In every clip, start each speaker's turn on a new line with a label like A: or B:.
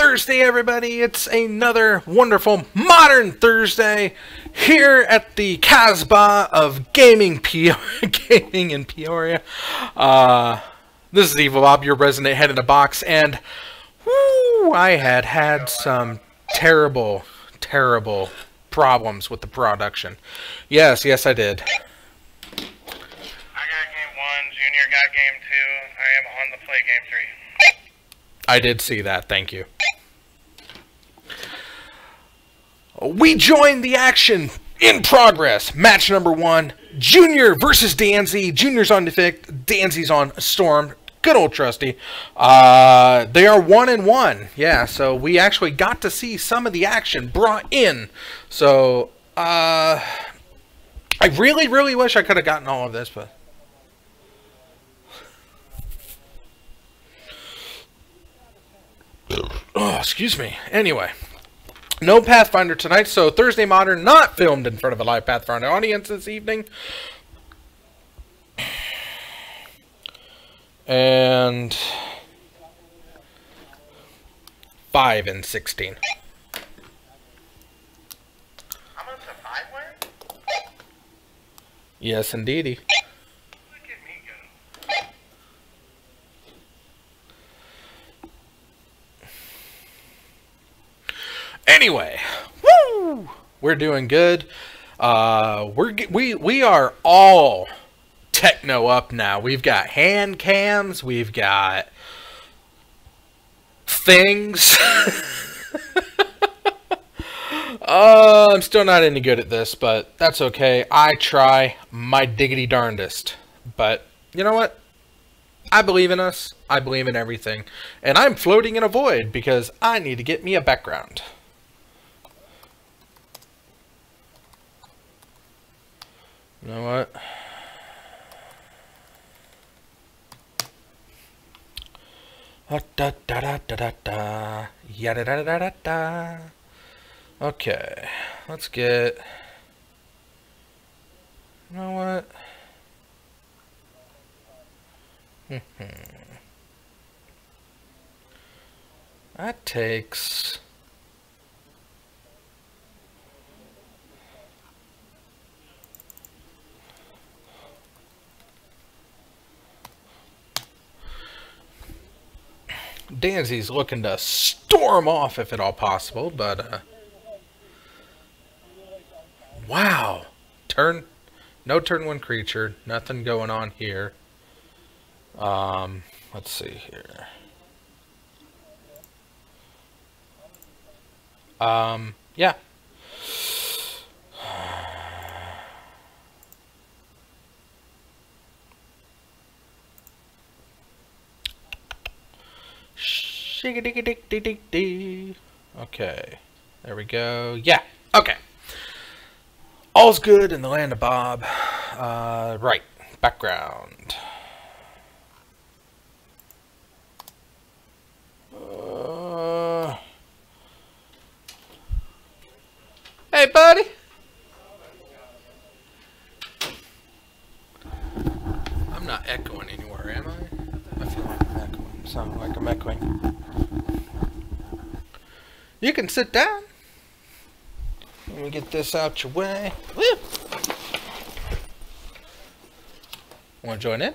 A: Thursday, everybody. It's another wonderful modern Thursday here at the Casbah of gaming in Peoria. This is Evil Bob, your resident head in the box, and whoo, I had some terrible problems with the production. Yes, I did.
B: I got game 1, Junior got game 2, I am on the play game 3.
A: I did see that, thank you. We join the action in progress. Match number 1, Junior versus Danzy. Junior's on Defect, Danzy's on Storm. Good old trusty. They are 1-1. Yeah, so we actually got to see some of the action brought in. So, I really wish I could have gotten all of this, but... Oh, excuse me. Anyway, no Pathfinder tonight, so Thursday Modern not filmed in front of a live Pathfinder audience this evening. And 5 and 16.
B: I'm up to 5 wins?
A: Yes, indeedy.
B: Look at me go.
A: Anyway, woo! We're doing good. We are all techno up now. We've got hand cams, we've got things. I'm still not any good at this, but that's okay. I try my diggity darndest. But you know what? I believe in us. I believe in everything. And I'm floating in a void because I need to get me a background. You know what? Da da da da da da. Yada da da da da. Okay, let's get. You know what? That takes. Danzy's looking to storm off if at all possible, but wow. No turn 1 creature, nothing going on here. Let's see here. Yeah. Okay, there we go. Yeah, okay. All's good in the land of Bob. Right, background. Hey, buddy. I'm not echoing anywhere, am I? I feel like I'm echoing. Sound like I'm echoing. You can sit down. Let me get this out your way. Woo! Want to join in?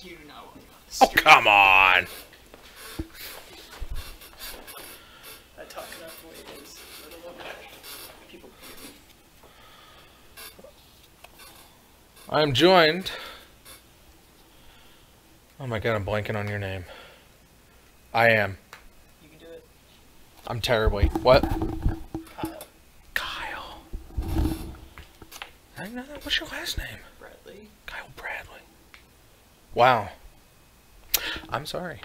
C: You know.
A: Oh, come on!
C: I talk enough the way it is. People.
A: I'm joined. Oh my god, I'm blanking on your name. I am.
C: You can do it.
A: I'm terribly. What?
C: Kyle.
A: I know that. What's your last name?
C: Bradley.
A: Kyle Bradley. Wow. I'm sorry.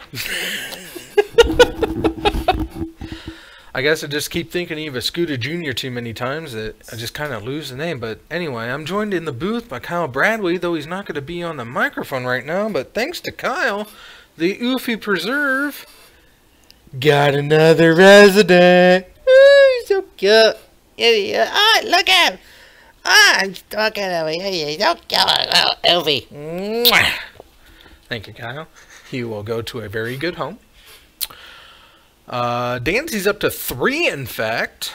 A: I guess I just keep thinking of Scooter Jr. too many times that I just kind of lose the name. But anyway, I'm joined in the booth by Kyle Bradley, though he's not going to be on the microphone right now. But thanks to Kyle, the Oofy Preserve got another resident.
D: Ooh, so cute. Yeah. Oh, look at him. Oh, I'm talking over here. He's so cute. Oh, Oofy.
A: Thank you, Kyle. He will go to a very good home. Danzy's up to 3, in fact.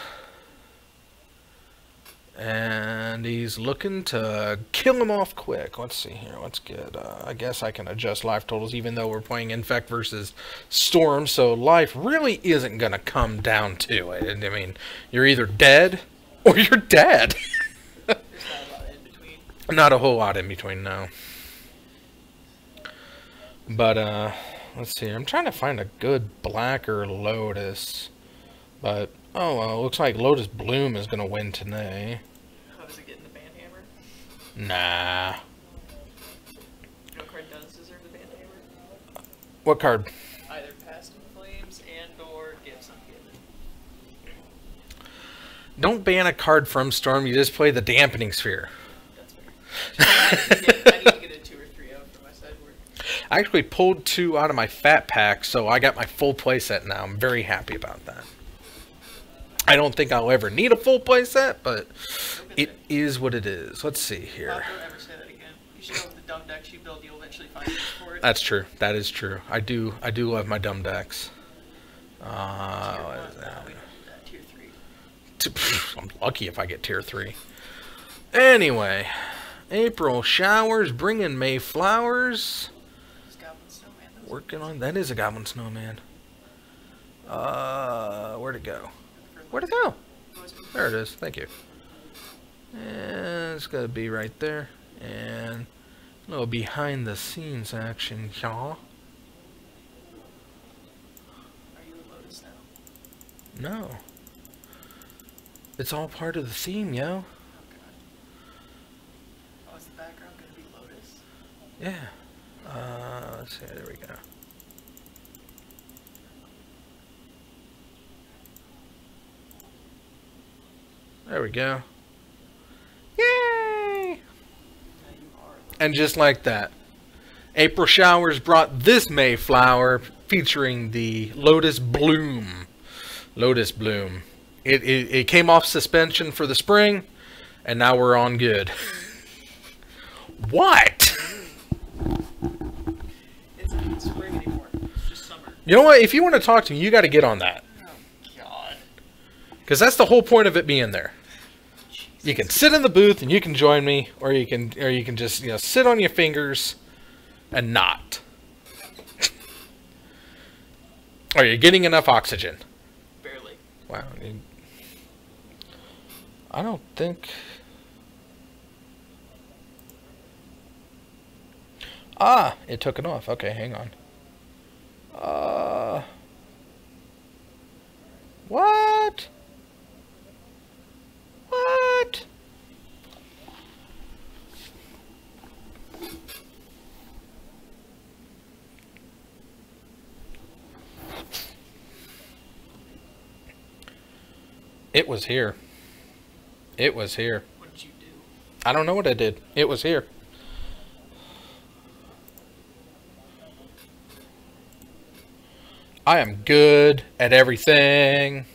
A: And he's looking to kill him off quick. Let's see here. Let's get... I guess I can adjust life totals even though we're playing Infect versus Storm. So life really isn't going to come down to it. I mean, you're either dead or you're dead.
C: There's not a lot in between.
A: Not a whole lot in between, no. But, let's see. I'm trying to find a good blacker Lotus. But, oh, well, looks like Lotus Bloom is going to win today.
C: How does it get in the band hammer?
A: Nah.
C: No card does deserve the band hammer.
A: What card?
C: Either Past in Flames and or Gifts Ungiven.
A: Don't ban a card from Storm, you just play the Dampening Sphere.
C: That's fair. I need to get a 2 or 3 out for my sideboard.
A: I actually pulled 2 out of my fat pack, so I got my full playset now. I'm very happy about that. I don't think I'll ever need a full playset, but it is what it is. Let's see here.
C: Don't ever say that again. You should know with the dumb decks you build, you'll eventually find use for it.
A: That's true. That is true. I do love my dumb decks.
C: Tier 1,
A: What is
C: no,
A: that?
C: we don't do that. Tier 3.
A: I'm lucky if I get tier 3. Anyway, April showers, bringing May flowers.
C: This Goblin Snowman.
A: Working on that is a Goblin Snowman. Where'd it go? Where'd it go? There it is. Thank you. And it's gonna be right there. And a little behind the scenes action, y'all.
C: Are you a Lotus now?
A: No. It's all part of the theme, yo.
C: Oh god. Oh, is the background gonna be Lotus?
A: Yeah. Let's see. There we go. There we go. Yay! And just like that, April showers brought this Mayflower featuring the Lotus Bloom. Lotus Bloom. It came off suspension for the spring, and now we're on good. What?
C: It's not spring anymore. It's just summer.
A: You know what? If you want to talk to me, you got to get on that.
C: Oh god.
A: Because that's the whole point of it being there. You can sit in the booth and you can join me, or you can just sit on your fingers and not. Are you getting enough oxygen?
C: Barely.
A: Wow. I don't think. Ah, it took it off. Okay, hang on. What? What? It was here. It was here.
C: What did you do?
A: I don't know what I did. It was here. I am good at everything.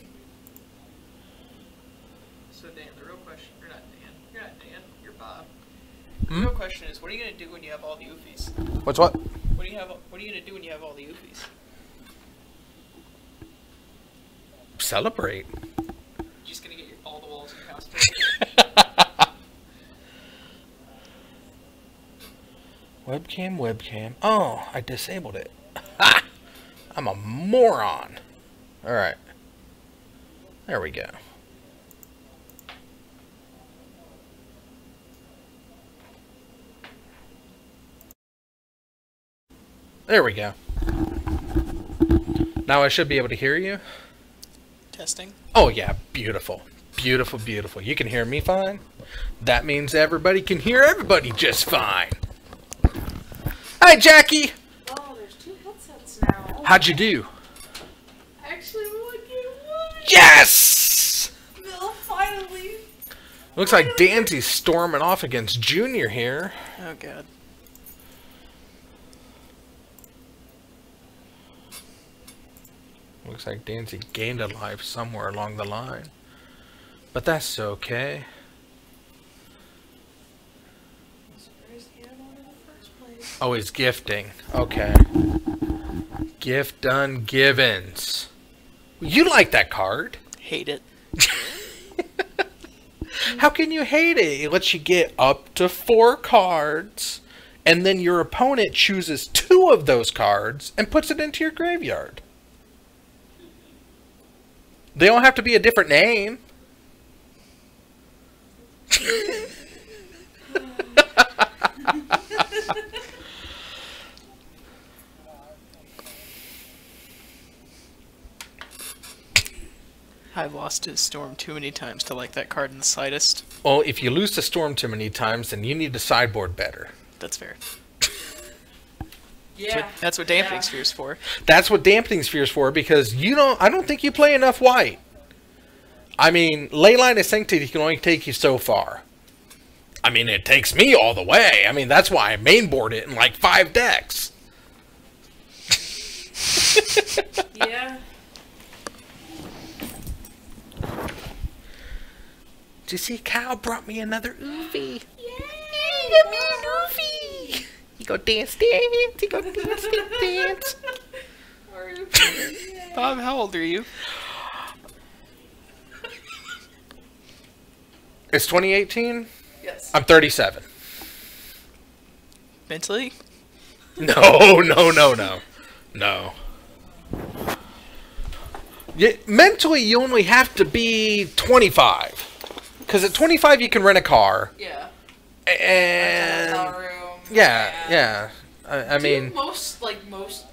C: So Dan, the real question, you're not Dan, you're Bob. The real question is, what are you gonna do when you have all the oofies?
A: What's what?
C: What are you gonna do when you have all the oofies?
A: Celebrate.
C: You're just gonna get all the walls in your house.
A: Webcam. Oh, I disabled it. Ha! I'm a moron. Alright. There we go. There we go. Now I should be able to hear you.
C: Testing.
A: Oh yeah, beautiful. Beautiful, beautiful. You can hear me fine. That means everybody can hear everybody just fine. Hi, Jackie.
E: Oh, there's 2 headsets now.
A: How'd you do?
E: Actually, we're looking at one.
A: Yes!
E: No, finally.
A: Looks like Danzy's storming off against Junior here.
C: Oh god.
A: Looks like Danzy gained a life somewhere along the line. But that's okay.
E: Surprised he had one in the first place.
A: Oh, he's gifting. Okay. Gift done givens. You like that card.
C: Hate it.
A: How can you hate it? It lets you get up to 4 cards, and then your opponent chooses 2 of those cards and puts it into your graveyard. They don't have to be a different name.
C: I've lost to Storm too many times to like that card in the slightest.
A: Well, if you lose to Storm too many times, then you need to sideboard better.
C: That's fair.
E: Yeah.
C: That's what Dampening Sphere's for.
A: That's what Dampening Sphere's for, because I don't think you play enough white. I mean, Leyline of Sanctity can only take you so far. I mean, it takes me all the way. I mean, that's why I mainboard it in like 5 decks.
E: Yeah.
A: Did you see Kyle brought me another Oofy?
D: Yay, got me an Oofy. You go dance, dance. You go dance, dance, dance.
C: Bob, how old are you?
A: It's 2018?
E: Yes.
A: I'm 37.
C: Mentally?
A: No. No. Mentally, you only have to be 25. Because at 25, you can rent a car.
E: Yeah.
A: And...
E: Hotel room.
A: Yeah. I mean...
E: most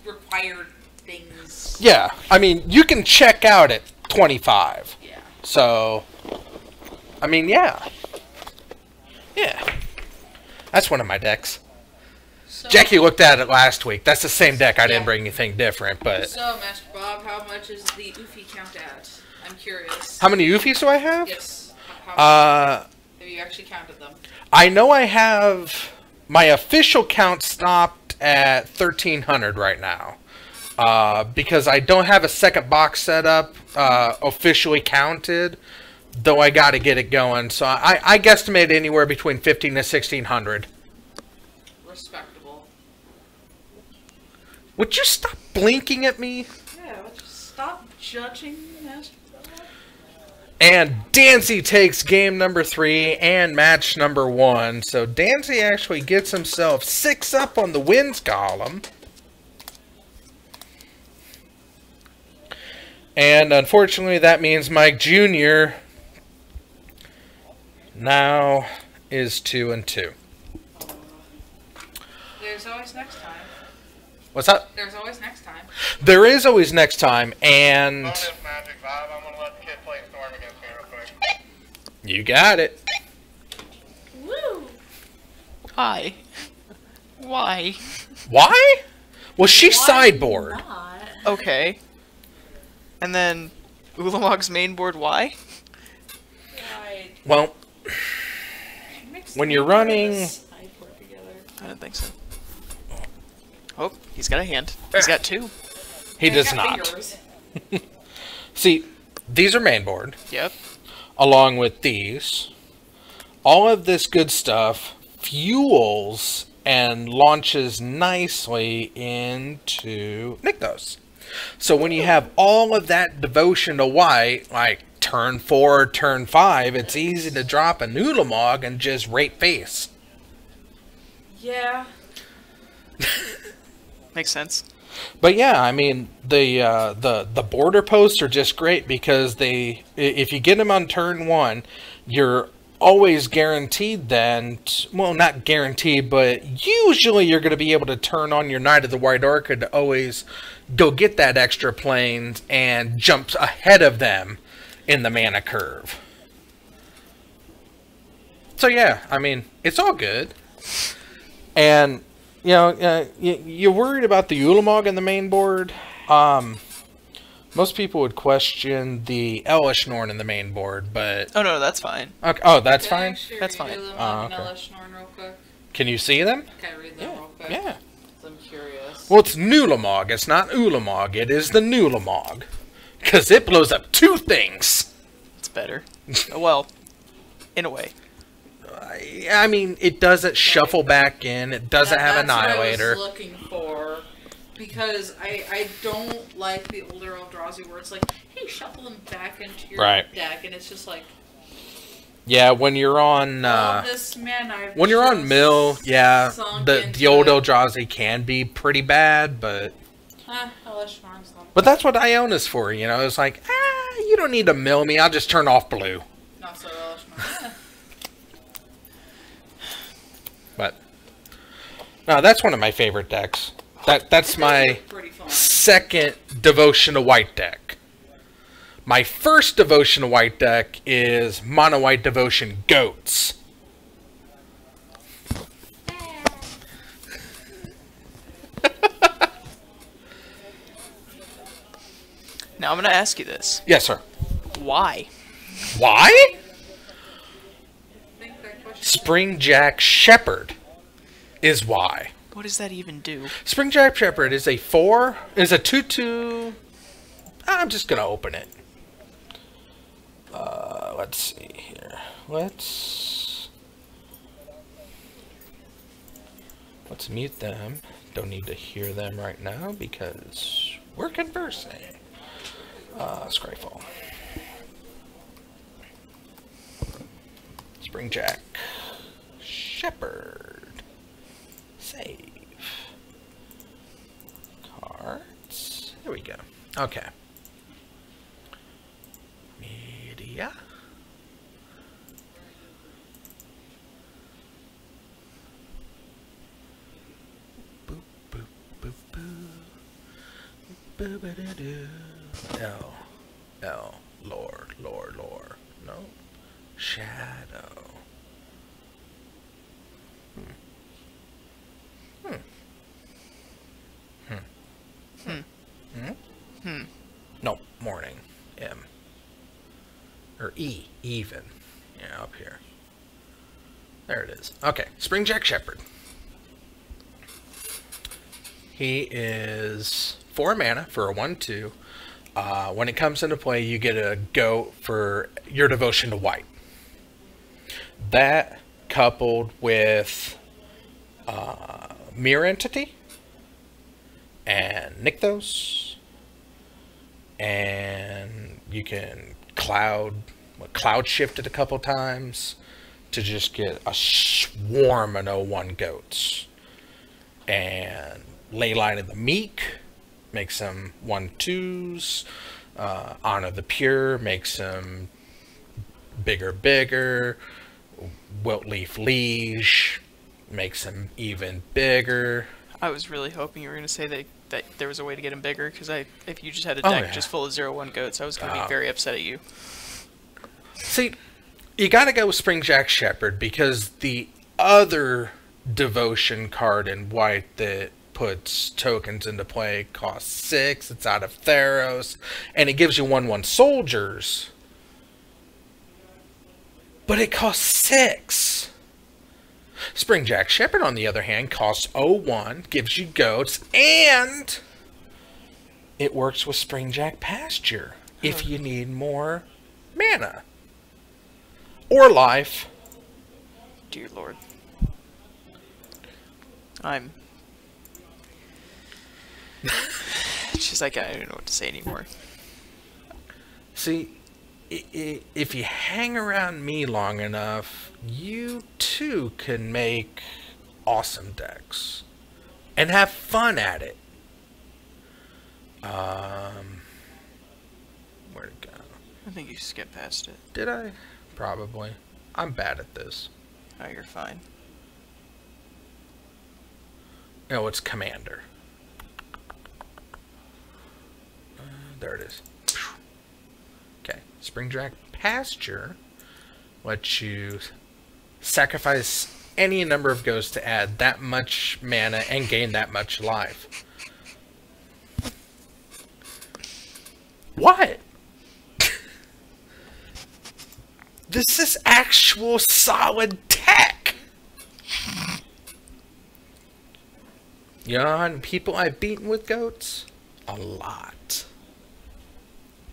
E: required things.
A: Yeah. I mean, you can check out at 25.
E: Yeah.
A: So... I mean, yeah. Yeah. That's one of my decks.
E: So,
A: Jackie looked at it last week. That's the same deck. I didn't
E: Yeah.
A: bring anything different, but...
E: So, Master Bob, how much is the Oofy count at? I'm curious.
A: How many Oofies do I have?
E: Yes. Have you actually counted them?
A: I know I have... My official count stopped at 1,300 right now. Because I don't have a second box set up officially counted, though I got to get it going. So I guesstimate anywhere between 1,500 to 1,600.
E: Respectable.
A: Would you stop blinking at me?
E: Yeah, let's just stop judging Master Bob.
A: And Dancy takes game number 3 and match number 1. So Dancy actually gets himself 6 up on the wins column. And unfortunately, that means Mike Jr. now is 2-2.
E: There's always next time.
A: What's up?
E: There's always next time.
A: There is always next time, and
B: Bonus magic vibe. I'm gonna let the kid play Storm against me real quick.
A: you got it.
E: Woo!
C: Why? Why?
A: Why? Well, she sideboard.
E: Not?
C: Okay. And then Ulamog's main board, why?
E: I
A: Well,
E: mixed
A: when you're
E: them
A: running...
E: sideboard together.
C: I don't think so. Oh, he's got a hand. He's got 2.
A: He
E: I
A: does
E: got
A: not.
E: fingers.
A: See, these are mainboard,
C: Yep.
A: along with these. All of this good stuff fuels and launches nicely into Nykthos. So when you have all of that devotion to white, like turn 4, turn 5, it's easy to drop a Ulamog and just rape face.
E: Yeah.
C: Makes sense.
A: But yeah, I mean, the border posts are just great because if you get them on turn 1, you're always guaranteed then, well, not guaranteed, but usually you're going to be able to turn on your Knight of the White Orchid to always go get that extra planes and jump ahead of them in the mana curve. So yeah, I mean, it's all good. And you know, you're worried about the Ulamog in the main board. Most people would question the Elishnorn in the main board, but...
C: Oh, no, that's fine.
A: Okay. Oh, that's
E: Can I
A: fine?
E: actually
C: That's
E: read
C: fine.
E: Ulamog
A: Oh,
E: and
A: okay.
E: Elishnorn real quick?
A: Can you see them?
E: Can I read them real quick?
A: Yeah.
E: 'Cause I'm curious.
A: Well, it's Nulamog. It's not Ulamog. It is the Nulamog. Because it blows up 2 things.
C: It's better. Well, in a way.
A: I mean, it doesn't shuffle back in. It doesn't have
E: That's
A: Annihilator.
E: what I was looking for.
C: Because I don't like the older Eldrazi where it's like, hey, shuffle them back into your deck, and it's just like...
A: Yeah, when you're on...
C: this man
A: when you're on mill, yeah, the old Eldrazi can be pretty bad, but... But that's what Iona's for, you know? It's like, you don't need to mill me, I'll just turn off blue.
C: Not so Elishmarn.
A: But... No, that's one of my favorite decks. That's my second Devotion to White deck. My first Devotion to White deck is Mono White Devotion Goats.
F: Now I'm going to ask you this.
A: Yes, sir.
F: Why?
A: Why? Springjack Shepherd is why.
F: What does that even do?
A: Springjack Shepherd is a 2/2. I'm just gonna open it. Let's see here. Let's mute them. Don't need to hear them right now because we're conversing. Scryfall. Springjack Shepherd. Save. Cards. There we go. Okay. Media. Boop, boop, boop, boop. Boop-a-da-doo. L. Lord. No. Shadow. No, morning. M. Or E, even. Yeah, up here. There it is. Okay, Springjack Shepherd. He is 4 mana for a 1/2. When it comes into play, you get a goat for your Devotion to White. That coupled with Mirror Entity and Nykthos, and you can cloud shift it a couple times to just get a swarm of 0/1 goats. And Leyline of the Meek makes them 1/2s. Honor the Pure makes them bigger. Wiltleaf Liege makes them even bigger.
F: I was really hoping you were going to say that there was a way to get him bigger, because if you just had a deck just full of 0/1 goats, I was going to be very upset at you.
A: See, you got to go with Springjack Shepherd, because the other Devotion card in white that puts tokens into play costs 6. It's out of Theros, and it gives you 1/1 soldiers, but it costs 6. Springjack Shepherd, on the other hand, costs 0/1, gives you goats, and it works with Springjack Pasture if you need more mana or life.
F: Dear Lord. I'm just like, I don't know what to say anymore.
A: See, if you hang around me long enough, you too can make awesome decks and have fun at it. Where'd it go?
F: I think you skipped past it.
A: Did I? Probably. I'm bad at this.
F: Oh, you're fine.
A: No, it's Commander. There it is. Okay, Springjack Pasture lets you sacrifice any number of ghosts to add that much mana and gain that much life. What? This is actual solid tech. You know how many people I've beaten with goats? A lot.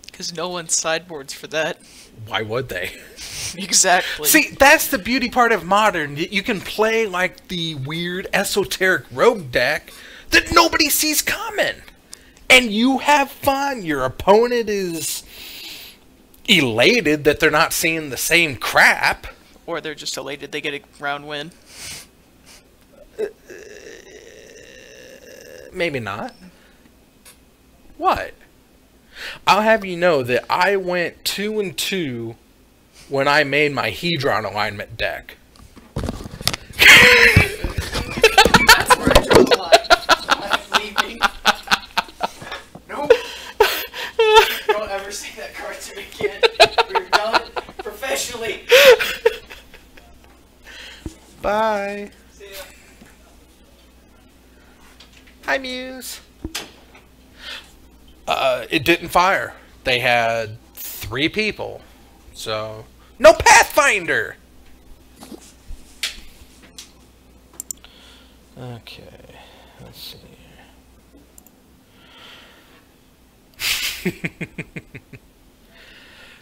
F: Because no one sideboards for that.
A: Why would they?
F: Exactly.
A: See, that's the beauty part of Modern. You can play like the weird esoteric rogue deck that nobody sees coming. And you have fun. Your opponent is elated that they're not seeing the same crap.
F: Or they're just elated they get a round win.
A: Maybe not. What? I'll have you know that I went 2-2 when I made my Hedron alignment deck.
C: That's where I draw the line. I'm leaving. Nope. Don't ever say that card to me again. We're done professionally.
A: Bye.
C: See ya.
A: Hi, Muse. It didn't fire. They had 3 people. So, no Pathfinder! Okay, let's see.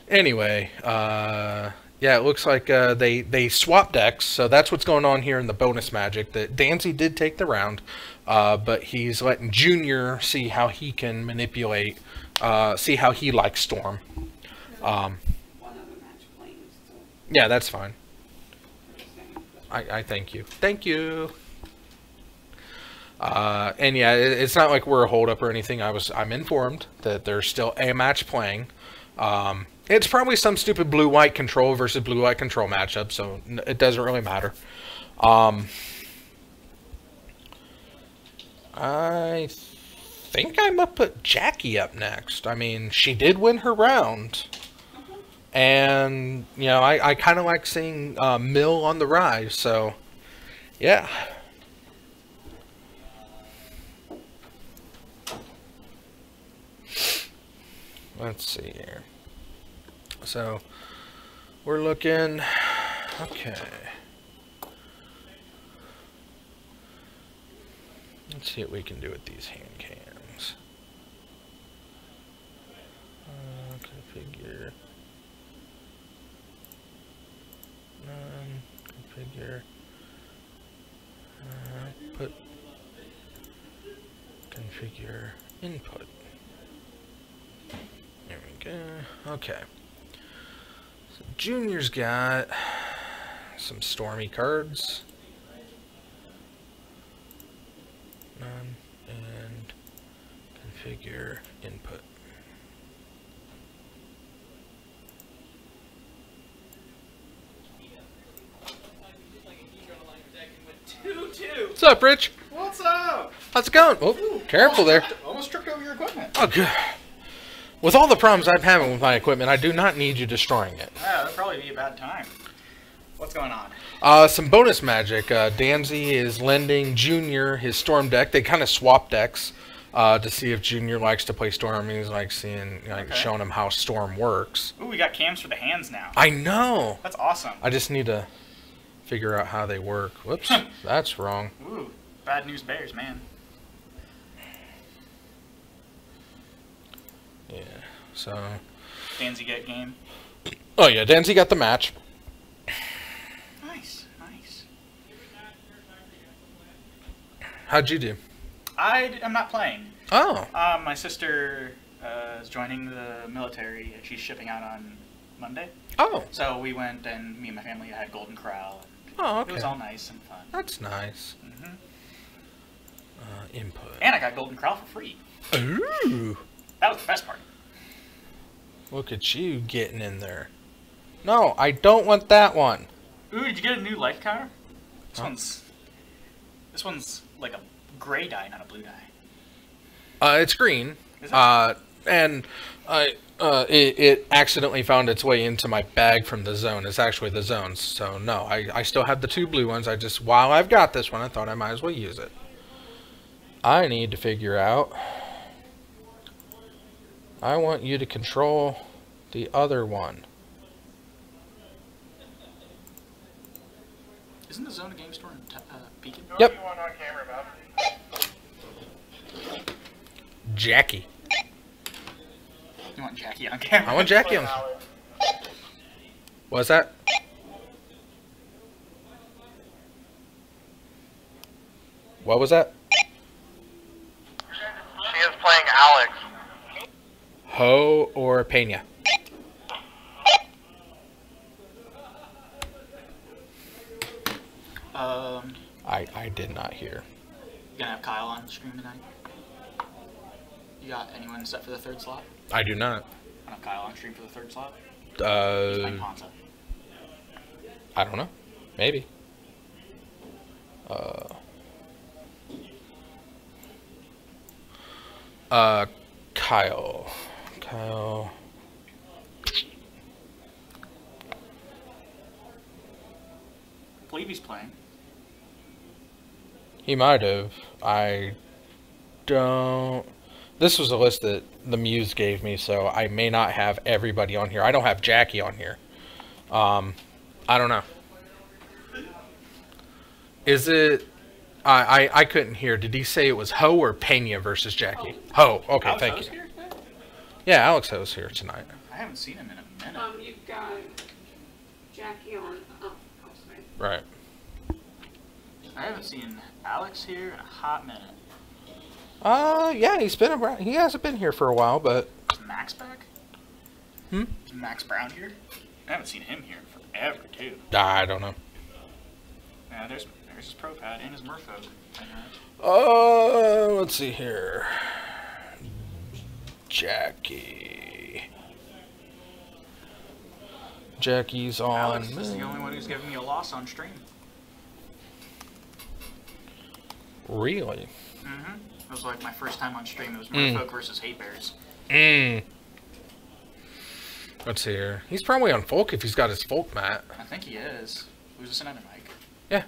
A: Anyway, yeah, it looks like they swapped decks, so that's what's going on here in the bonus magic. That Danzy did take the round, but he's letting Junior see how he can manipulate, see how he likes Storm. Yeah, that's fine. I thank you. Thank you. And yeah, it's not like we're a holdup or anything. I'm informed that there's still a match playing. It's probably some stupid blue-white control versus blue-white control matchup, so it doesn't really matter. I think I might put Jackie up next. I mean, she did win her round. And, you know, I kind of like seeing Mill on the rise, so, yeah. Let's see here. So, we're looking, okay. Let's see what we can do with these hand cams. Configure. None. Configure. Put. Configure input. There we go. Okay. So Junior's got some Stormy cards. None. And configure input. What's up, Rich?
G: What's up?
A: How's it going? Oh, careful there.
G: Almost tripped over your equipment.
A: Oh, good. With all the problems I'm having with my equipment, I do not need you destroying it.
G: Yeah, that'd probably be a bad time. What's going on?
A: Some bonus magic. Danzy is lending Junior his Storm deck. They kind of swap decks to see if Junior likes to play Storm. He's like seeing, showing him how Storm works.
G: Ooh, we got cams for the hands now.
A: I know.
G: That's awesome.
A: I just need to figure out how they work. Whoops, that's wrong.
G: Ooh, bad news bears, man.
A: Yeah, so...
G: Danzy get game.
A: Oh yeah, Danzy got the match.
G: Nice, nice.
A: How'd you do?
G: I'm not playing.
A: Oh.
G: My sister is joining the military, and she's shipping out on Monday.
A: Oh.
G: So we went, and me and my family had Golden Corral.
A: Oh, okay.
G: It was all nice and fun.
A: That's nice.
G: Mm-hmm.
A: Input.
G: And I got Golden Corral for free.
A: Ooh.
G: That was the best part.
A: Look at you getting in there. No, I don't want that one.
G: Ooh, did you get a new life car?
A: Huh?
G: This one's like a gray dye, not a blue dye.
A: It's green.
G: Is it?
A: And it accidentally found its way into my bag from the zone. It's actually the zones. So no, I still have the 2 blue ones. I just, while I've got this one, I thought I might as well use it. I need to figure out. I want you to control the other one.
G: Isn't the zone a game store in Beacon?
A: Yep.
B: You want on camera, Bob?
A: Jackie.
G: You want Jackie on camera?
A: I want Jackie on. What's that? What was that?
B: Alex.
A: Ho or Pena? I did not hear.
G: You gonna have Kyle on the stream tonight? You got anyone set for the third slot?
A: I do not.
G: I have Kyle on stream for the third slot. He's playing Ponza.
A: I don't know. Maybe. Kyle. Kyle.
G: I believe he's playing.
A: He might have. I don't. This was a list that the Muse gave me, so I may not have everybody on here. I don't have Jackie on here. I don't know. Is it? I couldn't hear. Did he say it was Ho or Pena versus Jackie? Ho. Okay,
G: Alex
A: thank
G: Ho's
A: you.
G: here today?
A: Yeah, Alex Ho's here tonight.
G: I haven't seen him in a minute.
E: You've got Jackie on. Oh, sorry.
A: Right.
G: I haven't seen Alex here in a hot minute.
A: Yeah, he's been around. He hasn't been here for a while, but.
G: Is Max back?
A: Hmm?
G: Is Max Brown here? I haven't seen him here in forever, too.
A: I don't know.
G: Yeah, there's his pro pad and his Murpho.
A: Let's see here. Jackie. Jackie's on.
G: Alex is the only one who's giving me a loss on stream.
A: Really?
G: Mm-hmm. It was like my first time on stream. It was Merfolk versus Hate Bears.
A: Let's see here. He's probably on folk if he's got his folk mat.
G: I think he is. Who's this another mic?
A: Yeah.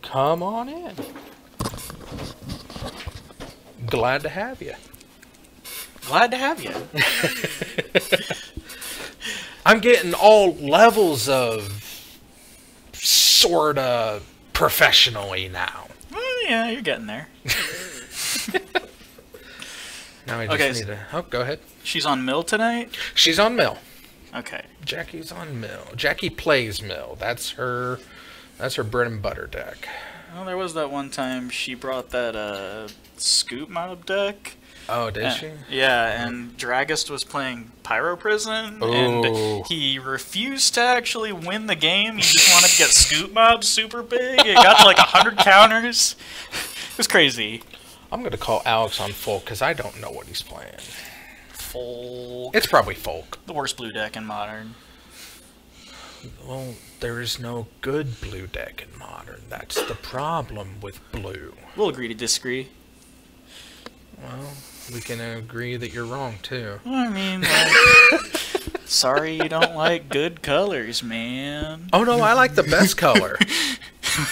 A: Come on in. Glad to have you.
G: Glad to have you.
A: I'm getting all levels of sorta professionally now.
G: Well, yeah, you're getting there.
A: Now I just need to. Oh, go ahead.
G: She's on Mill tonight?
A: She's on Mill.
G: Okay.
A: Jackie's on Mill. Jackie plays Mill. That's her bread and butter deck.
G: Well, there was that one time she brought that Scoop Mob deck.
A: Oh, did she?
G: Yeah, and Dragist was playing Pyro Prison, and he refused to actually win the game. He just wanted to get Scoop Mob super big. It got to like 100 counters. It was crazy.
A: I'm going to call Alex on folk because I don't know what he's playing.
G: Folk.
A: It's probably folk.
G: The worst blue deck in Modern.
A: Well, there is no good blue deck in Modern. That's the problem with blue.
G: We'll agree to disagree.
A: Well, we can agree that you're wrong, too.
G: I mean, like, sorry you don't like good colors, man.
A: Oh, no, I like the best color.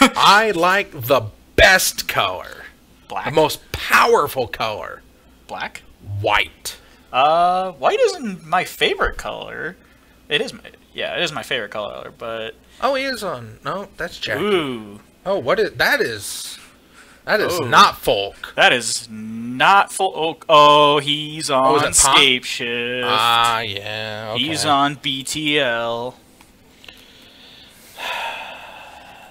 A: I like the best color.
G: Black?
A: The most powerful color.
G: Black?
A: White.
G: White isn't my favorite color. It is my favorite color, but...
A: Oh, he is on... No, that's Jackie.
G: Ooh.
A: Oh, what is... That is not folk.
G: That is not folk. Oh, he's on
A: is it Pop?
G: Scape Shift.
A: Ah, yeah, okay.
G: He's on BTL.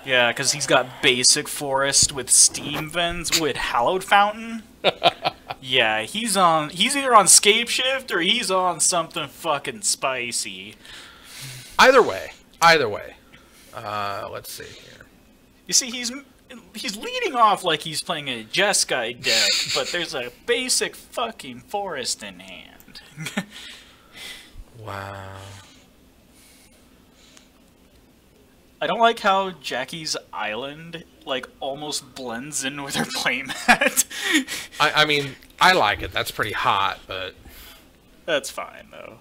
G: Yeah, because he's got Basic Forest with Steam Vents with Hallowed Fountain. Yeah, he's either on Scape Shift or he's on something fucking spicy.
A: Either way. Let's see here.
G: You see, he's leading off like he's playing a Jeskai deck, but there's a basic fucking forest in hand.
A: Wow.
G: I don't like how Jackie's island like almost blends in with her playmat.
A: I mean, I like it. That's pretty hot, but...
G: That's fine, though.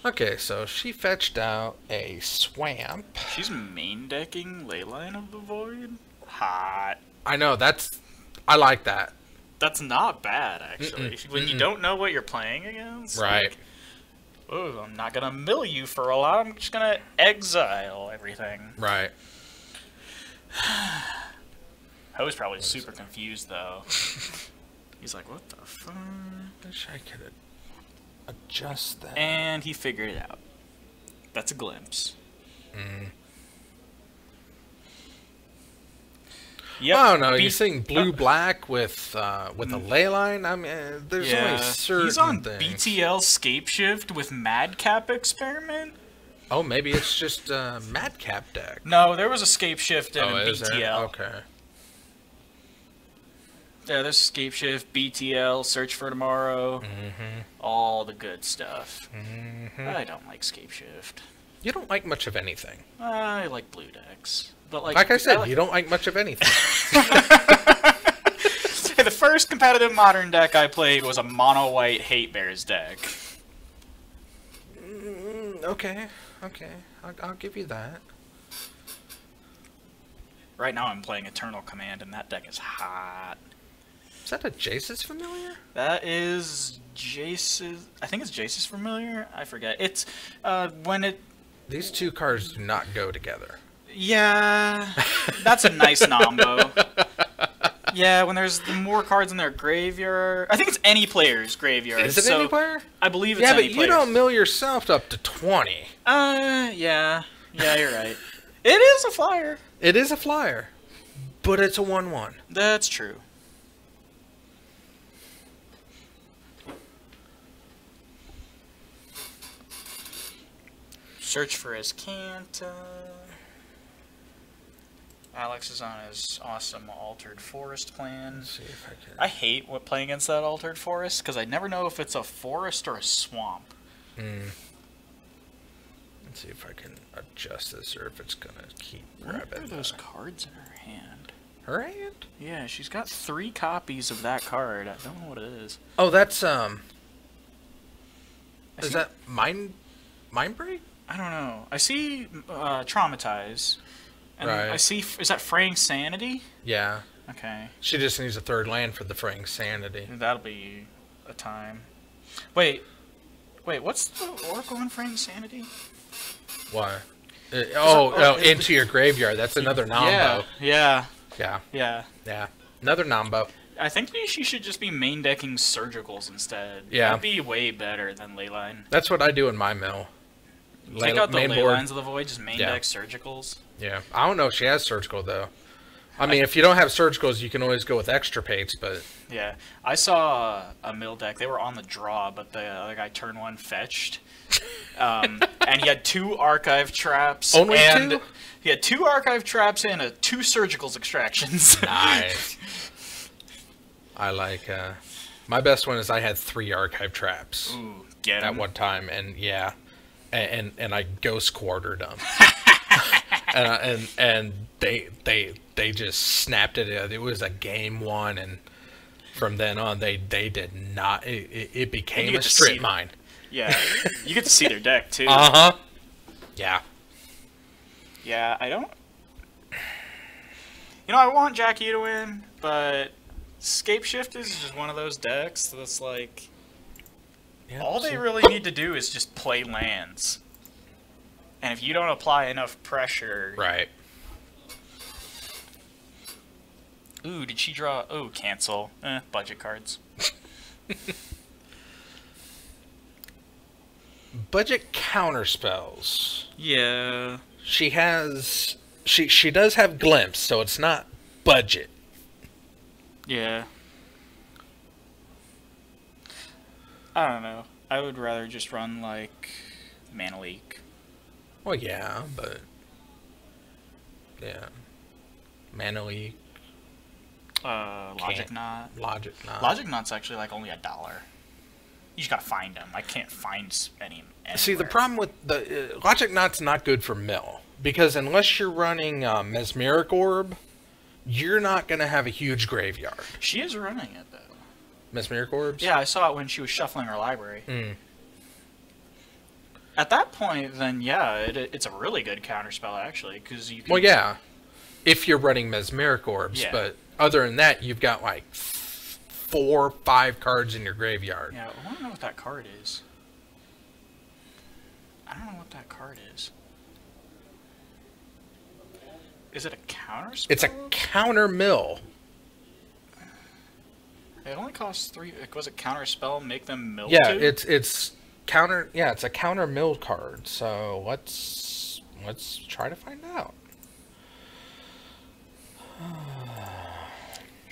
A: Okay, so she fetched out a Swamp.
G: She's main decking Leyline of the Void? Hot.
A: I know, I like that.
G: That's not bad, actually. When you don't know what you're playing against.
A: Right.
G: Like, oh, I'm not gonna mill you for a lot. I'm just gonna exile everything.
A: Right.
G: Ho's probably super confused, though. He's like, what the fuck?
A: Wish I could adjust that.
G: And he figured it out. That's a glimpse. Yep.
A: I don't know. You're seeing blue black with a ley line. I mean, there's only certain
G: He's on
A: things.
G: BTL Scapeshift with Madcap Experiment.
A: Oh, maybe it's just a Madcap deck.
G: No, there was a Scapeshift and a
A: Is there?
G: BTL.
A: Okay.
G: Yeah, there's Scapeshift, BTL, Search for Tomorrow, all the good stuff. I don't like Scapeshift.
A: You don't like much of anything.
G: I like blue decks, but like
A: I said, you don't like much of anything.
G: Hey, the first competitive Modern deck I played was a mono white Hate Bears deck.
A: Okay. I'll give you that.
G: Right now I'm playing Eternal Command, and that deck is hot.
A: Is that a Jace's familiar?
G: That is Jace's. I think it's Jace's familiar. I forget. It's when it.
A: These two cards do not go together.
G: Yeah, that's a nice nombo. Yeah, when there's more cards in their graveyard. I think it's any player's graveyard.
A: Is it any player?
G: I believe it's
A: Yeah,
G: any
A: but
G: player's.
A: you don't mill yourself up to 20.
G: Yeah, you're right. It is a flyer.
A: It is a flyer, but it's a 1/1.
G: That's true. Search for his Canta. Alex is on his awesome Altered Forest plan.
A: Let's see if I can.
G: I hate playing against that Altered Forest because I never know if it's a forest or a swamp.
A: Let's see if I can adjust this or if it's gonna keep
G: What
A: grabbing.
G: are those cards in her hand?
A: Her hand?
G: Yeah, she's got 3 copies of that card. I don't know what it is.
A: Oh, that's
G: I
A: Is
G: see-
A: that Mind Break?
G: I don't know. I see Traumatize. And
A: Right.
G: I see, is that Fraying Sanity?
A: Yeah.
G: Okay.
A: She just needs a third land for the Fraying Sanity.
G: That'll be a time. Wait, what's the Oracle in Fraying Sanity?
A: Why? Into your graveyard. That's another Nombo.
G: Yeah.
A: Yeah. Another Nombo.
G: I think she should just be main decking Surgicals instead.
A: Yeah.
G: That'd be way better than Leyline.
A: That's what I do in my mill.
G: Take out the
A: main
G: Leylines of the Void, just main
A: Yeah.
G: deck Surgicals.
A: Yeah. I don't know if she has surgical though. I mean, if you don't have surgicals, you can always go with extirpates, but
G: Yeah, I saw a mill deck. They were on the draw, but the other guy turn 1 fetched, and he had 2 archive traps.
A: Only
G: and
A: 2?
G: He had 2 archive traps and 2 surgicals extractions.
A: nice. I like. My best one is I had 3 archive traps
G: Ooh, get
A: at
G: him.
A: one time, and yeah, and I ghost quartered them, and they just snapped it. It was a game 1, and from then on they did not. It became a strip mine.
G: Yeah, you get to see their deck too.
A: Yeah.
G: Yeah, I don't. I want Jackie to win, but Scapeshift is just one of those decks that's like.
A: Yeah,
G: All they
A: so-
G: really need to do is just play lands. And if you don't apply enough pressure...
A: Right.
G: Ooh, did she draw... Oh, cancel. Budget cards.
A: Budget counter spells.
G: Yeah.
A: She has... She does have glimpse, so it's not budget.
G: Yeah. I don't know. I would rather just run, like, Mana Leak.
A: Well, yeah, but... Yeah. Mana Leak.
G: Logic Knot.
A: Logic Knot.
G: Logic Knot's actually, like, only $1. You just gotta find them. I can't find any anywhere.
A: See, the problem with the... Logic Knot's not good for mill. Because unless you're running Mesmeric Orb, you're not going to have a huge graveyard.
G: She is running it, though.
A: Mesmeric Orbs?
G: Yeah, I saw it when she was shuffling her library. At that point, then yeah, it's a really good counterspell actually, because you can.
A: Well, yeah, if you're running Mesmeric Orbs,
G: Yeah.
A: but other than that, you've got like 4 or 5 cards in your graveyard.
G: Yeah, I want to know what that card is. I don't know what that card is. Is it a counterspell?
A: It's a counter mill.
G: It only costs 3. Was it counterspell? Make them mill.
A: Yeah,
G: 2?
A: it's counter. Yeah, it's a counter mill card. So let's try to find out.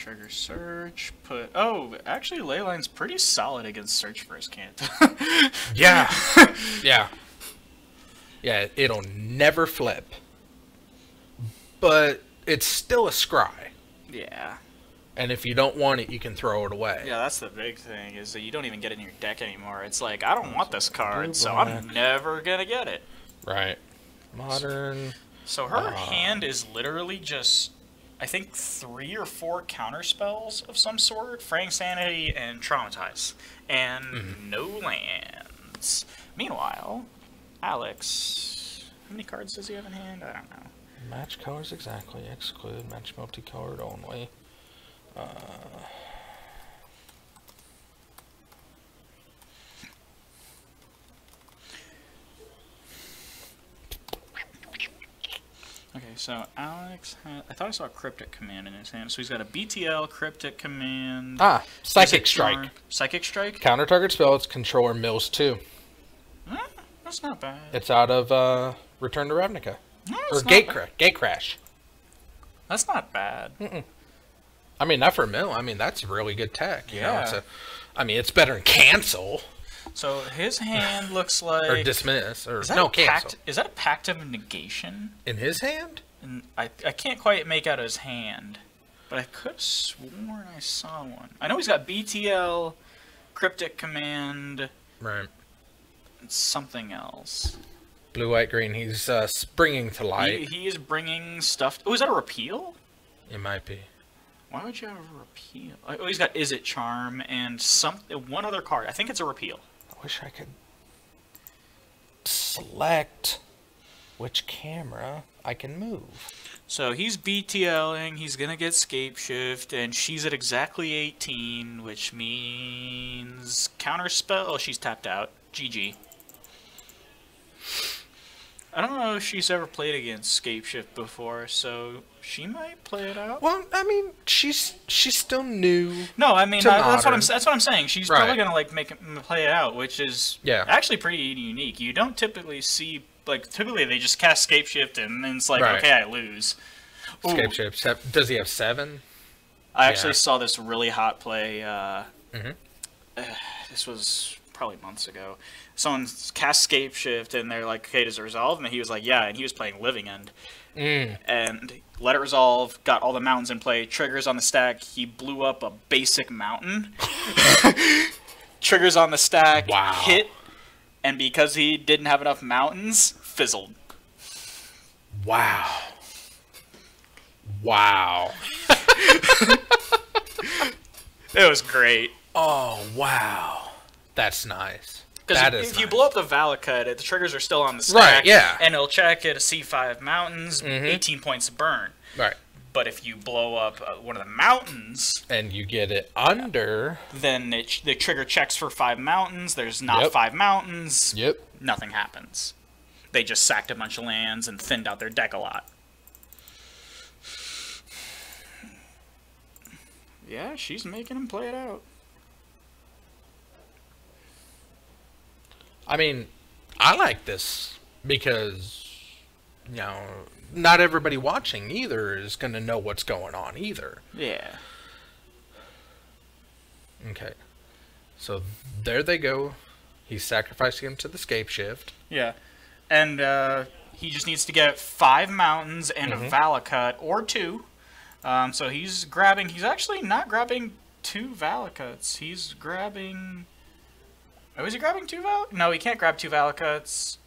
G: Trigger Search. Actually, Leyline's pretty solid against Search first can't.
A: Yeah. Yeah. Yeah, it'll never flip. But it's still a scry.
G: Yeah.
A: And if you don't want it, you can throw it away.
G: Yeah, that's the big thing, is that you don't even get it in your deck anymore. It's like, I don't want this card, so I'm never going to get it.
A: Right. Modern.
G: So her hand is literally just, I think, 3 or 4 counter spells of some sort. Fraying Sanity and Traumatize. And no lands. Meanwhile, Alex, how many cards does he have in hand? I don't know.
A: Match colors exactly. Exclude. Match multicolored only.
G: Okay, so Alex I thought I saw a Cryptic Command in his hand. So he's got a BTL, Cryptic Command.
A: Psychic Strike.
G: Psychic Strike?
A: Counter target spell, its controller mills 2.
G: That's not bad.
A: It's out of Return to Ravnica.
G: No,
A: Or Gate Crash.
G: That's not bad.
A: I mean, not for mill. I mean, that's really good tech. You know?
G: Yeah.
A: So, I mean, it's better than cancel.
G: So his hand looks like...
A: Or dismiss. Or
G: Is that
A: no,
G: a
A: cancel.
G: Is that a Pact of Negation?
A: In his hand?
G: And I can't quite make out his hand, but I could have sworn I saw one. I know he's got BTL, Cryptic Command,
A: Right.
G: and something else.
A: Blue, white, green. He's springing to light.
G: He is bringing stuff... Oh, is that a repeal?
A: It might be.
G: Why would you have a repeal? Oh, he's got Is It Charm and one other card. I think it's a repeal.
A: I wish I could select which camera I can move.
G: So he's BTLing, he's gonna get Scape Shift, and she's at exactly 18, which means Counterspell. Oh, she's tapped out. GG. I don't know if she's ever played against Scape Shift before, so she might play it out.
A: Well, I mean, she's still new.
G: No, I mean that's what I'm saying. She's
A: Right.
G: probably gonna like play it out, which is actually pretty unique. You don't typically see typically they just cast Scape Shift and then it's like okay, I lose.
A: Scape Shift. Does he have 7?
G: I actually saw this really hot play. This was probably months ago. Someone cast Scape Shift and they're like, okay, does it resolve? And he was like, yeah, and he was playing Living End. And let it resolve, got all the mountains in play, triggers on the stack, he blew up a basic mountain. Triggers on the stack, hit, and because he didn't have enough mountains, fizzled.
A: Wow. Wow.
G: It was great.
A: Oh, wow. That's nice.
G: Because if you blow up the Valakut, the triggers are still on the stack.
A: Right, yeah.
G: And it'll check at a C5 mountains, 18 points of burn.
A: Right.
G: But if you blow up one of the mountains...
A: And you get it under...
G: Then the trigger checks for 5 mountains. There's not 5 mountains.
A: Yep.
G: Nothing happens. They just sacked a bunch of lands and thinned out their deck a lot. Yeah, she's making him play it out.
A: I mean, I like this because, you know, not everybody watching either is going to know what's going on either.
G: Yeah.
A: Okay. So there they go. He's sacrificing him to the Scape Shift.
G: Yeah. And he just needs to get 5 mountains and a Valakut, or 2. So he's actually not grabbing 2 Valakuts. He's grabbing... Oh, is he grabbing 2 No, he can't grab 2 Valakuts.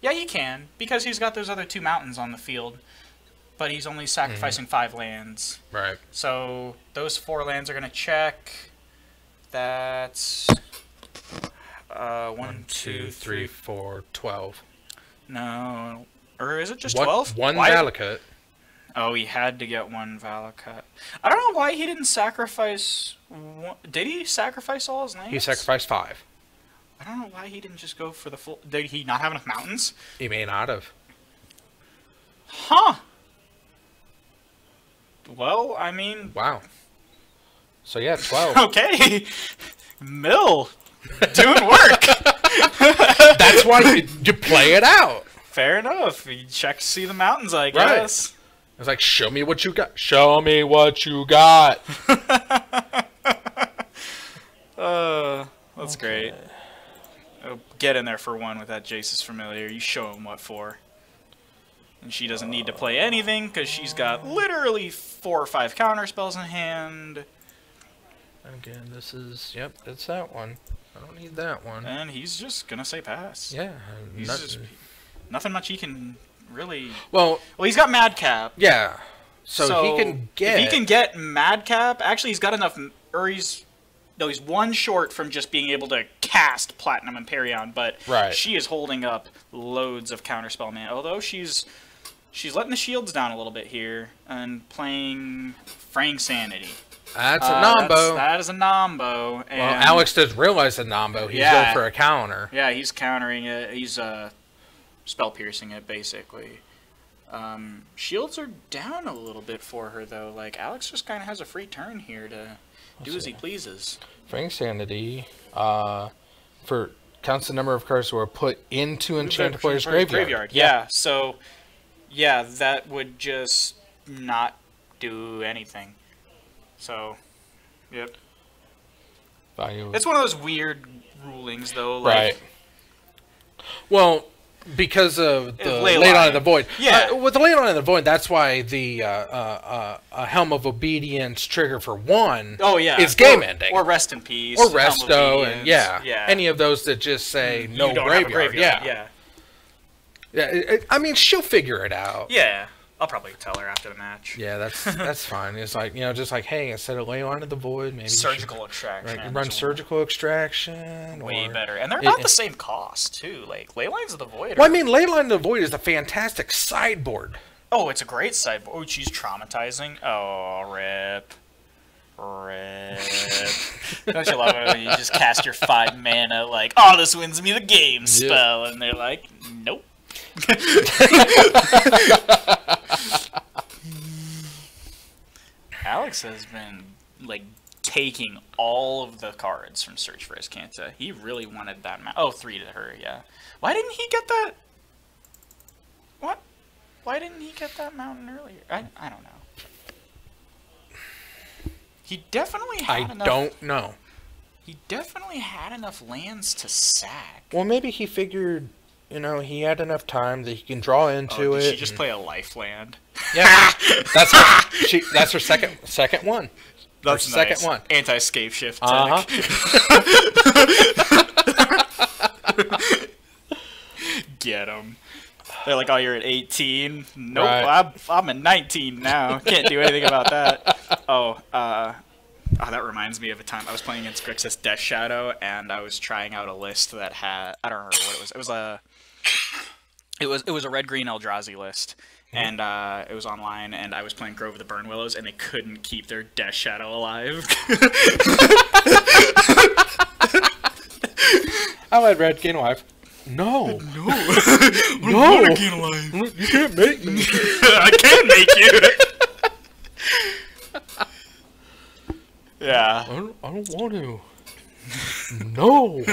G: Yeah, he can, because he's got those other 2 mountains on the field. But he's only sacrificing 5 lands.
A: Right.
G: So those 4 lands are going to check. That's... 1, 2, 3,
A: 4, 12.
G: No. Or is it just 12?
A: One Valakut.
G: Oh, he had to get 1 Valakut. I don't know why he didn't sacrifice... Did he sacrifice all his lands?
A: He sacrificed 5.
G: I don't know why he didn't just go for the full... Did he not have enough mountains?
A: He may not have.
G: Huh. Well, I mean...
A: Wow. So yeah, 12.
G: Okay. Mill. Doing work.
A: That's why you play it out.
G: Fair enough. You check to see the mountains, I guess.
A: It's like, show me what you got. Show me what you got.
G: That's great. Oh, get in there for one with that Jace's familiar. You show him what for. And she doesn't need to play anything because she's got literally 4 or 5 counter spells in hand.
A: Again, this is, yep, it's that one. I don't need that one.
G: And he's just gonna say pass.
A: Yeah.
G: He's just nothing much he can really.
A: Well,
G: he's got Madcap.
A: Yeah. So he can get.
G: If he can get Madcap, actually, he's got enough. Or he's one short from just being able to cast Platinum Empyrean, but she is holding up loads of counterspell mana. Although she's letting the shields down a little bit here and playing Fraying Sanity.
A: That's a Nombo.
G: That is a Nombo. And
A: well, Alex does realize the Nombo. He's going for a counter.
G: Yeah, he's countering it. He's spell piercing it, basically. Shields are down a little bit for her, though. Like, Alex just kind of has a free turn here to do as he pleases.
A: Fraying Sanity for counts the number of cards that were put into enchanted player's graveyard.
G: Yeah, so, yeah, that would just not do anything. So, yep.
A: Value.
G: It's one of those weird rulings, though. Like,
A: right. Well, because of the Late on in the Void.
G: Yeah.
A: With the Late on in the Void, that's why the Helm of Obedience trigger for 1 is game ending.
G: Or Rest in Peace.
A: Or Resto. And any of those that just say no graveyard.
G: Yeah.
A: I mean, she'll figure it out.
G: Yeah. I'll probably tell her after the match.
A: Yeah, that's fine. It's like, just like, hey, instead of Ley Line of the Void, maybe
G: Surgical Extraction.
A: Right, run Surgical Extraction.
G: Way better. And they're about the same cost, too. Like, Ley Lines of the Void.
A: Well, I mean, Ley Line of the Void is a fantastic sideboard.
G: Oh, it's a great sideboard. Oh, she's traumatizing. Oh, rip. Don't you love it when you just cast your 5 mana, like, oh, this wins me the game spell. And they're like, nope. Alex has been like taking all of the cards from Search for Azcanta. He really wanted that. 3 to her, yeah. Why didn't he get that? What? Why didn't he get that mountain earlier? I don't know. He definitely had enough. I don't know. He definitely had enough lands to sack.
A: Well, maybe he figured. He had enough time that he can draw into it.
G: Did she just play a life land?
A: Yeah, that's her second one.
G: That's
A: her second one.
G: Anti-scape shift. Get him. They're like, oh, you're at 18. Nope, right. I'm at 19 now. Can't do anything about that. That reminds me of a time I was playing against Grixis Death Shadow, and I was trying out a list that had, I don't remember what it was. It was a red-green Eldrazi list, and it was online, and I was playing Grove of the Burn Willows, and they couldn't keep their Death Shadow alive.
A: I let red gain alive. No.
G: No. No. Gain alive.
A: You can't make me.
G: I can make you. Yeah.
A: I don't want to. No.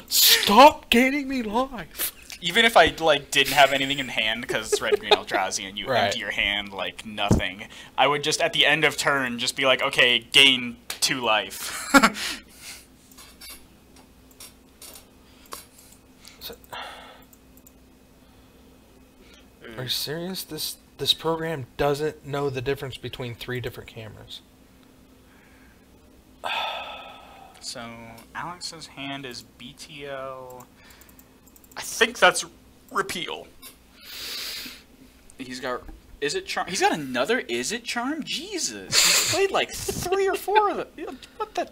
A: Stop gaining me life.
G: Even if I didn't have anything in hand because it's red green Eldrazi and you empty your hand like nothing, I would just at the end of turn just be like, okay, gain 2 life.
A: Are you serious? This program doesn't know the difference between 3 different cameras.
G: So Alex's hand is BTL. I think that's Repeal. He's got Is It Charm. He's got another Is It Charm? Jesus. He's played like 3 or 4 of them. What the?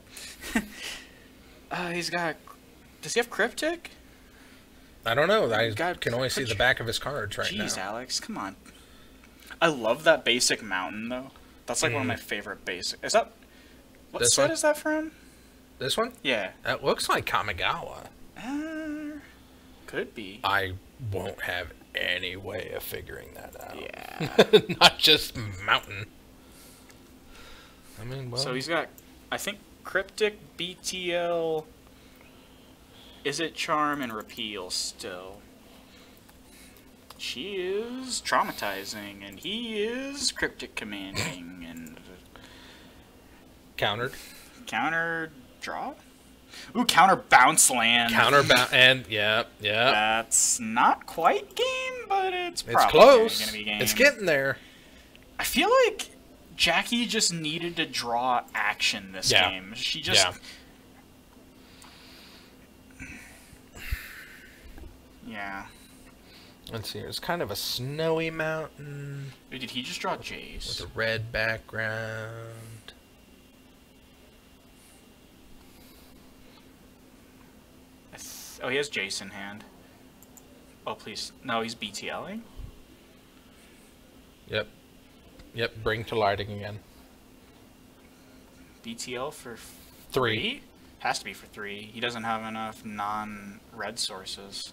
G: He's got. Does he have Cryptic?
A: I don't know. I can only see the back of his cards right now.
G: Jeez, Alex, come on. I love that basic mountain though. That's like one of my favorite basic. Is that? What set is that from?
A: This one?
G: Yeah.
A: That looks like Kamigawa.
G: Could be.
A: I won't have any way of figuring that out.
G: Yeah.
A: Not just mountain. I mean, well.
G: So he's got, I think, Cryptic, BTL, Is It Charm, and Repeal still. She is traumatizing, and he is cryptic commanding, and
A: Countered.
G: counter draw. Ooh, counter bounce land.
A: And yeah.
G: That's not quite game, but it's
A: It's
G: probably
A: close.
G: gonna be game.
A: It's getting there.
G: I feel like Jackie just needed to draw action this game. She just. Yeah.
A: Let's see. It's kind of a snowy mountain
G: Wait, did he just draw Jace?
A: with a red background.
G: Oh, he has Jace in hand. Oh, please. No, he's BTLing?
A: Yep, bring to lighting again.
G: BTL for
A: 3.
G: Has to be for 3. He doesn't have enough non-red sources.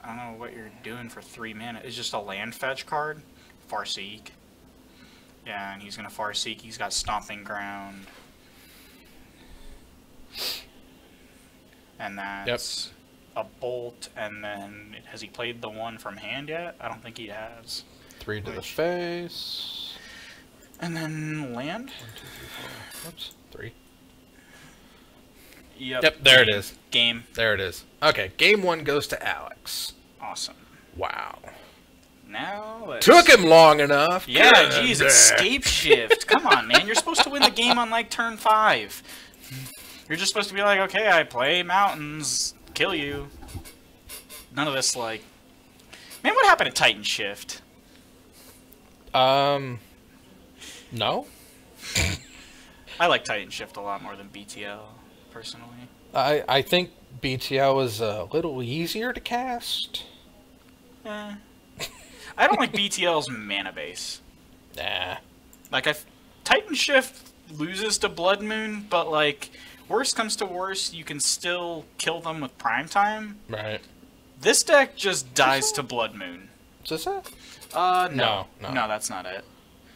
G: I don't know what you're doing for 3 mana. It's just a land fetch card. Farseek. Yeah, and he's gonna Farseek. He's got Stomping Ground. And that's a Bolt, and then has he played the one from hand yet? I don't think he has.
A: 3 to the face.
G: And then land?
A: 1, 2, 3, 4. Oops, 3.
G: Yep,
A: there it is.
G: Game.
A: There it is. Okay, game 1 goes to Alex.
G: Awesome.
A: Wow.
G: Now let's...
A: Took him long enough.
G: Yeah,
A: Good.
G: geez, escape shift. Come on, man. You're supposed to win the game on, like, turn 5. You're just supposed to be like, okay, I play mountains, kill you. None of this, like... Man, what happened to Titan Shift?
A: No.
G: I like Titan Shift a lot more than BTL, personally.
A: I think BTL is a little easier to cast.
G: I don't like BTL's mana base.
A: Nah.
G: Like, Titan Shift loses to Blood Moon, but, like, worst comes to worst, you can still kill them with Prime Time.
A: Right.
G: This deck just dies to Blood Moon.
A: Is this it?
G: No,
A: no.
G: that's not it.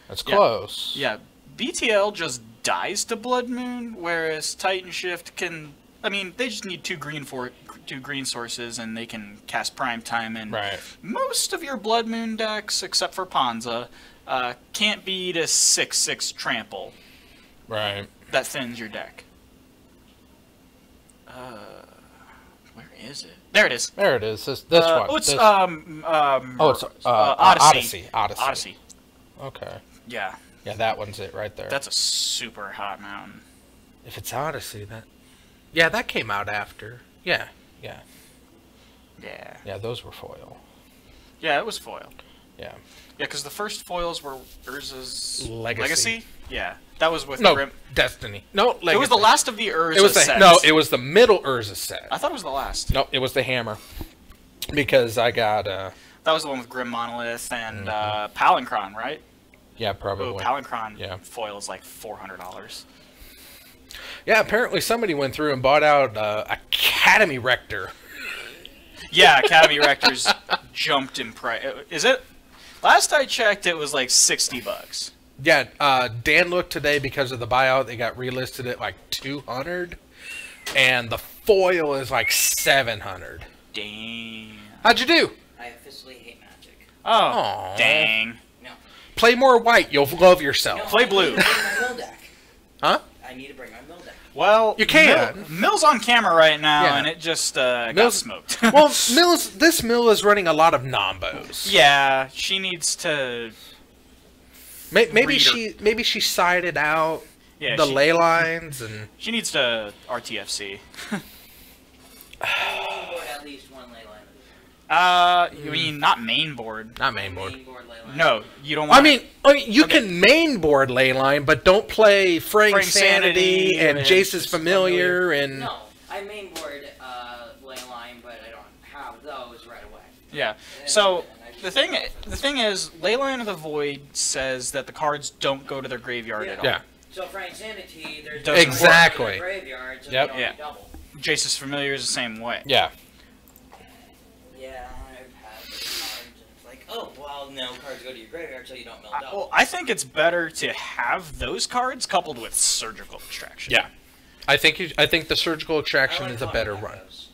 A: That's close.
G: Yeah, BTL just dies to Blood Moon, whereas Titan Shift can... I mean, they just need two green sources, and they can cast Prime Time, and most of your Blood Moon decks, except for Panza, can't beat a 6/6 trample.
A: Right.
G: That thins your deck. Where is it? There it is.
A: There it is. This one.
G: Oh, it's
A: Odyssey.
G: Odyssey.
A: Okay.
G: Yeah.
A: Yeah, that one's it right there.
G: That's a super hot mountain.
A: If it's Odyssey, that... Yeah, that came out after. Yeah.
G: Yeah,
A: those were foil.
G: Yeah, it was foil.
A: Yeah.
G: Yeah, because the first foils were Urza's
A: Legacy.
G: Yeah, that was with
A: No,
G: Grim.
A: Destiny. No, Legacy.
G: It was the last of the Urza
A: It was
G: sets.
A: No, it was the middle Urza set.
G: I thought it was the last.
A: No, it was the hammer. Because I got...
G: That was the one with Grim Monolith and Palancron, right?
A: Yeah, probably.
G: Oh, Palancron foil is like $400.
A: Yeah, apparently somebody went through and bought out Academy Rector.
G: Yeah, Academy Rector's jumped in price. Is it? Last I checked, it was like $60.
A: Yeah, Dan looked today because of the buyout. They got relisted at like $200, and the foil is like $700.
G: Dang.
A: How'd you do?
C: I officially hate Magic.
G: Oh,
A: Aww.
G: dang.
C: No.
A: Play more white. You'll love yourself.
C: No,
G: Play blue.
C: I need to bring my mill deck.
A: Huh?
C: I need to bring my mill deck.
G: Well,
A: You can.
G: Mill's on camera right now,
A: Yeah.
G: and it just got
A: Mill's-
G: smoked.
A: Well, this mill is running a lot of Nombos.
G: Yeah, she needs to...
A: Maybe she sided out
G: Yeah,
A: the
G: she-
A: ley lines and...
G: She needs to RTFC.
C: I need at least one ley line.
G: You mean not main board?
A: Not main board.
C: Main board ley line.
G: No, you don't want...
A: I mean, you can main board ley line, but don't play Fraying Sanity and Jace's Familiar and...
C: No, I main board ley line, but I don't have those right away.
G: Yeah. So the thing is, Leyline of the Void says that the cards don't go to their graveyard at all.
A: Yeah.
C: So for Insanity, there's
G: Doesn't
C: no
A: Exactly.
C: graveyard, so
A: Yep.
C: they don't
G: Yeah.
C: double.
G: Jace's Familiar is the same way.
A: Yeah.
C: Yeah, I've had those cards, and it's like, oh, well, no cards go to your graveyard, so you don't mill double.
G: Well, I think it's better to have those cards coupled with Surgical Extraction.
A: Yeah. I think the Surgical
C: I
A: Extraction
C: like
A: is a
C: how I
A: better
C: have
A: run.
C: those.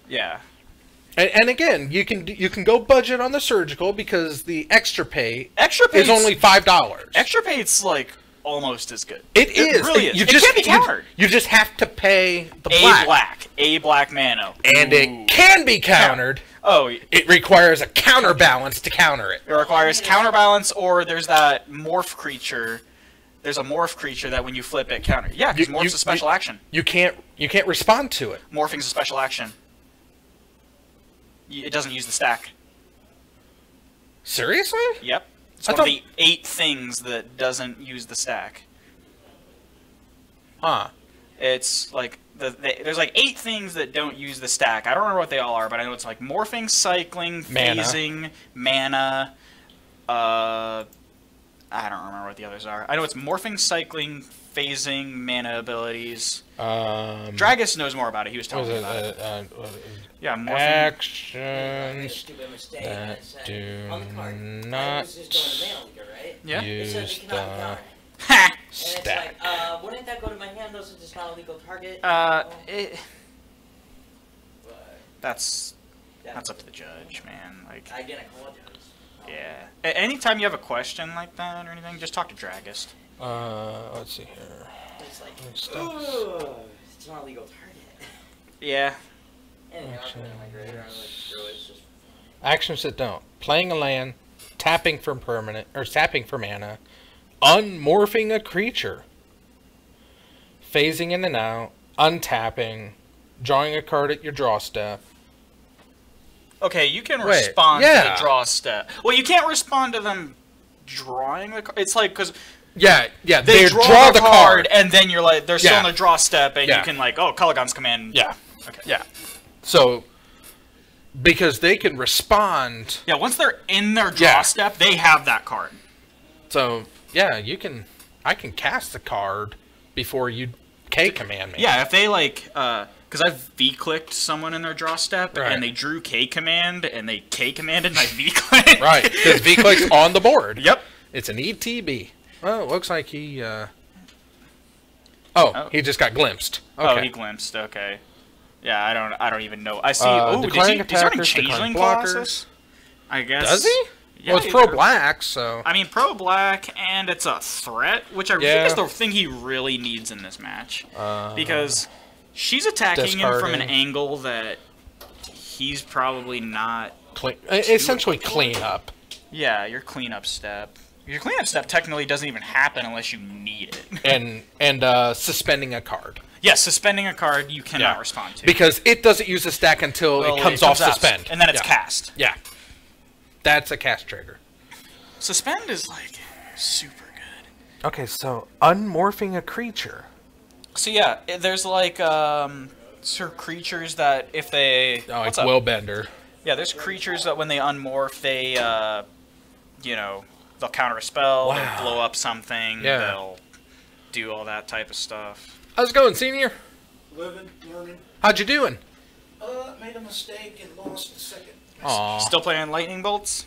G: Yeah.
A: And again, you can go budget on the surgical because the extra pay
G: is
A: only $5.
G: Extra pay's like almost as good.
A: It is.
G: It really is.
A: You
G: It
A: just,
G: can be countered.
A: You just have to pay the
G: A black mana.
A: And it can be countered.
G: Oh,
A: It requires a counterbalance to counter it.
G: it requires counterbalance, or there's that morph creature. There's a morph creature that when you flip it counter. Yeah, because morph's a special action.
A: You can't respond to it.
G: Morphing's a special action. It doesn't use the stack.
A: Seriously?
G: Yep. It's
A: I
G: one of the 8 things that doesn't use the stack.
A: Huh.
G: It's like there's like 8 things that don't use the stack. I don't remember what they all are, but I know it's like morphing, cycling, phasing, mana. I don't remember what the others are. I know it's morphing, cycling, phasing, mana abilities. Dragus knows more about it. He was telling me about it. Yeah, morphing.
A: Actions
C: that
A: do
C: I
A: not
C: was just going to mail leader, right?
G: Yeah.
C: It says
A: use
C: you cannot
A: the
C: counter.
G: Ha!
C: And it's
A: stack.
C: like, wouldn't that go to my hand? Those are just not a legal target.
G: That's up to the judge, man. Like,
C: I didn't apologize.
G: yeah. Anytime you have a question like that or anything, just talk to Dragist.
A: Let's see here.
C: It's like,
A: Steps.
C: it's not a legal target.
G: Yeah.
C: Anyway, I'll put it in my grader. I'm like, screw it. It's just
A: Actions that don't. Playing a land, tapping for permanent, or tapping for mana, unmorphing a creature, phasing in and out, untapping, drawing a card at your draw step.
G: Okay, you can
A: Wait,
G: respond to
A: yeah.
G: the draw step. Well, you can't respond to them drawing the card. It's like, because
A: Yeah,
G: they draw the card, and then you're like, they're still
A: Yeah.
G: in the draw step, and
A: Yeah.
G: you can like, oh, Caligon's command.
A: Yeah.
G: Okay.
A: Yeah. So, because they can respond.
G: Yeah, once they're in their draw step, they have that card.
A: So, yeah, I can cast the card before you K-command me.
G: Yeah, if they like, because I've V-clicked someone in their draw step,
A: Right.
G: and they drew K-command, and they K-commanded my V-click.
A: Right, because V-click's on the board.
G: Yep.
A: It's an ETB. Well, it looks like he, Oh, he just got glimpsed. Okay.
G: Oh, he glimpsed, okay. Yeah, I don't even know. I see,
A: declaring
G: is there any
A: attackers,
G: changeling
A: declaring blockers.
G: classes? I guess.
A: Does he?
G: Yeah,
A: Well, it's pro black, so.
G: I mean, pro black, and it's a threat, which I think is the thing he really needs in this match. Because she's attacking him from an angle that he's probably not...
A: Essentially clean up.
G: Yeah, your cleanup step. Your cleanup step technically doesn't even happen unless you need it.
A: and suspending a card.
G: Yes, suspending a card you cannot respond to.
A: Because it doesn't use a stack until it comes off suspend.
G: And then it's cast.
A: Yeah. That's a cast trigger.
G: Suspend is, like, super good.
A: Okay, so unmorphing a creature.
G: So, yeah, there's, like, sort of creatures that if they...
A: Oh, like Willbender.
G: Yeah, there's creatures that when they unmorph, they, you know, they'll counter a spell, they'll blow up something, they'll do all that type of stuff.
A: How's it going, senior?
H: Living, learning.
A: How'd you doing?
H: Made a mistake and lost the second.
A: Aw.
G: Still playing lightning bolts?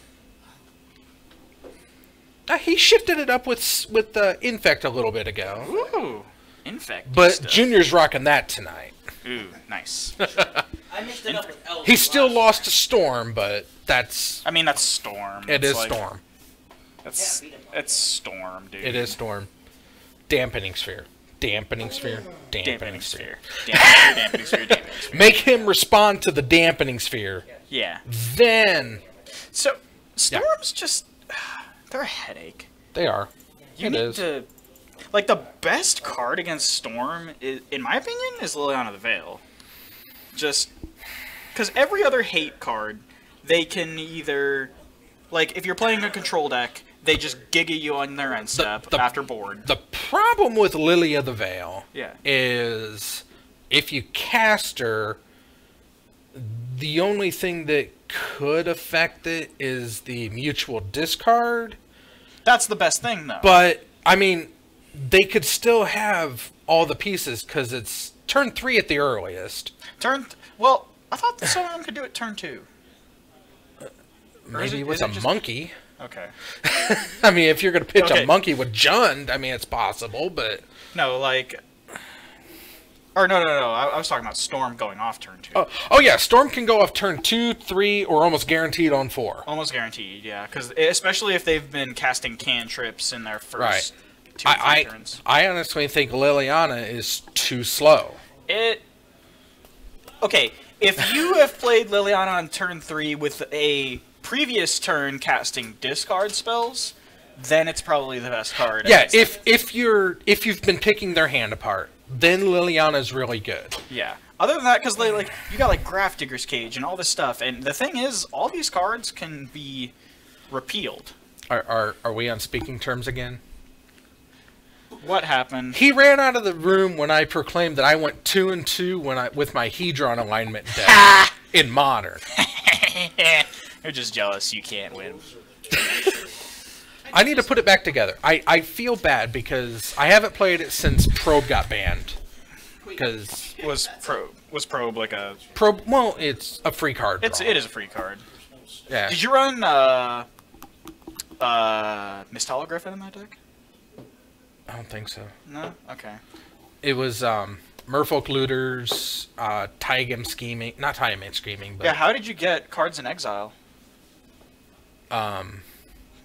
A: He shifted it up with Infect a little bit ago.
G: Ooh, Infect.
A: But
G: stuff.
A: Junior's rocking that tonight.
G: Ooh, nice.
C: I mixed it up with Elves.
A: He still lost to Storm, but that's...
G: I mean, that's Storm.
A: It
G: It's
A: is
G: like,
A: Storm.
G: That's Storm, dude.
A: It is Storm. Dampening Sphere. Dampening Sphere. Dampening Sphere.
G: Dampening sphere. Dampening sphere.
A: Make him respond to the Dampening Sphere.
G: Yeah.
A: Then...
G: So, Storm's just... They're a headache.
A: They are.
G: You need to... Like, the best card against Storm, in my opinion, is Liliana the Veil. Just... Because every other hate card, they can either... Like, if you're playing a control deck, they just giga you on their end step after board.
A: The problem with Lily of the Veil
G: Yeah.
A: is if you cast her, the only thing that could affect it is the mutual discard.
G: That's the best thing, though.
A: But, I mean, they could still have all the pieces because it's turn 3 at the earliest.
G: Well, I thought some of them could do it turn 2.
A: Maybe with a monkey.
G: Okay.
A: I mean, if you're going to pitch a monkey with Jund, I mean, it's possible, but...
G: No, like... Or no. I was talking about Storm going off turn 2.
A: Oh yeah, Storm can go off turn 2, 3, or almost guaranteed on 4.
G: Almost guaranteed, yeah. Because especially if they've been casting cantrips in their first 2 or 3 turns.
A: I honestly think Liliana is too slow.
G: Okay, if you have played Liliana on turn 3 with a previous turn casting discard spells, then it's probably the best card.
A: Yeah, if you've been picking their hand apart, then Liliana's really good.
G: Yeah. Other than that, because you got like Grafdigger's Cage and all this stuff, and the thing is, all these cards can be repealed.
A: Are we on speaking terms again?
G: What happened?
A: He ran out of the room when I proclaimed that I went 2-2 with my Hedron alignment deck in Modern.
G: You're just jealous you can't win.
A: I need to put it back together. I feel bad because I haven't played it since Probe got banned. Because
G: was Probe like a
A: Probe? Well, it's a free card.
G: It is a free card.
A: Yeah.
G: Did you run Mist Hologriffin in that deck?
A: I don't think so.
G: No. Okay.
A: It was Merfolk Looters, Taigam Scheming, not Taigam Scheming, but
G: yeah. How did you get cards in exile?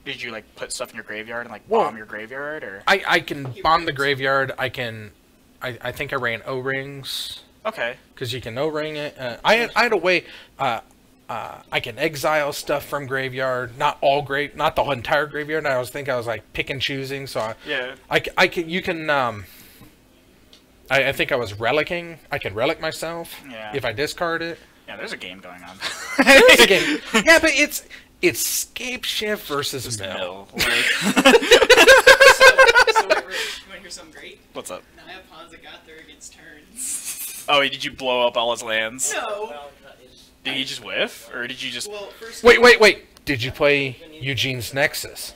G: Did you like put stuff in your graveyard and like bomb your graveyard, or?
A: I can bomb the graveyard. I think I ran O-rings.
G: Okay.
A: Because you can O-ring it. I had a way. I can exile stuff from graveyard. Not the whole entire graveyard. I was like pick and choosing. So you can. I think I was relicking. I can relic myself.
G: Yeah.
A: If I discard it.
G: Yeah, there's a game going on.
A: There's a game. Yeah, but it's Scape Shift versus Mill.
C: So wait, Rick, you want to hear something great?
G: What's up?
C: Naya Ponza got there against turns.
G: Oh, did you blow up all his lands?
C: No.
G: Did you just whiff, or did you just?
C: Well, first
A: Wait! Did you play Eugene's Nexus?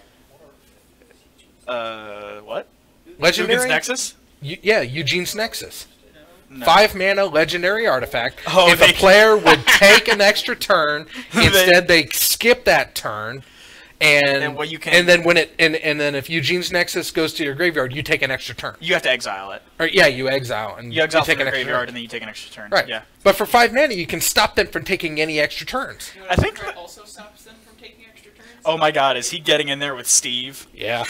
G: What?
A: Legendary
G: Eugene's Nexus?
A: Yeah, Eugene's Nexus.
G: No.
A: 5 mana legendary artifact.
G: Oh,
A: if a player would take an extra turn, instead they skip that turn, and
G: what you can,
A: and then when and then if Eugene's Nexus goes to your graveyard, you take an extra turn.
G: You have to exile it.
A: Or yeah, you exile and
G: you exile
A: take
G: from
A: an
G: the
A: extra
G: graveyard,
A: turn.
G: and then you take an extra turn.
A: Right.
G: Yeah.
A: But for 5 mana, you can stop them from taking any extra turns.
C: You know
G: I think
C: what also stops them from taking extra turns.
G: Oh my God, is he getting in there with Steve?
A: Yeah.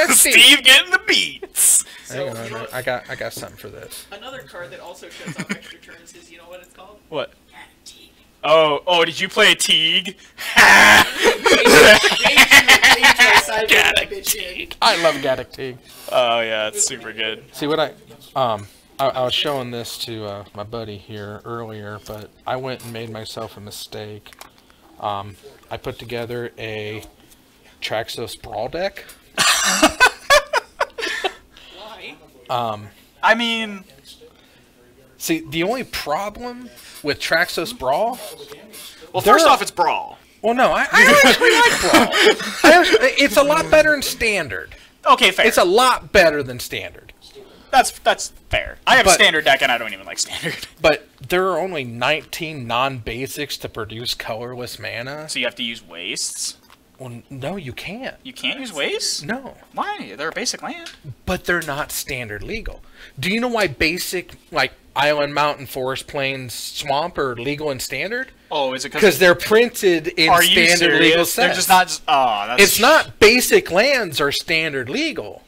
G: Steve getting the beats.
C: So,
A: Hang on,
C: you know what?
A: I got something for this.
C: Another card that also shuts off extra turns is, you know what it's called?
G: What? Oh, did you play Teague?
A: I love Gaddock Teague.
G: Oh yeah, it's super good.
A: See what I was showing this to my buddy here earlier, but I went and made myself a mistake. I put together a Traxos Brawl deck.
C: Why?
A: I mean, see, the only problem with Traxos Brawl.
G: Well, first off, it's Brawl.
A: Well, no, I actually like Brawl. It's a lot better than Standard.
G: Okay, fair.
A: It's a lot better than Standard.
G: That's fair. I have a Standard deck, and I don't even like Standard.
A: But there are only 19 non-basics to produce colorless mana.
G: So you have to use wastes?
A: Well, no, you can't.
G: You can't use wastes?
A: No.
G: Why? They're a basic land.
A: But they're not standard legal. Do you know why basic, like Island, Mountain, Forest, Plains, Swamp are legal and standard?
G: Oh, is it
A: because they're printed in standard legal sets?
G: They're just not just... Oh, that's...
A: It's not basic lands are standard legal.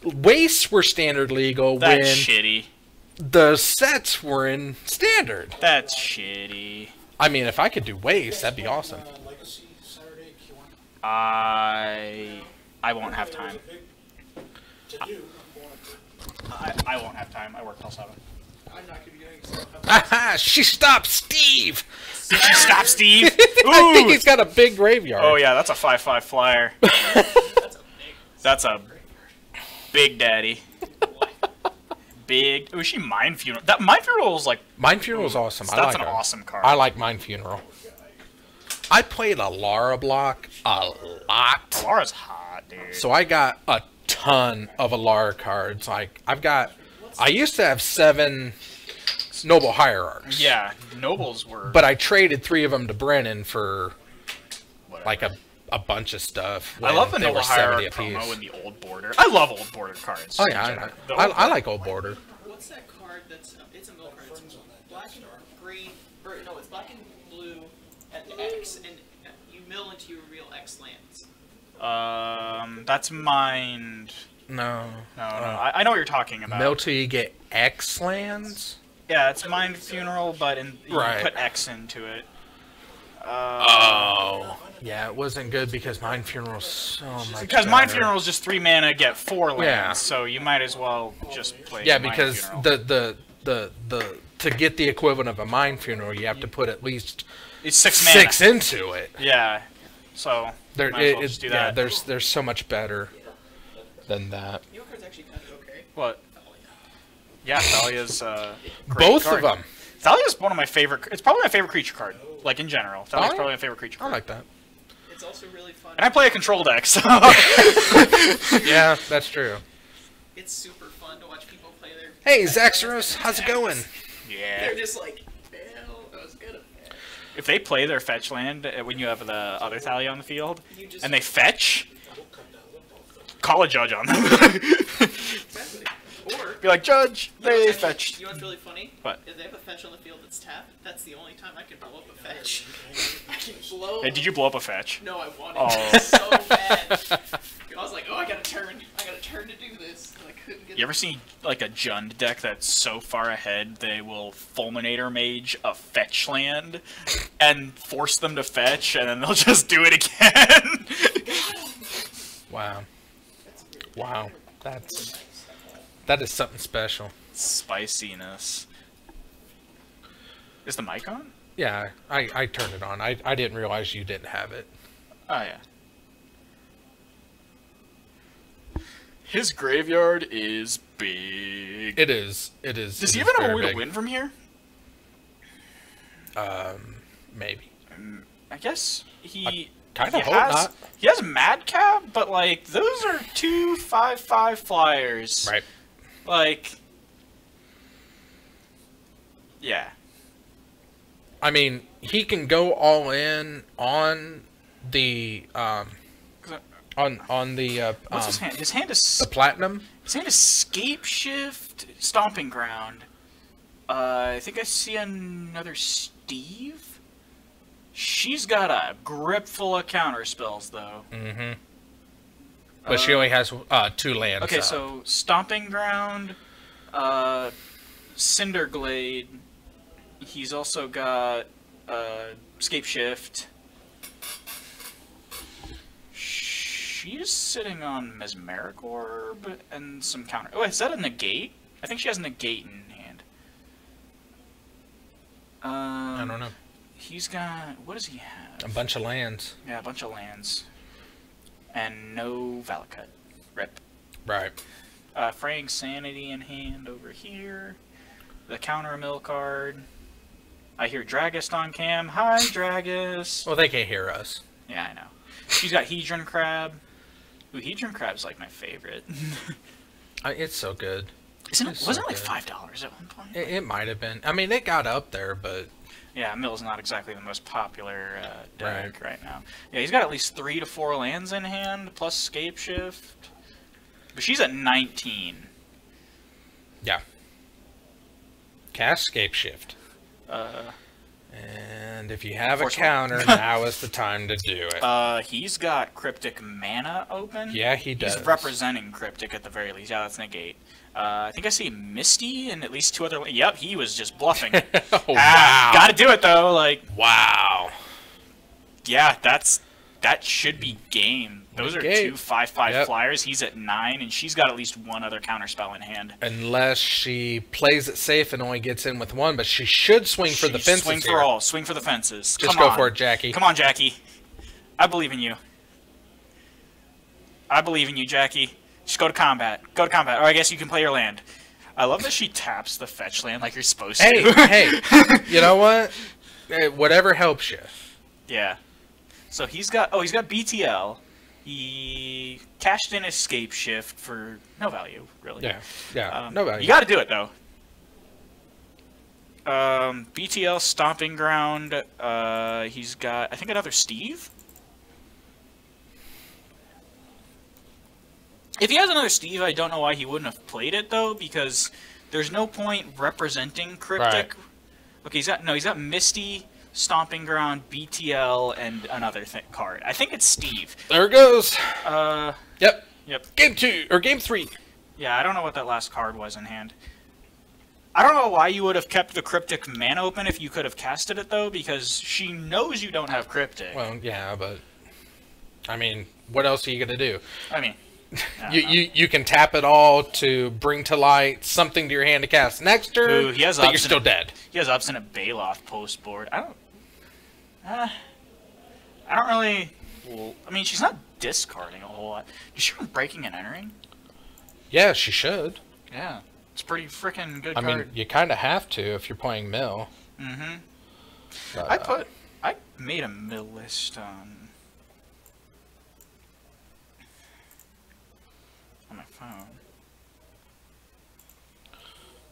A: Wastes were standard legal
G: that's
A: when
G: shitty.
A: The sets were in standard.
G: That's shitty.
A: I mean, if I could do wastes, that'd be awesome.
G: I won't have time. I won't have time. I work till 7.
C: I'm not going to be doing so.
A: Aha! She stopped Steve!
G: Did she stop Steve?
A: I think he's got a big graveyard.
G: Oh yeah, that's a 5/5 flyer. That's a big daddy. Big. Oh, is she Mind Funeral? That Mind Funeral is like...
A: Mind Funeral is awesome.
G: That's an awesome card.
A: I like Mind Funeral. I played a Lara block a lot.
G: Lara's hot, dude.
A: So I got a ton of Alara cards. Like I used to have 7 Noble Hierarchs.
G: Yeah, Nobles were...
A: But I traded 3 of them to Brennan for like a a bunch of stuff.
G: I love the
A: they
G: Noble
A: were 70
G: Hierarch
A: apiece.
G: promo in the old border. I love old border cards.
A: Oh
G: in
A: yeah,
G: general. The
A: I like old border.
C: What's that card that's it's a mill card? It's black and green, or no, it's black and blue at the X, and you mill into your real X lands.
G: That's Mind.
A: No.
G: I know what you're talking about.
A: Mill till you get X lands?
G: Yeah, it's Mind Funeral, but you
A: Right.
G: put X into it.
A: Oh. Yeah, it wasn't good because Mind Funeral's so much
G: Because Mind
A: better.
G: Funeral is just 3 mana, get 4 lands,
A: Yeah.
G: so you might as well just play
A: Yeah,
G: Mind
A: because
G: Funeral.
A: the to get the equivalent of a Mind Funeral, you have to put at least
G: It's 6 mana.
A: 6 into it.
G: Yeah, so
A: There,
G: might as well just do
A: yeah,
G: that.
A: there's so much better than that.
C: Your card's actually kind of okay.
G: What? Yeah, Thalia's great
A: Both
G: card.
A: of them.
G: Thalia's one of my favorite. It's probably my favorite creature card. Like in general, Thalia's
A: Thalia?
G: probably my favorite creature
A: I
G: card.
A: like that.
C: It's also really fun.
G: And I play a control deck, so
A: Yeah, that's true.
C: It's super fun to watch people play their.
A: Hey, Zaxxerus, how's it going?
G: yeah.
C: They're just like, well, that was good.
G: If they play their fetch land when you have the other Thalia on the field,
C: You just
G: and they fetch, call a judge on them.
C: exactly. Or
G: Be like, Judge,
C: you know
G: they
C: what's actually-
G: fetched.
C: You know what's really funny?
G: What?
C: If they have a fetch on the field that's tapped, that's the only time I can blow up a fetch. I can blow.
G: Hey, did you blow up a fetch?
C: No, I wanted
G: Oh.
C: to so bad. I was like, oh, I gotta turn to do this. And I couldn't get.
G: You ever see like a Jund deck that's so far ahead they will Fulminator Mage a fetch land and force them to fetch, and then they'll just do it again?
A: Wow. Wow. That is something special.
G: Spiciness. Is the mic on?
A: Yeah, I turned it on. I didn't realize you didn't have it.
G: Oh, yeah. His graveyard is big.
A: It is. It is.
G: Does
A: it
G: he
A: is
G: even have a
A: very
G: way to
A: big.
G: win from here?
A: Maybe.
G: I guess he
A: Kinda
G: he
A: hope
G: has,
A: not.
G: He has Madcap, but like those are 2 5/5 flyers.
A: Right.
G: Like, yeah.
A: I mean, he can go all in on the on the
G: What's his hand? His hand is
A: the platinum.
G: Scape Shift, Stomping Ground. I think I see another Steve. She's got a grip full of counter spells though.
A: Mm-hmm. But she only has 2 lands.
G: Okay, so Stomping Ground, Cinderglade. He's also got Scape Shift. She's sitting on Mesmeric Orb and some counter. Oh, is that a negate? I think she has a negate in hand.
A: I don't know.
G: He's got. What does he have?
A: A bunch of lands.
G: Yeah, a bunch of lands. And no Valakut. Rip.
A: Right.
G: Fraying Sanity in hand over here. The counter mill card. I hear Dragist on cam. Hi, Dragist.
A: Well, they can't hear us.
G: Yeah, I know. She's got Hedron Crab. Ooh, Hedron Crab's like my favorite.
A: It's so good.
G: Wasn't
A: so
G: it like
A: good.
G: $5 at one point?
A: It might have been. I mean, it got up there, but
G: Yeah, Mill's not exactly the most popular deck right now. Yeah, he's got at least 3 to 4 lands in hand, plus Scape Shift. But she's at 19.
A: yeah. Cast Scape Shift.
G: Uh,
A: And if you have a
G: Force one.
A: counter, now is the time to do it.
G: He's got Cryptic Mana open.
A: Yeah, he does.
G: He's representing Cryptic at the very least. Yeah, that's negate. I think I see Misty and at least 2 other. Yep, he was just bluffing.
A: Oh, wow.
G: Gotta do it though. Like,
A: Wow.
G: yeah, that should be game. Those are
A: Okay.
G: 2 5/5
A: Yep.
G: flyers. He's at 9, and she's got at least 1 other counterspell in hand.
A: Unless she plays it safe and only gets in with 1, but she should swing for the fences
G: Swing
A: here.
G: for all. Swing for the fences.
A: Just
G: Come
A: go
G: on.
A: for it, Jackie.
G: Come on, Jackie. I believe in you. I believe in you, Jackie. Just go to combat. Go to combat. Or I guess you can play your land. I love that she taps the fetch land like you're supposed
A: Hey,
G: to.
A: hey, you know what? Whatever helps you.
G: Yeah. So he's got BTL. He cashed in Escape Shift for no value, really.
A: Yeah, no value.
G: You got to do it though. BTL Stomping Ground. He's got I think another Steve. If he has another Steve, I don't know why he wouldn't have played it though, because there's no point representing Cryptic.
A: Right.
G: Okay, he's got Misty, Stomping Ground, BTL, and another card. I think it's Steve.
A: There it goes. Yep.
G: Yep.
A: Game 2 or game 3.
G: Yeah, I don't know what that last card was in hand. I don't know why you would have kept the Cryptic mana open if you could have casted it though, because she knows you don't have Cryptic.
A: Well, yeah, but I mean, what else are you gonna do?
G: I mean,
A: you can tap it all to bring to light something to your hand to cast next turn,
G: Ooh, he has
A: but you're still dead.
G: He has Obstinate Baloth post board. I don't really. Well, I mean, she's not discarding a whole lot. Is she breaking and entering?
A: Yeah, she should.
G: Yeah, it's pretty freaking good
A: I
G: card.
A: mean, you kind of have to if you're playing mill.
G: Mm-hmm. I made a mill list on my phone.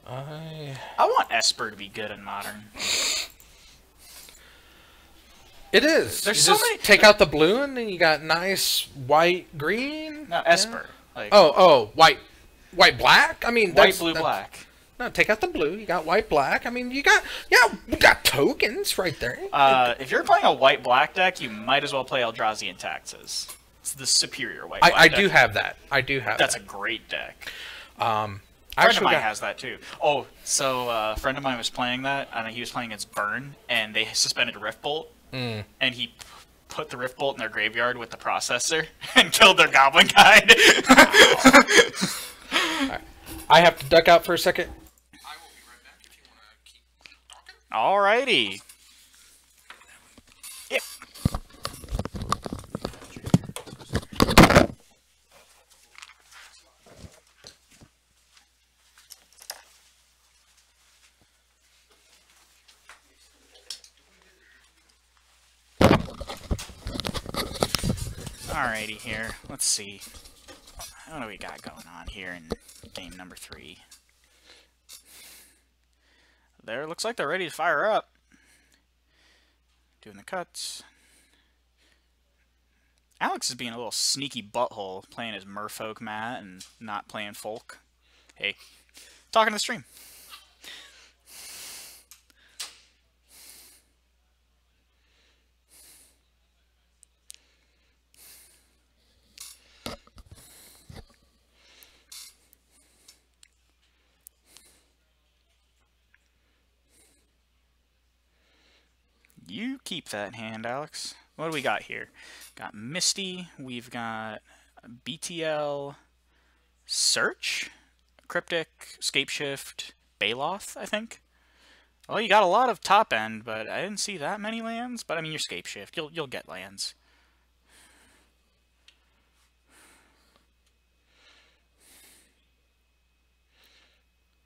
G: I want Esper to be good in Modern.
A: It is.
G: There's
A: you
G: so
A: just
G: many.
A: take out the blue and then you got nice white green.
G: No, Esper.
A: Yeah.
G: Like,
A: white black. I mean,
G: white, blue, black.
A: No, take out the blue. You got white black. I mean, you got tokens right there.
G: If you're playing a white black deck, you might as well play Eldrazi and Taxes. It's the superior white.
A: I
G: deck.
A: do have that. I do have.
G: That's
A: that.
G: a great deck.
A: A
G: friend of mine has that too. Oh, so a friend of mine was playing that, and he was playing against Burn, and they suspended Rift Bolt, and he put the Rift Bolt in their graveyard with the processor and killed their Goblin Guide.
A: Right. I have to duck out for a second.
B: I will be right back if you want to keep talking.
G: Alrighty. Yep. Alrighty here. Let's see. What do we got going on here in game number 3? There, looks like they're ready to fire up. Doing the cuts. Alex is being a little sneaky butthole, playing his Merfolk mat and not playing Folk. Hey, talking to the stream. You keep that hand, Alex. What do we got here? Got Misty. We've got BTL, Search, Cryptic, Scapeshift, Baloth, I think. Well, you got a lot of top end, but I didn't see that many lands. But I mean, you're Scapeshift. You'll get lands.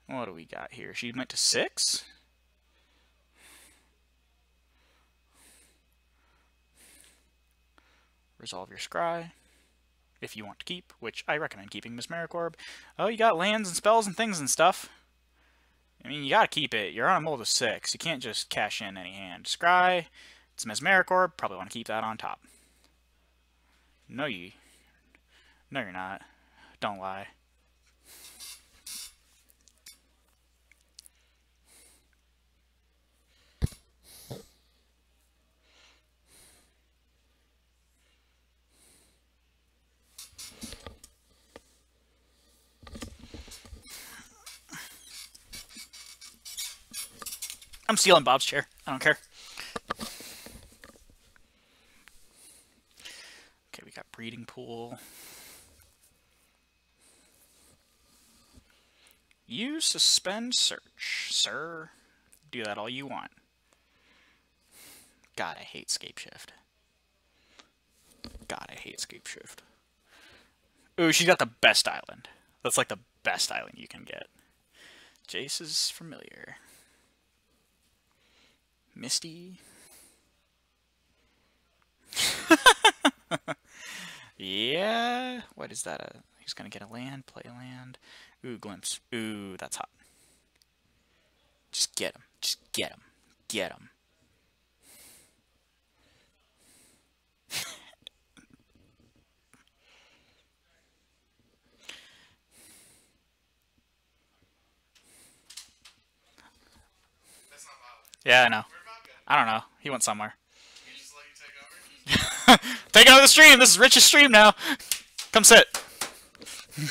G: What do we got here? She went to 6. Resolve your scry, if you want to keep, which I recommend keeping Mesmeric Orb. Oh, you got lands and spells and things and stuff. I mean, you gotta keep it. You're on a mold of 6. You can't just cash in any hand. Scry, it's Mesmeric Orb. Probably want to keep that on top. No, you're not. Don't lie. I'm stealing Bob's chair. I don't care. Okay, we got Breeding Pool. You suspend search, sir. Do that all you want. God, I hate Scapeshift. God, I hate Scapeshift. Ooh, she's got the best island. That's like the best island you can get. Jace is familiar. Misty. Yeah. What is that? He's gonna get a land, play a land. Ooh, glimpse. Ooh, that's hot. Just get him. Just get him. Get him. Yeah, I know.
B: Where'd Bob go?
G: I don't know. He went somewhere.
B: He just let you take over?
G: Take over the stream. This is Rich's stream now. Come sit.
B: Am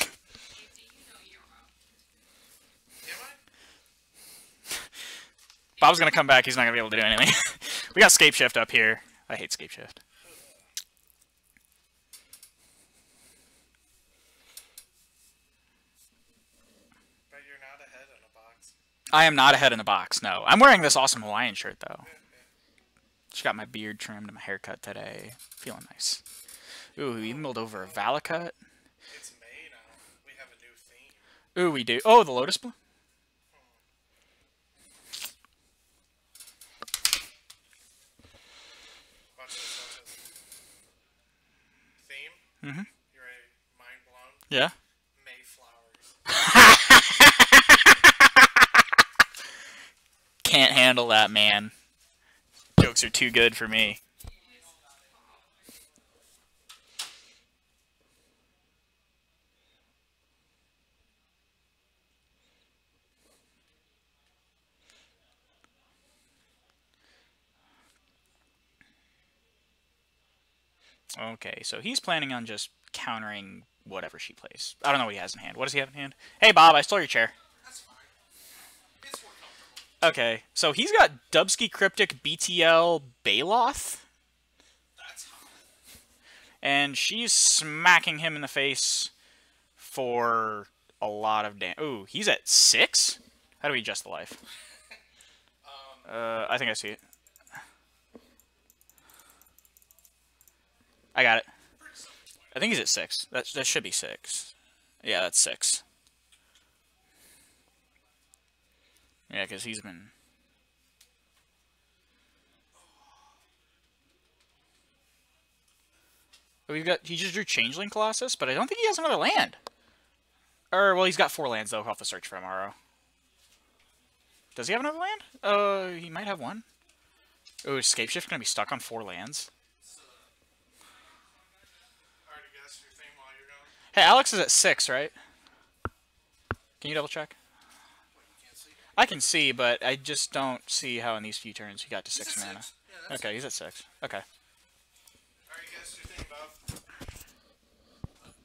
B: I?
G: Bob's gonna come back. He's not gonna be able to do anything. We got Scape Shift up here. I hate Scape Shift.
B: But you're not ahead in a box.
G: I am not ahead in the box. No, I'm wearing this awesome Hawaiian shirt though. Just got my beard trimmed and my haircut today. Feeling nice. Ooh, we emailed over a Valacut.
B: It's May now. We have a new theme.
G: Ooh, we do. Oh, the Lotus Blue.
B: Watch this. Theme?
G: Mhm.
B: You ready? Mind blown?
G: Yeah.
B: Mayflowers.
G: Can't handle that, man. Jokes are too good for me. Okay, so he's planning on just countering whatever she plays. I don't know what he has in hand. What does he have in hand? Hey, Bob, I stole your chair.
B: That's fine. It's more comfortable.
G: Okay, so he's got Dubsky Cryptic BTL Baloth.
B: That's hot.
G: And she's smacking him in the face for a lot of damage. Ooh, he's at 6? How do we adjust the life? I think I see it. I got it. I think he's at 6. That should be 6. Yeah, that's 6. Yeah, because he's been... He just drew Changeling Colossus, but I don't think he has another land. Or, well, he's got 4 lands, though. I'll have to search for tomorrow. Does he have another land? He might have one. Oh, is Scape Shift going to be stuck on 4 lands?
B: Already guess your theme while you're going?
G: Hey, Alex is at 6, right? Can you double check? I can see, but I just don't see how in these few turns he got to 6 mana.
B: Yeah,
G: Okay, he's at 6. Okay.
B: Already guessed your theme, Bob.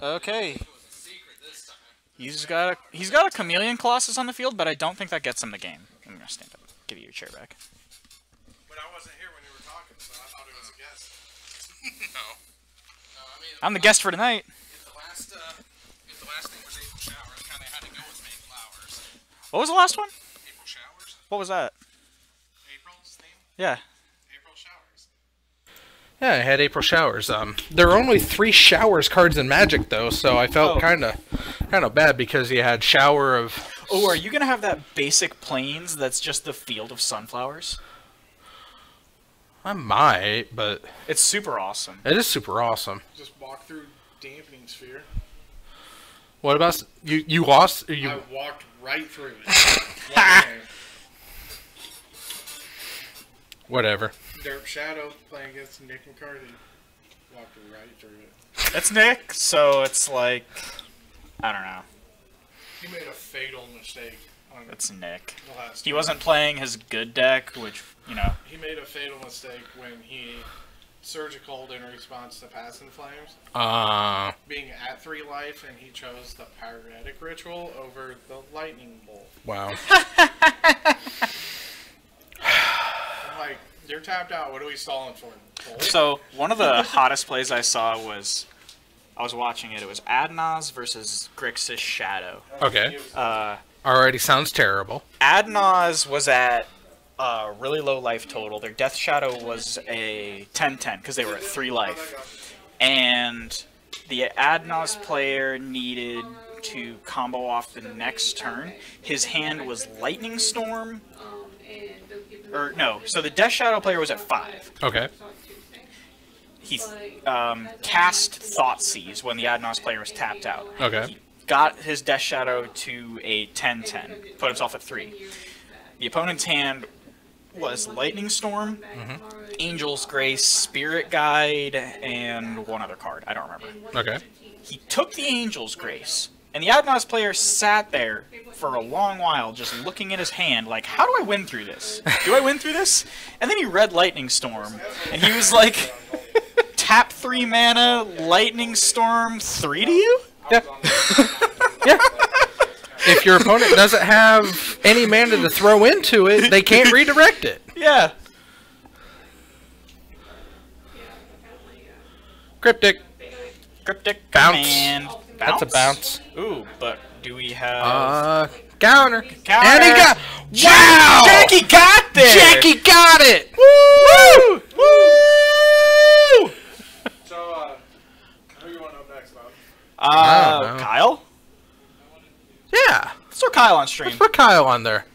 G: Okay.
B: It was a secret this time.
G: He's got a Chameleon Colossus on the field, but I don't think that gets him the game. I'm gonna stand up, give you your chair back.
B: But I wasn't here when you were talking, so I thought it was a guess. No. No, I mean...
G: I'm the guest for tonight.
B: If the last thing was April Showers, kind of had to go with Mayflowers.
G: What was the last one?
B: April Showers?
G: What was that?
B: April's theme?
G: Yeah.
B: April Showers.
A: Yeah, I had April Showers. There are only 3 Showers cards in Magic, though, so I felt kind of bad because you had Shower of...
G: Oh, are you gonna have that basic Plains that's just the field of sunflowers?
A: I might, but...
G: It's super awesome.
A: It is super awesome.
B: Just walk through Dampening Sphere.
A: What about... You lost... You...
B: I walked right through it.
A: Whatever.
B: Derp Shadow playing against Nick McCarthy. Walked right through it.
G: It's Nick, so it's like... I don't know.
B: He made a fatal mistake on
G: It's Nick.
B: the last
G: He
B: turn.
G: wasn't playing his good deck, which, you know...
B: He made a fatal mistake when he surgicaled in response to Passing Flames, being at 3 life, and he chose the Pyretic Ritual over the Lightning Bolt.
A: Wow.
B: I'm like, you're tapped out. What are we stalling for? Bolt?
G: So, one of the hottest plays I saw was... I was watching it. It was Adnaz versus Grixis Shadow.
A: Okay.
G: Uh,
A: Already sounds terrible.
G: Adnaz was at a really low life total. Their Death Shadow was a 10-10 because they were at 3 life. And the Adnaz player needed to combo off the next turn. His hand was Lightning Storm. Or, no. So the Death Shadow player was at 5.
A: Okay.
G: He cast Thoughtseize when the Adnaz player was tapped out.
A: Okay.
G: He got his Death Shadow to a 10-10, put himself at 3. The opponent's hand was Lightning Storm, Angel's Grace, Spirit Guide, and one other card. I don't remember.
A: Okay.
G: He took the Angel's Grace And the Adnos player sat there for a long while just looking at his hand like, how do I win through this? Do I win through this? And then he read Lightning Storm, and he was like, tap 3 mana, Lightning Storm 3 to you?
A: Yeah. Yeah. If your opponent doesn't have any mana to throw into it, they can't redirect it.
G: Yeah.
A: Cryptic.
G: Cryptic
A: Bounce.
G: command.
A: That's a bounce.
G: Ooh, but do we have...
A: Counter.
G: Counter.
A: And he got... Wow!
G: Jackie got there!
A: Jackie got it!
G: Woo! Woo!
B: So, who you want up next, Bob?
A: I don't know.
G: Kyle?
A: Yeah.
G: Let's throw Kyle on stream.
A: Let's put Kyle on there.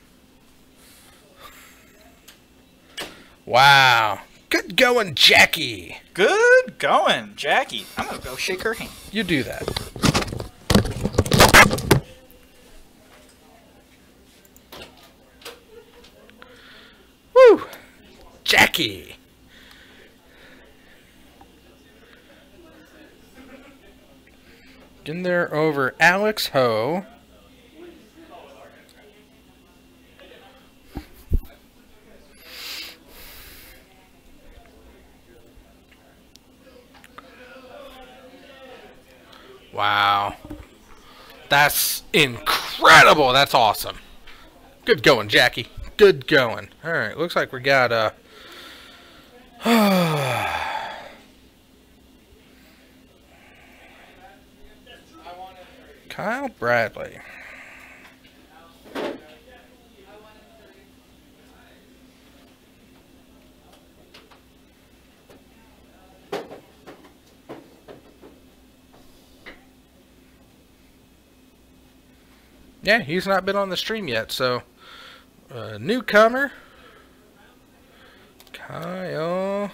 A: Wow. Good going, Jackie.
G: Good going, Jackie. I'm gonna go shake her hand.
A: You do that. Woo! Jackie. Getting there over Alex Ho. Wow. That's incredible. That's awesome. Good going, Jackie. Good going. Alright, looks like we got Kyle Bradley. Yeah, he's not been on the stream yet, so newcomer Kyle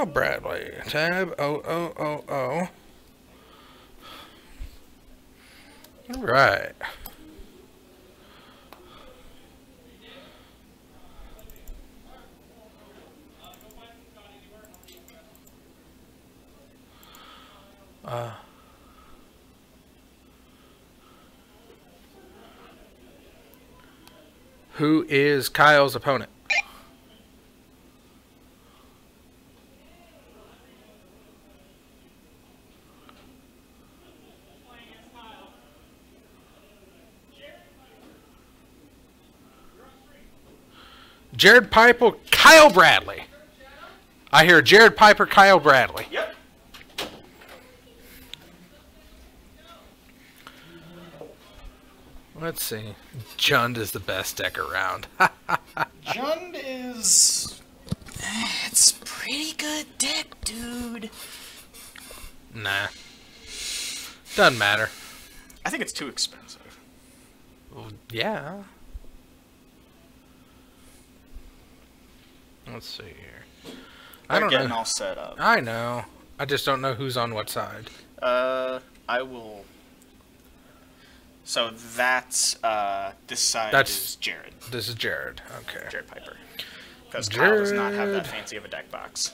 A: Bradley. Tab O. All right. Who is Kyle's opponent? Jared Piper, Kyle Bradley. I hear Jared Piper, Kyle Bradley.
G: Yep.
A: Let's see. Jund is the best deck around.
G: Jund is... It's pretty good deck, dude.
A: Nah. Doesn't matter.
G: I think it's too expensive.
A: Well, yeah. Let's see here. I don't
G: getting
A: know.
G: all set up.
A: I know. I just don't know who's on what side.
G: I will... So that's, this side is Jared.
A: This is Jared. Okay.
G: Jared Piper. Because Kyle does not have that fancy of a deck box.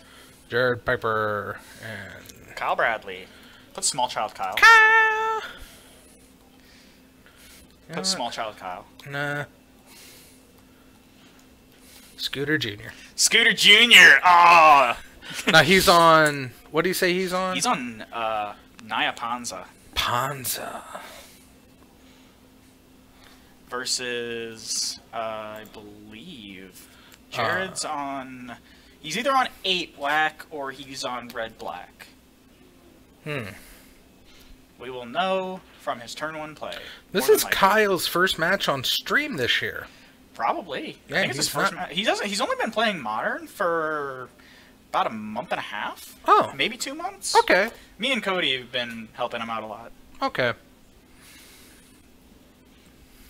A: Jared Piper and...
G: Kyle Bradley. Put small child Kyle.
A: Kyle!
G: Put small child Kyle.
A: Nah. Scooter Jr.
G: Scooter Jr. Oh!
A: Now he's on... What do you say he's on?
G: He's on, Naya Panza.
A: Panza.
G: Versus, I believe, Jared's on... He's either on 8 black or he's on red black. We will know from his turn 1 play.
A: This is Kyle's first match on stream this year.
G: Probably.
A: Yeah,
G: I think it's his first match. He's only been playing Modern for about a month and a half.
A: Oh.
G: Maybe 2 months.
A: Okay.
G: Me and Cody have been helping him out a lot.
A: Okay.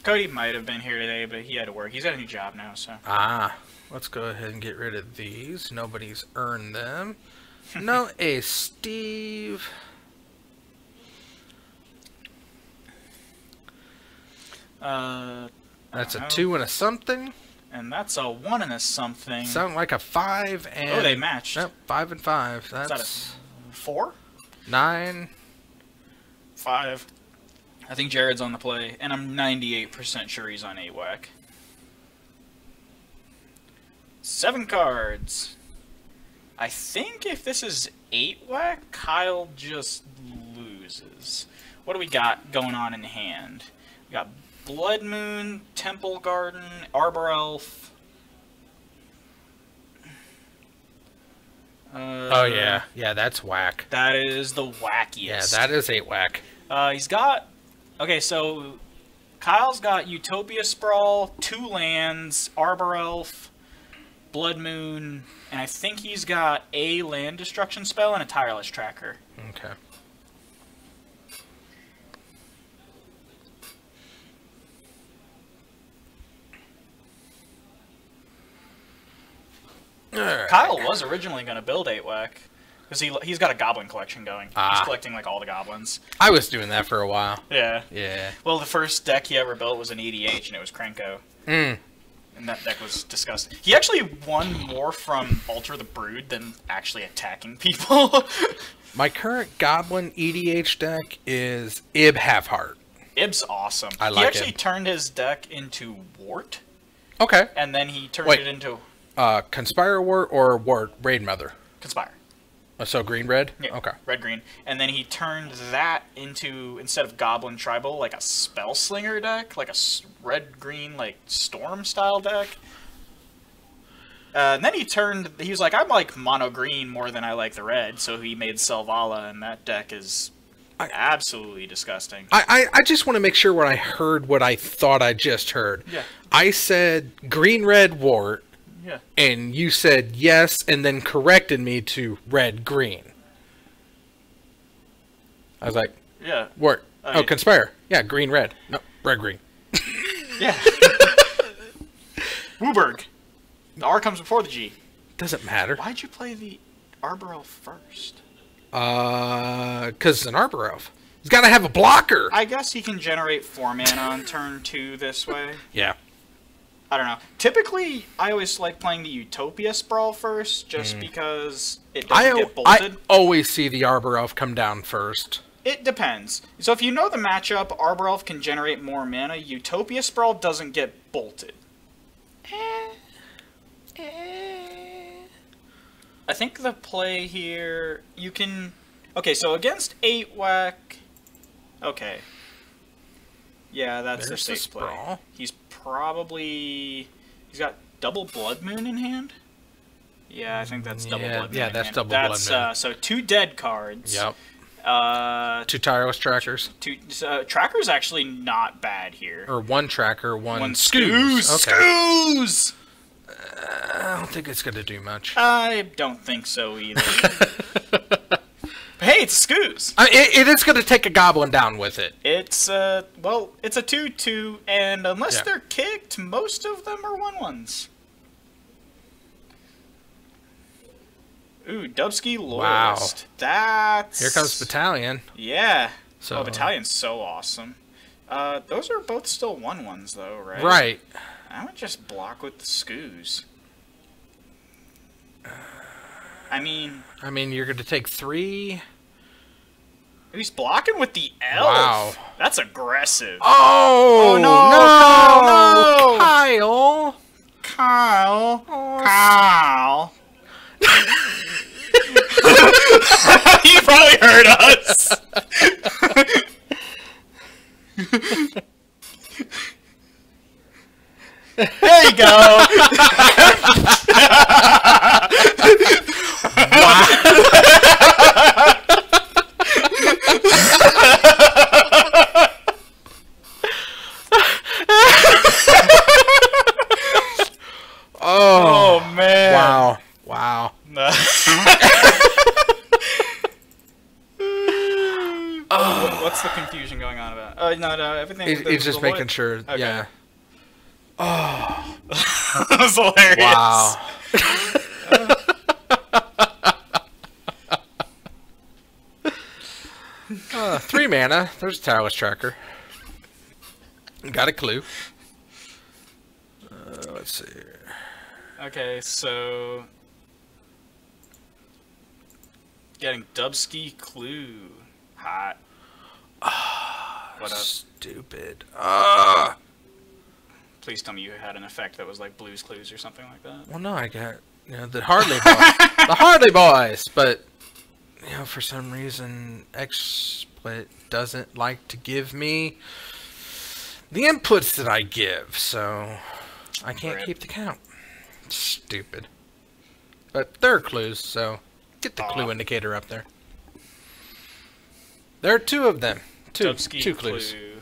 G: Cody might have been here today, but he had to work. He's got a new job now, so.
A: Let's go ahead and get rid of these. Nobody's earned them. No ace, Steve.
G: That's
A: a 2 and a something.
G: And that's a 1 and a something.
A: Sound like a 5 and...
G: Oh, they matched.
A: Yep, 5 and 5. That's...
G: Is that a 4?
A: 9.
G: 5. I think Jared's on the play, and I'm 98% sure he's on 8 whack. 7 cards. I think if this is 8 whack, Kyle just loses. What do we got going on in hand? We got Blood Moon, Temple Garden, Arbor Elf.
A: Oh, yeah. Yeah, that's whack.
G: That is the wackiest.
A: Yeah, that is 8 whack.
G: He's got... Okay, so Kyle's got Utopia Sprawl, 2 lands, Arbor Elf, Blood Moon, and I think he's got a land destruction spell and a Tireless Tracker.
A: Okay. Right.
G: Kyle was originally going to build 8 whack because he's got a goblin collection going. He's collecting like all the goblins.
A: I was doing that for a while.
G: Yeah.
A: Yeah.
G: Well, the first deck he ever built was an EDH, and it was Krenko.
A: Mm.
G: And that deck was disgusting. He actually won more from Alter the Brood than actually attacking people.
A: My current Goblin EDH deck is Ib Halfheart.
G: Ib's awesome.
A: I like
G: He actually
A: Ib.
G: turned his deck into Wart,
A: Okay.
G: and then he turned
A: Wait.
G: it into
A: Conspire Wart or Wart Raid Mother?
G: Conspire.
A: So green-red?
G: Yeah,
A: Okay.
G: red-green. And then he turned that into, instead of Goblin Tribal, like a Spell Slinger deck, like a red-green, like Storm-style deck. And then he was like, I like mono-green more than I like the red, so he made Selvala, and that deck is absolutely disgusting.
A: I just want to make sure when I heard what I thought I just heard.
G: Yeah.
A: I said green-red Wart.
G: Yeah.
A: And you said yes, and then corrected me to red-green. I was like,
G: Yeah.
A: Wart.
G: I
A: Oh,
G: mean-
A: Conspire. Yeah, green-red. No, red-green.
G: Yeah. Wooburg. The R comes before the G.
A: Doesn't matter.
G: Why'd you play the Arbor Elf first?
A: Because it's an Arbor Elf. He's got to have a blocker.
G: I guess he can generate 4 mana on turn 2 this way.
A: Yeah.
G: I don't know. Typically, I always like playing the Utopia Sprawl first, just because it doesn't get bolted.
A: I always see the Arbor Elf come down first.
G: It depends. So if you know the matchup, Arbor Elf can generate more mana. Utopia Sprawl doesn't get bolted. I think the play here, you can... Okay, so against 8 whack... Okay. Yeah, that's
A: There's
G: the
A: the
G: safe play.
A: Sprawl.
G: He's probably... He's got double Blood Moon in hand? Yeah, I think that's double Blood Moon
A: yeah,
G: in
A: that's
G: hand.
A: double
G: That's,
A: Blood Moon.
G: so 2 dead cards.
A: Yep.
G: 2
A: 2 Tireless Trackers.
G: Tracker's actually not bad here.
A: Or 1 Tracker, 1
G: Scoos!
A: Okay.
G: Scoos!
A: I don't think it's going to do much.
G: I don't think so either. But hey, it's Scoos!
A: It is going to take a Goblin down with it.
G: It's, well, it's a 2/2, and unless
A: Yeah.
G: they're kicked, most of them are 1/1s. Ooh, Dubsky Loyalist.
A: Wow.
G: That's...
A: Here comes Battalion.
G: Yeah.
A: So-
G: Oh, Battalion's so awesome. Those are both still 1/1s, though, right?
A: Right.
G: I would just block with the Scoos. I mean,
A: you're going to take 3.
G: he's blocking with the elf.
A: Wow.
G: That's aggressive.
A: Oh,
G: no,
A: Kyle.
G: Kyle. Kyle. He probably heard us. There you go. Oh man.
A: Wow. Wow.
G: What's the confusion going on about? No, everything.
A: It's just making sure.
G: Okay.
A: Yeah.
G: That was hilarious.
A: Wow. 3 mana. There's a Tireless Tracker. Got a clue. Let's let's see.
G: Okay, so getting Dubsky Clue. Hot. What up?
A: Stupid.
G: Please tell me you had an effect that was like Blue's Clues or something like that.
A: Well, no, I got the Hardley Boys, the Hardley Boys, but for some reason XSplit doesn't like to give me the inputs that I give, so I can't keep the count. Stupid. But there are clues, so get the clue indicator up there. There are 2 of them. Two clues.
G: Clue.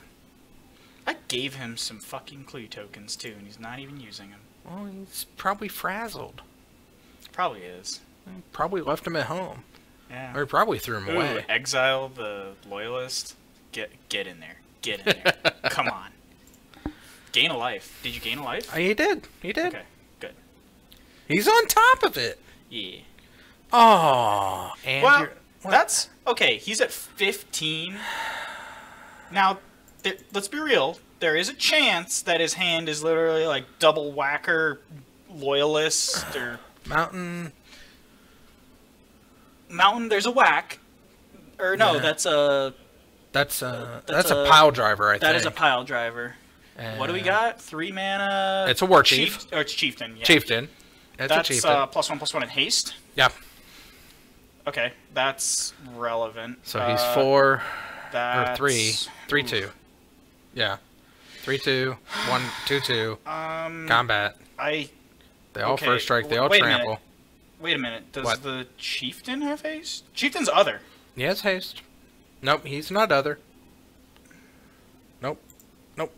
G: I gave him some fucking clue tokens too, and he's not even using them.
A: Well, he's probably frazzled.
G: Probably is.
A: Probably left him at home.
G: Yeah.
A: Or probably threw him away.
G: Exile the loyalist. Get in there. Get in there. Come on. Gain a life. Did you gain a life?
A: He did. He did.
G: Okay. Good.
A: He's on top of it.
G: Yeah.
A: Oh. And
G: well, that's okay. He's at 15. Now, let's be real. There is a chance that his hand is literally like double whacker loyalist or
A: Mountain.
G: There's a whack. Or no, that's a
A: pile driver. I think
G: that is a pile driver. What do we got? 3 mana.
A: It's a war chief.
G: It's chieftain. Yeah.
A: Chieftain. That's a chieftain.
G: +1/+1 in haste.
A: Yeah.
G: Okay, that's relevant.
A: So he's 4
G: or
A: 3, 3/2. Yeah, 3/2, 1 2/2. Combat. They all first strike. They all trample.
G: Wait a minute. Does the chieftain have haste? Chieftain's other.
A: He has haste. Nope, he's not other. Nope. Nope.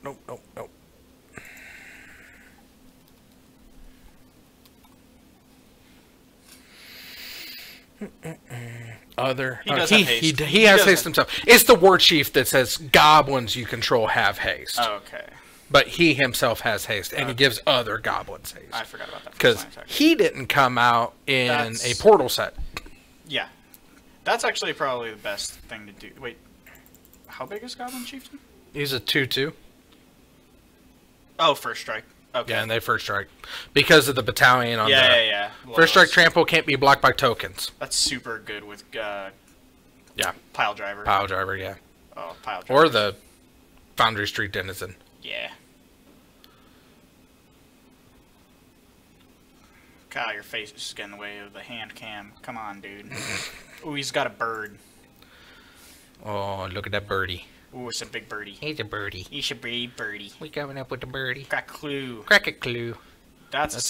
A: Other.
G: He does have haste.
A: He has haste himself. It's the war chief that says goblins you control have haste.
G: Oh, okay.
A: But he himself has haste, and he gives other goblins haste.
G: I forgot about that.
A: Because he didn't come out in a portal set.
G: Yeah. That's actually probably the best thing to do. Wait. How big is Goblin Chieftain?
A: He's a 2/2.
G: Oh, first strike. Okay.
A: Yeah, and they first strike. Because of the battalion on
G: yeah.
A: First strike trample can't be blocked by tokens.
G: That's super good with
A: yeah.
G: Pile driver.
A: Pile driver, yeah.
G: Oh, pile driver.
A: Or the Foundry Street Denizen.
G: Yeah. God, your face is getting in the way of the hand cam. Come on, dude. Ooh, he's got a bird.
A: Oh, look at that birdie.
G: Ooh, it's a big birdie.
A: He's a birdie.
G: He's a big birdie.
A: We coming up with the birdie.
G: Crack clue.
A: Crack a clue.
G: That's a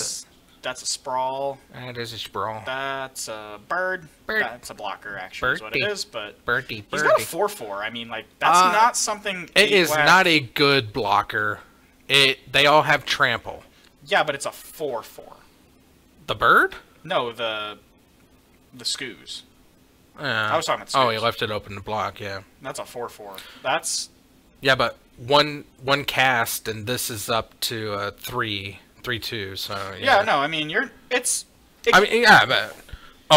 G: sprawl.
A: That is a sprawl.
G: That's a bird. That's a blocker, actually, is what it is. But
A: birdie.
G: He's got a 4/4. I mean, like, that's not something.
A: It is not a good blocker. They all have trample.
G: Yeah, but it's a 4/4.
A: The bird?
G: No, the scoos. I was talking about scoos.
A: Oh, he left it open to block. Yeah.
G: That's a 4/4. That's.
A: Yeah, but one cast, and this is up to 3/2. So
G: yeah. No, I mean
A: I mean, yeah, but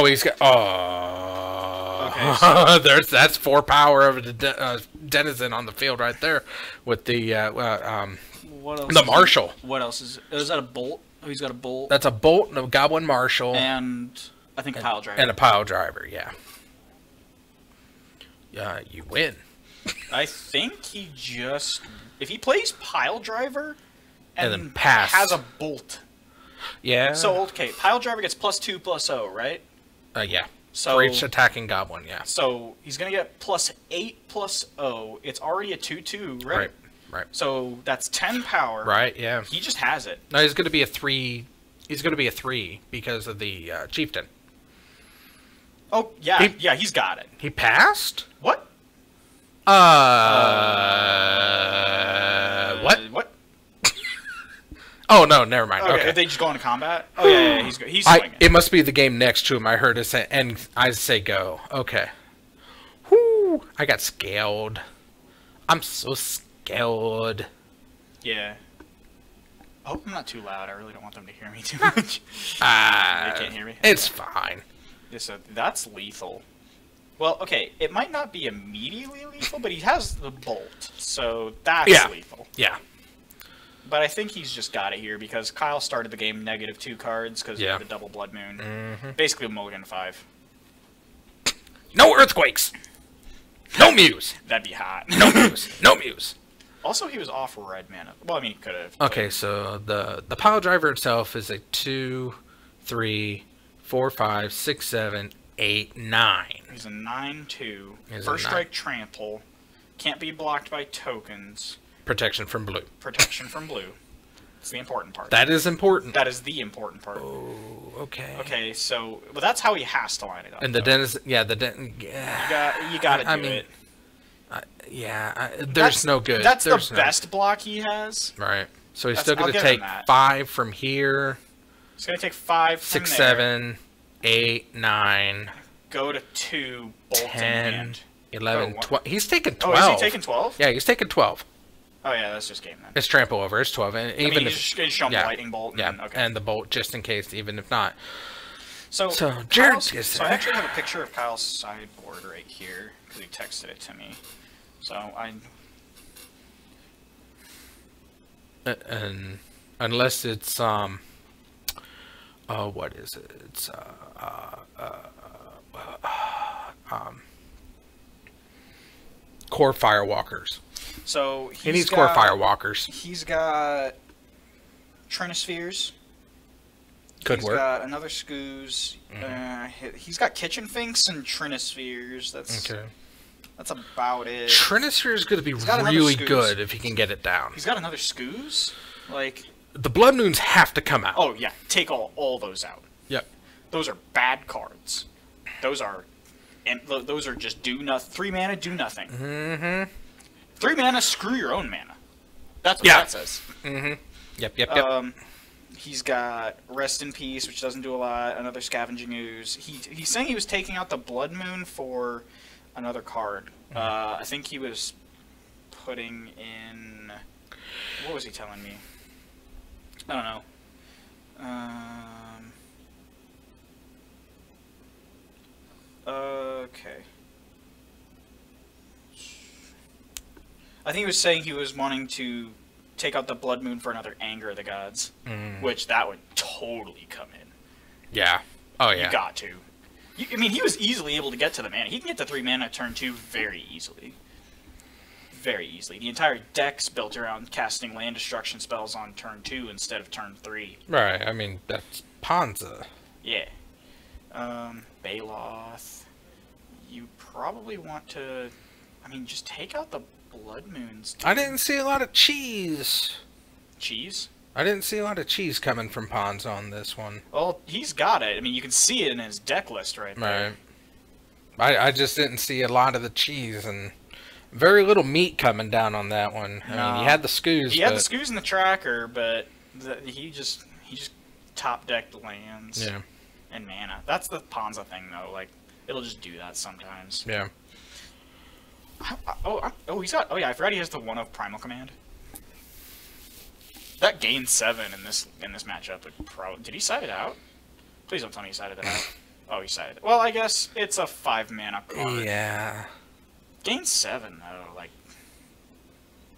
A: he's got. Oh.
G: Okay. So.
A: That's 4 power of the denizen on the field right there, with the
G: what else
A: the marshal.
G: What else is that a bolt? Oh, he's got a bolt.
A: That's a bolt and a goblin marshal.
G: And I think a pile driver.
A: And a pile driver, yeah. Yeah, you win.
G: I think he just if he plays pile driver and
A: then has
G: a bolt.
A: Yeah.
G: So okay, pile driver gets +2/+0, right?
A: Yeah.
G: So
A: for each attacking goblin, yeah.
G: So he's gonna get +8/+0. It's already a 2/2, right?
A: Right.
G: So that's 10 power.
A: Right, yeah.
G: He just has it.
A: No, he's gonna be a 3. He's gonna be a 3 because of the chieftain.
G: Oh yeah, he's got it.
A: He passed?
G: What?
A: What?
G: What?
A: Oh no, never mind. Okay.
G: They just go into combat. Oh yeah, he's swinging.
A: It must be the game next to him. I heard it say, and I say go. Okay. Whoo! I got scared. I'm so scared.
G: Yeah. I hope I'm not too loud. I really don't want them to hear me too much. They can't hear me.
A: It's fine.
G: Yeah, so that's lethal. Well, okay, it might not be immediately lethal, but he has the bolt, so that's lethal.
A: Yeah.
G: But I think he's just got it here because Kyle started the game -2 cards because of the double Blood Moon. Basically a mulligan 5.
A: No earthquakes. No Muse.
G: That'd be hot.
A: No Muse. No Muse.
G: Also, he was off red mana. Well, I mean, he could have.
A: Okay, so the pile driver itself is a 2, 3, 4, 5, 6, 7, 8, 9.
G: He's a 9/2.
A: He's
G: First
A: a 9.
G: strike trample. Can't be blocked by tokens.
A: Protection from blue.
G: Protection from blue. It's the important part.
A: That is important.
G: That is the important part.
A: Oh, okay.
G: Okay, so but that's how he has to line it up.
A: And the den is
G: you gotta do it.
A: There's no good.
G: That's
A: There's
G: the best block he has.
A: Right. So he's
G: That's-
A: still going
G: I'll
A: to
G: give him
A: take
G: that.
A: 5 from here,
G: He's gonna take 5 from
A: 6,
G: there,
A: 7, 8, 9,
G: go to 2, bolt in
A: 10,
G: hand.
A: 11,
G: Oh,
A: 12. He's taking
G: Oh,
A: 12.
G: is he taking 12?
A: Yeah, he's taking 12.
G: Oh yeah, that's just game then.
A: It's trample over. It's 12. And
G: I mean,
A: even
G: he's
A: if,
G: just gonna show him
A: yeah,
G: lightning bolt.
A: yeah,
G: And, okay.
A: and the bolt just in case, even if not.
G: So
A: Jared
G: Kyle's-
A: gets
G: So I
A: there.
G: actually have a picture of Kyle's sideboard right here because he texted it to me. So
A: And unless it's what is it? It's core firewalkers.
G: So
A: He needs core firewalkers.
G: He's got Trinispheres.
A: Could
G: He's
A: work.
G: got another Scoos. He's got Kitchen Finks and Trinispheres. That's about it.
A: Trinisphere is going to be
G: got another
A: really
G: Scoos.
A: good if he can get it down.
G: He's got another Scoos. Like,
A: The Blood Moons have to come out.
G: oh yeah, take all those out.
A: Yep.
G: Those are bad cards. Those are just do nothing. 3 mana, do nothing.
A: Mm-hmm.
G: 3 mana, screw your own mana. That's what
A: Yeah.
G: that says.
A: Mm-hmm. Yep.
G: He's got Rest in Peace, which doesn't do a lot. Another Scavenging Ooze. He's saying he was taking out the Blood Moon for another card. I think he was putting in. What was he telling me? I don't know. Okay. I think he was saying he was wanting to take out the Blood Moon for another Anger of the Gods, which that would totally come in.
A: Yeah. Oh, yeah.
G: You got to. I mean, he was easily able to get to the mana. He can get to 3 mana turn 2 very easily. Very easily. The entire deck's built around casting land destruction spells on turn 2 instead of turn 3.
A: Right. I mean, that's Ponza.
G: Yeah. Baloth. You probably want to... I mean, just take out the Blood Moons.
A: I didn't see a lot of cheese.
G: Cheese?
A: I didn't see a lot of cheese coming from Ponza on this one.
G: Well, he's got it. I mean, you can see it in his deck list right there.
A: Right. I just didn't see a lot of the cheese and very little meat coming down on that one. I mean, he had the Scoos.
G: He had the Scoos in the tracker, but he just top decked lands and mana. That's the Ponza thing, though. Like, it'll just do that sometimes.
A: Yeah.
G: He's got. Oh yeah, I forgot he has the 1-of Primal Command. That gains 7 in this matchup. Did he side it out? Please don't tell me he sided it out. Oh, he sided it. Well, I guess it's a 5 mana card.
A: Yeah.
G: Gains 7 though. Like,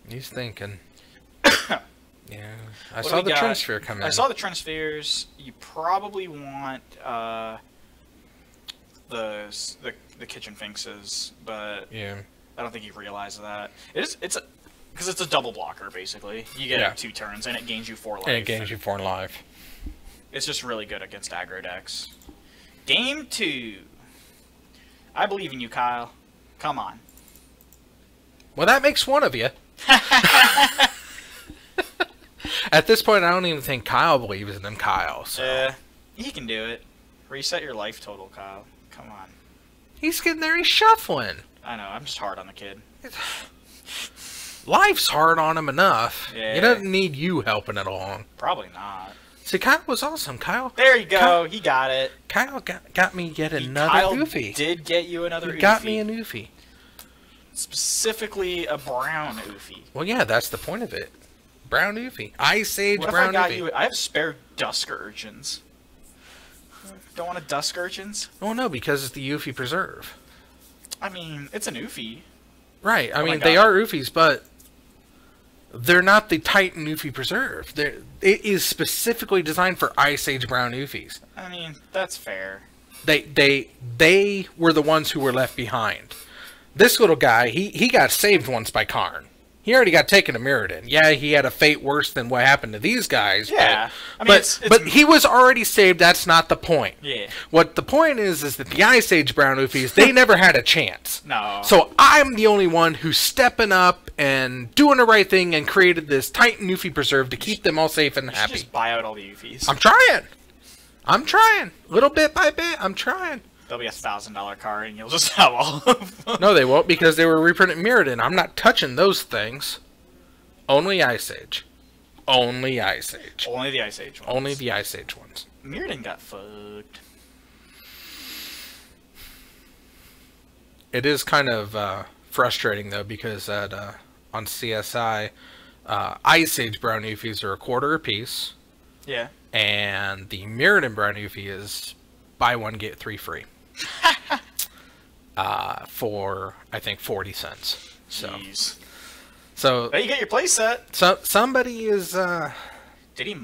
A: he's thinking. Yeah. I
G: What
A: saw
G: do we
A: the
G: got?
A: Trinisphere come in.
G: I saw the Trinispheres. You probably want the Kitchen Finxes, but
A: yeah.
G: I don't think you realize that. Because it's a double blocker basically. You get it 2 turns and it gains you 4 life.
A: And it gains you 4 life.
G: It's just really good against aggro decks. Game 2. I believe in you, Kyle. Come on.
A: Well, that makes one of you. At this point, I don't even think Kyle believes in him, Kyle. So.
G: He can do it. Reset your life total, Kyle. Come on.
A: He's getting there. He's shuffling.
G: I know. I'm just hard on the kid.
A: Life's hard on him enough.
G: Yeah.
A: He doesn't need you helping it along.
G: Probably not.
A: See, Kyle was awesome. Kyle.
G: There you go. He got it.
A: Kyle got me yet another
G: Kyle
A: Oofy.
G: Did get you another Oofy.
A: He got me an Oofy.
G: Specifically a brown Oofy.
A: Well, yeah, that's the point of it. Brown Oofy. Ice Age
G: What
A: brown
G: if I got
A: Oofy.
G: you? I have spare Dusk Urchins. Don't want a Dusk Urchins?
A: Oh, no, because it's the Oofy Preserve.
G: I mean, it's an Oofy.
A: Right. I
G: Oh my
A: mean, they
G: God.
A: are Oofies, but They're not the Titan Newfie Preserve. It is specifically designed for Ice Age Brown Newfies.
G: I mean, that's fair.
A: They were the ones who were left behind. This little guy, he got saved once by Karn. He already got taken to Mirrodin. Yeah, he had a fate worse than what happened to these guys.
G: Yeah.
A: But he was already saved. That's not the point.
G: Yeah.
A: What the point is that the Ice Age Brown Newfies, they never had a chance.
G: No.
A: So I'm the only one who's stepping up and doing the right thing and created this Titan Newfie Preserve to keep them all safe and happy.
G: Just buy out all the Eevees.
A: I'm trying. Little bit by bit, I'm trying.
G: There'll be $1,000 card and you'll just have all of them.
A: No, they won't, because they were reprinted Mirrodin. I'm not touching those things. Only Ice Age. Only Ice Age.
G: Only the Ice Age ones.
A: Only the Ice Age ones.
G: Mirrodin got fucked.
A: It is kind of frustrating, though, because on CSI, Ice Age Brown Newfies are $0.25 apiece.
G: Yeah.
A: And the Mirrodin Brown Newfie is buy one, get 3 free. For, I think, 40 cents. So,
G: Jeez.
A: So
G: you get your playset.
A: So somebody is.
G: Did he?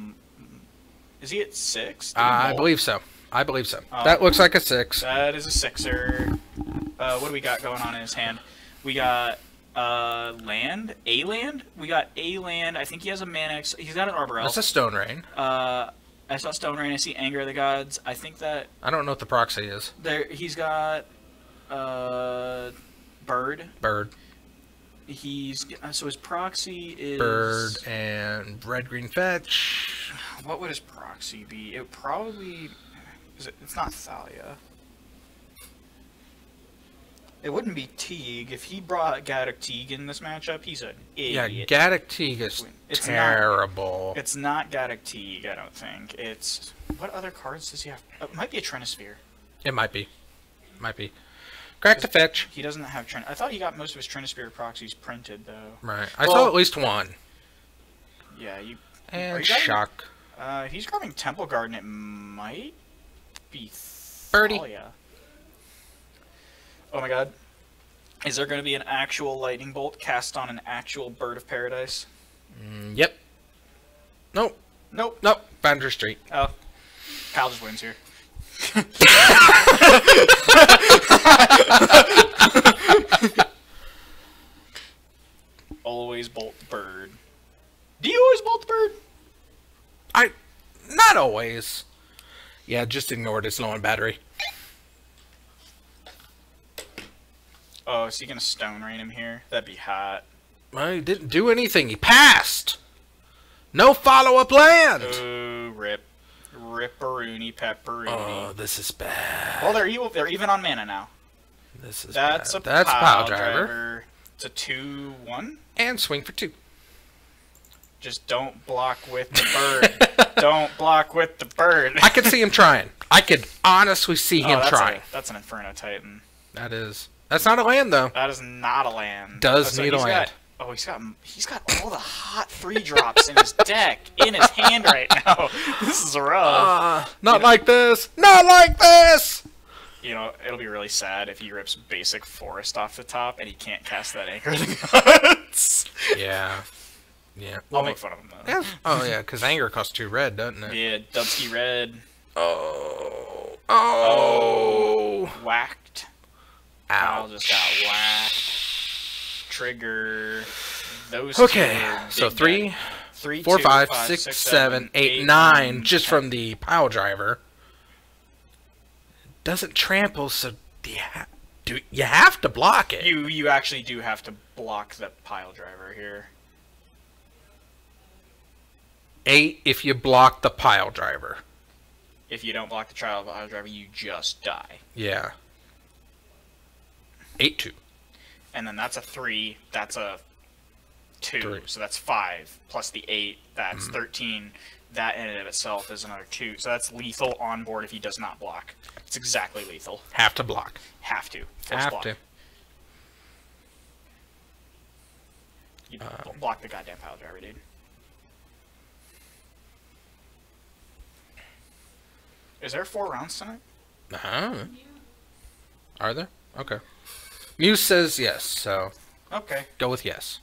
G: Is he at 6?
A: I believe so. I believe so.
G: Oh.
A: That looks like a 6.
G: That is a 6er. What do we got going on in his hand? We got land. A land. We got a land. I think he has a Manix. He's got an Arbor Elf.
A: That's a Stone Rain.
G: I saw Stone Rain. I see Anger of the Gods. I think that.
A: I don't know what the proxy is.
G: He's got Bird.
A: Bird.
G: He's so his proxy is
A: Bird and Red Green Fetch.
G: What would his proxy be? It would probably it's not Thalia. It wouldn't be Teague. If he brought Gaddock Teague in this matchup, he's an idiot.
A: Yeah, Gaddock Teague is terrible.
G: It's not Gaddock Teague, I don't think. It's what other cards does he have? It might be a Trinisphere.
A: It might be. Might be. Crack the Fetch.
G: He doesn't have I thought he got most of his Trinisphere proxies printed though.
A: Right. I saw at least one.
G: Yeah, you.
A: And Shock.
G: He's grabbing Temple Garden. It might be
A: Birdie.
G: Thalia. Oh my god. Is there going to be an actual lightning bolt cast on an actual Bird of Paradise?
A: Yep. Nope.
G: Nope.
A: Nope. Boundary Street.
G: Oh. Kyle just wins here. Always bolt the bird. Do you always bolt the bird?
A: Not always. Yeah, just ignore it. It's low on battery.
G: Oh, is he gonna Stone Rain him here? That'd be hot.
A: Well, he didn't do anything. He passed. No follow-up land.
G: Ooh, rip. Ripperoonie pepperoonie.
A: Oh, this is bad.
G: Well, they're even on mana now.
A: This is
G: That's
A: bad.
G: a
A: That's
G: pile
A: driver.
G: driver. It's a 2/1.
A: And swing for 2.
G: Just don't block with the bird. Don't block with the bird.
A: I could see him trying. I could honestly see him trying.
G: That's an Inferno Titan.
A: That is. That's not a land, though.
G: That is not a land.
A: Does need a land.
G: He's got all the hot 3-drops in his deck, in his hand right now. This is rough.
A: Not like this. Not like this.
G: You know, it'll be really sad if he rips basic Forest off the top and he can't cast that Anchor of the Gods.
A: Yeah. Yeah.
G: I'll make fun of him, though.
A: Yeah. Oh, yeah, because Anger costs 2 red, doesn't it?
G: Yeah, Dubsky Red.
A: Oh.
G: Whacked.
A: Ow.
G: Al just got whacked. Trigger. Those
A: Okay,
G: two
A: so
G: big
A: 3, 4, 5, 6, 7, 8, 9, just from the pile driver. Doesn't trample, so you have to block it.
G: You actually do have to block the pile driver here.
A: 8 if you block the pile driver.
G: If you don't block the pile driver, you just die.
A: Yeah. 8-2.
G: And then that's a 3. That's a 2.
A: 3.
G: So that's 5 plus the 8. That's 13. That in and of itself is another 2. So that's lethal on board if he does not block. It's exactly lethal.
A: Have to block.
G: Have to.
A: Have
G: block.
A: to.
G: You block the goddamn pile driver, dude. Is there 4 rounds tonight?
A: Are there? Okay. Muse says yes, so
G: Okay.
A: go with yes.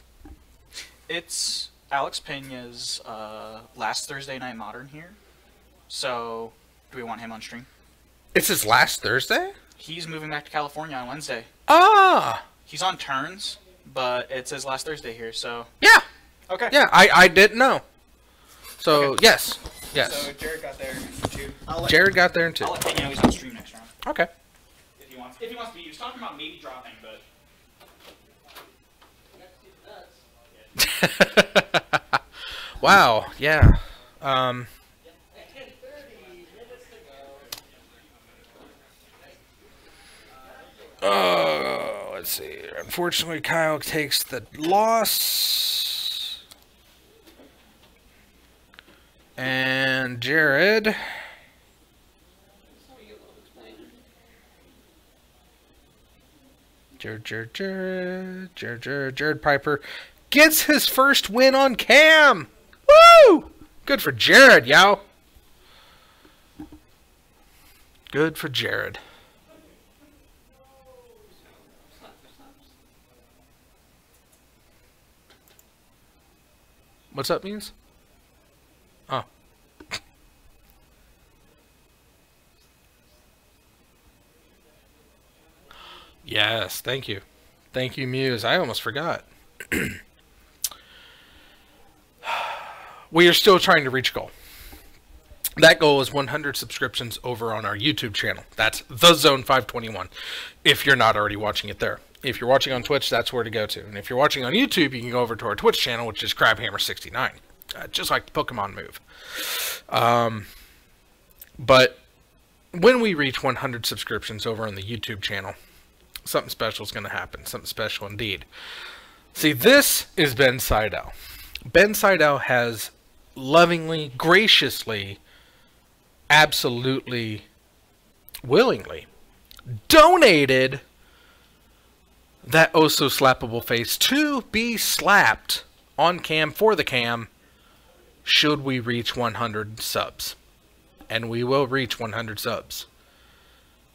G: It's Alex Pena's last Thursday Night Modern here. So, do we want him on stream?
A: It's his last Thursday?
G: He's moving back to California on Wednesday.
A: Ah!
G: He's on turns, but it's his last Thursday here, so...
A: Yeah!
G: Okay.
A: Yeah, I didn't know. So,
G: Okay.
A: yes. Yes.
G: So, Jared got there, too.
A: Jared got there, too.
G: I'll let Pena know he's on stream next round.
A: Okay.
G: If he wants to be. He was talking about maybe dropping, but...
A: Wow, yeah. Let's see. Unfortunately, Kyle takes the loss. And Jared. Jared Piper gets his first win on cam. Woo! Good for Jared, yo. Good for Jared. What's up, means? Oh. Yes, thank you. Thank you, Muse. I almost forgot. We are still trying to reach a goal. That goal is 100 subscriptions over on our YouTube channel. That's The Zone 521, if you're not already watching it there. If you're watching on Twitch, that's where to go to. And if you're watching on YouTube, you can go over to our Twitch channel, which is Crabhammer69. Just like the Pokemon move. But when we reach 100 subscriptions over on the YouTube channel, something special is going to happen. Something special indeed. See, this is Ben Seidel. Ben Seidel has lovingly, graciously, absolutely, willingly donated that oh so slappable face to be slapped on cam for the cam should we reach 100 subs. And we will reach 100 subs.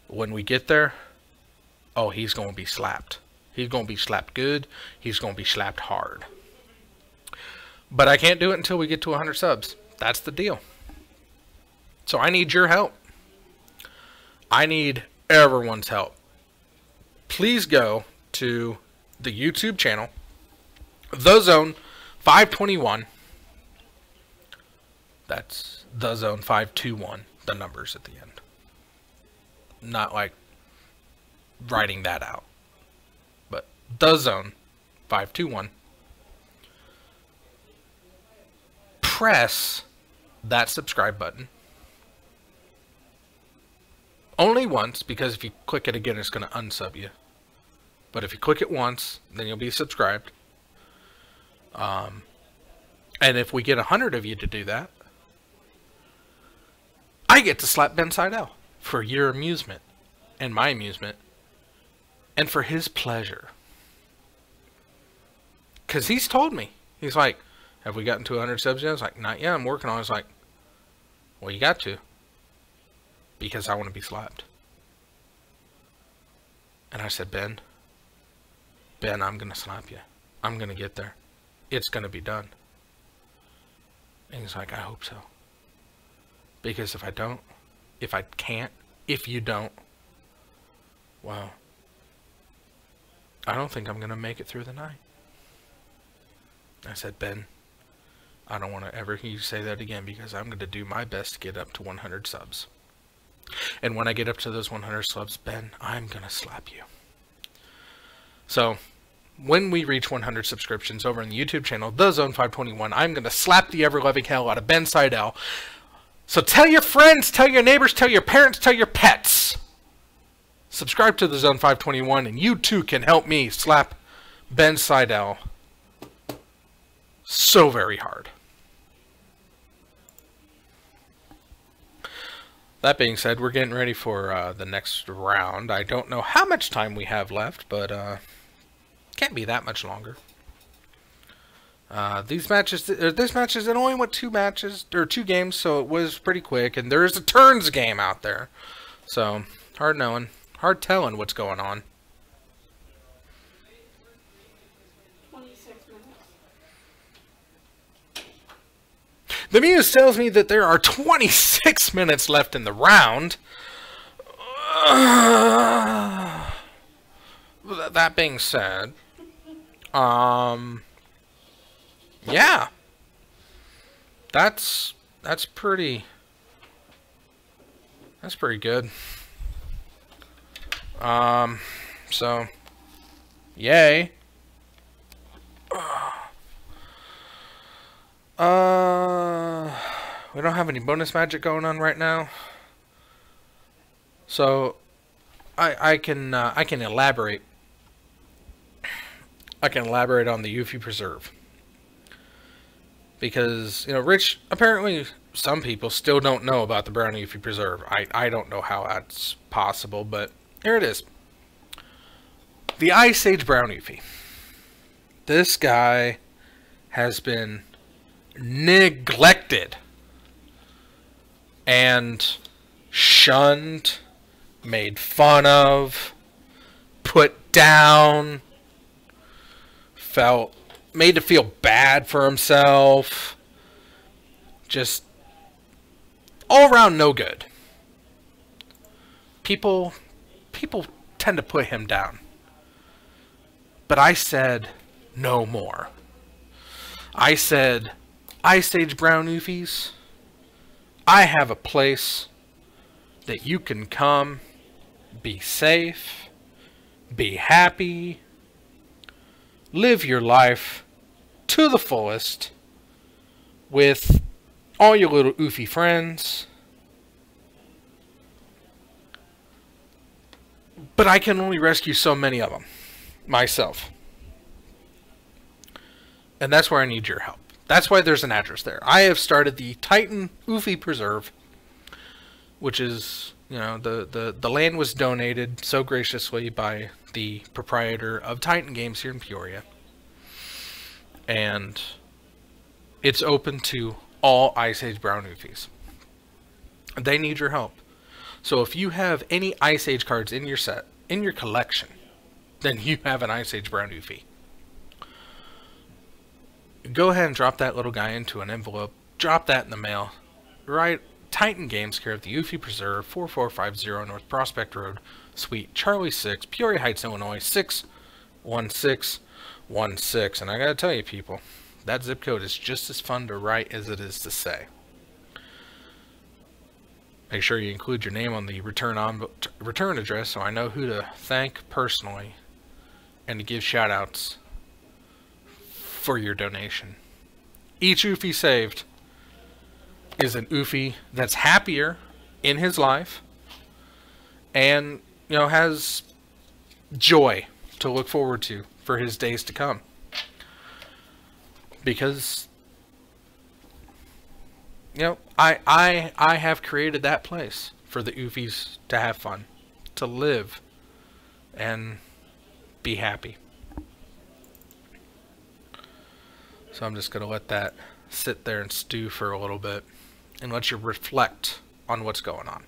A: When we get there, oh, he's going to be slapped. He's going to be slapped good. He's going to be slapped hard. But I can't do it until we get to 100 subs. That's the deal. So I need your help. I need everyone's help. Please go to the YouTube channel, The Zone 521. That's The Zone 521, the numbers at the end. Not like writing that out. But The Zone 521. Press that subscribe button. Only once, because if you click it again, it's going to unsub you. But if you click it once, then you'll be subscribed. And if we get 100 of you to do that, I get to slap Ben Seidel for your amusement and my amusement and for his pleasure. Because he's told me, he's like, have we gotten to 100 subs yet? I was like, not yet, I'm working on it. I was like, well, you got to. Because I want to be slapped. And I said, Ben, I'm going to slap you. I'm going to get there. It's going to be done. And he's like, I hope so. Because if I don't, if I can't, if you don't, well, I don't think I'm going to make it through the night. I said, Ben, I don't want to ever hear you say that again because I'm going to do my best to get up to 100 subs. And when I get up to those 100 subs, Ben, I'm going to slap you. So, when we reach 100 subscriptions over on the YouTube channel, The Zone 521, I'm going to slap the ever-loving hell out of Ben Seidel. So tell your friends, tell your neighbors, tell your parents, tell your pets. Subscribe to The Zone 521, and you too can help me slap Ben Seidel so very hard. That being said, we're getting ready for the next round. I don't know how much time we have left, but can't be that much longer. This match is it only went 2 matches or 2 games, so it was pretty quick. And there is a turns game out there, so hard telling what's going on.
E: 26 minutes.
A: The Muse tells me that there are 26 minutes left in the round. That being said, yeah, that's pretty good. So, yay. We don't have any bonus magic going on right now, so I can elaborate. I can elaborate on the Yuffie Preserve, because Rich, apparently some people still don't know about the Brown Yuffie Preserve. I don't know how that's possible, but here it is. The Ice Age Brown Yuffie. This guy has been neglected and shunned, made fun of, put down, made to feel bad for himself, just all around no good. People tend to put him down. But I said no more. I said, Ice Age Brown Yuffies, I have a place that you can come, be safe, be happy, live your life to the fullest with all your little oofy friends. But I can only rescue so many of them myself. And that's where I need your help. That's why there's an address there. I have started the Titan Yuffie Preserve, which is, the land was donated so graciously by the proprietor of Titan Games here in Peoria. And it's open to all Ice Age Brown Yuffies. They need your help. So if you have any Ice Age cards in your set, in your collection, then you have an Ice Age Brown Yuffie. Go ahead and drop that little guy into an envelope. Drop that in the mail. Write Titan Games, care of the Yuffie Preserve, 4450 North Prospect Road, Suite Charlie 6, Peoria Heights, Illinois, 61616. And I gotta tell you, people, that zip code is just as fun to write as it is to say. Make sure you include your name on the return address so I know who to thank personally and to give shout-outs for your donation. Each Yuffie saved is an Yuffie that's happier in his life and, has joy to look forward to for his days to come. Because, I have created that place for the Yuffies to have fun, to live, and be happy. So I'm just going to let that sit there and stew for a little bit and let you reflect on what's going on.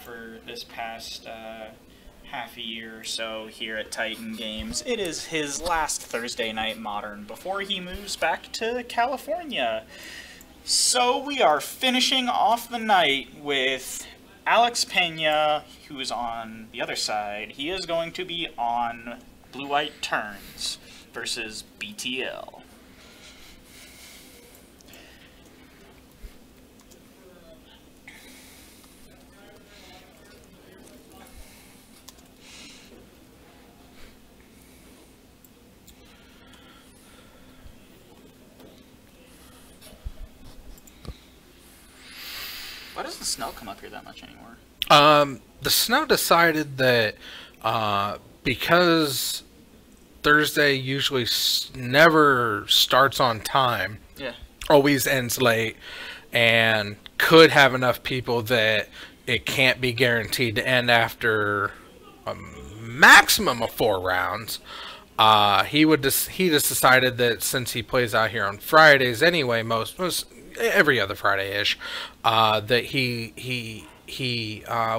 G: for this past half a year or so here at Titan Games. It is his last Thursday night Modern before he moves back to California. So we are finishing off the night with Alex Pena, who is on the other side. He is going to be on Blue-White Turns versus BTL. Why doesn't the snow come up here that much anymore?
A: The snow decided that because Thursday usually never starts on time,
G: Yeah.
A: always ends late, and could have enough people that it can't be guaranteed to end after a maximum of 4 rounds. He just decided that since he plays out here on Fridays anyway, most every other Friday-ish, that he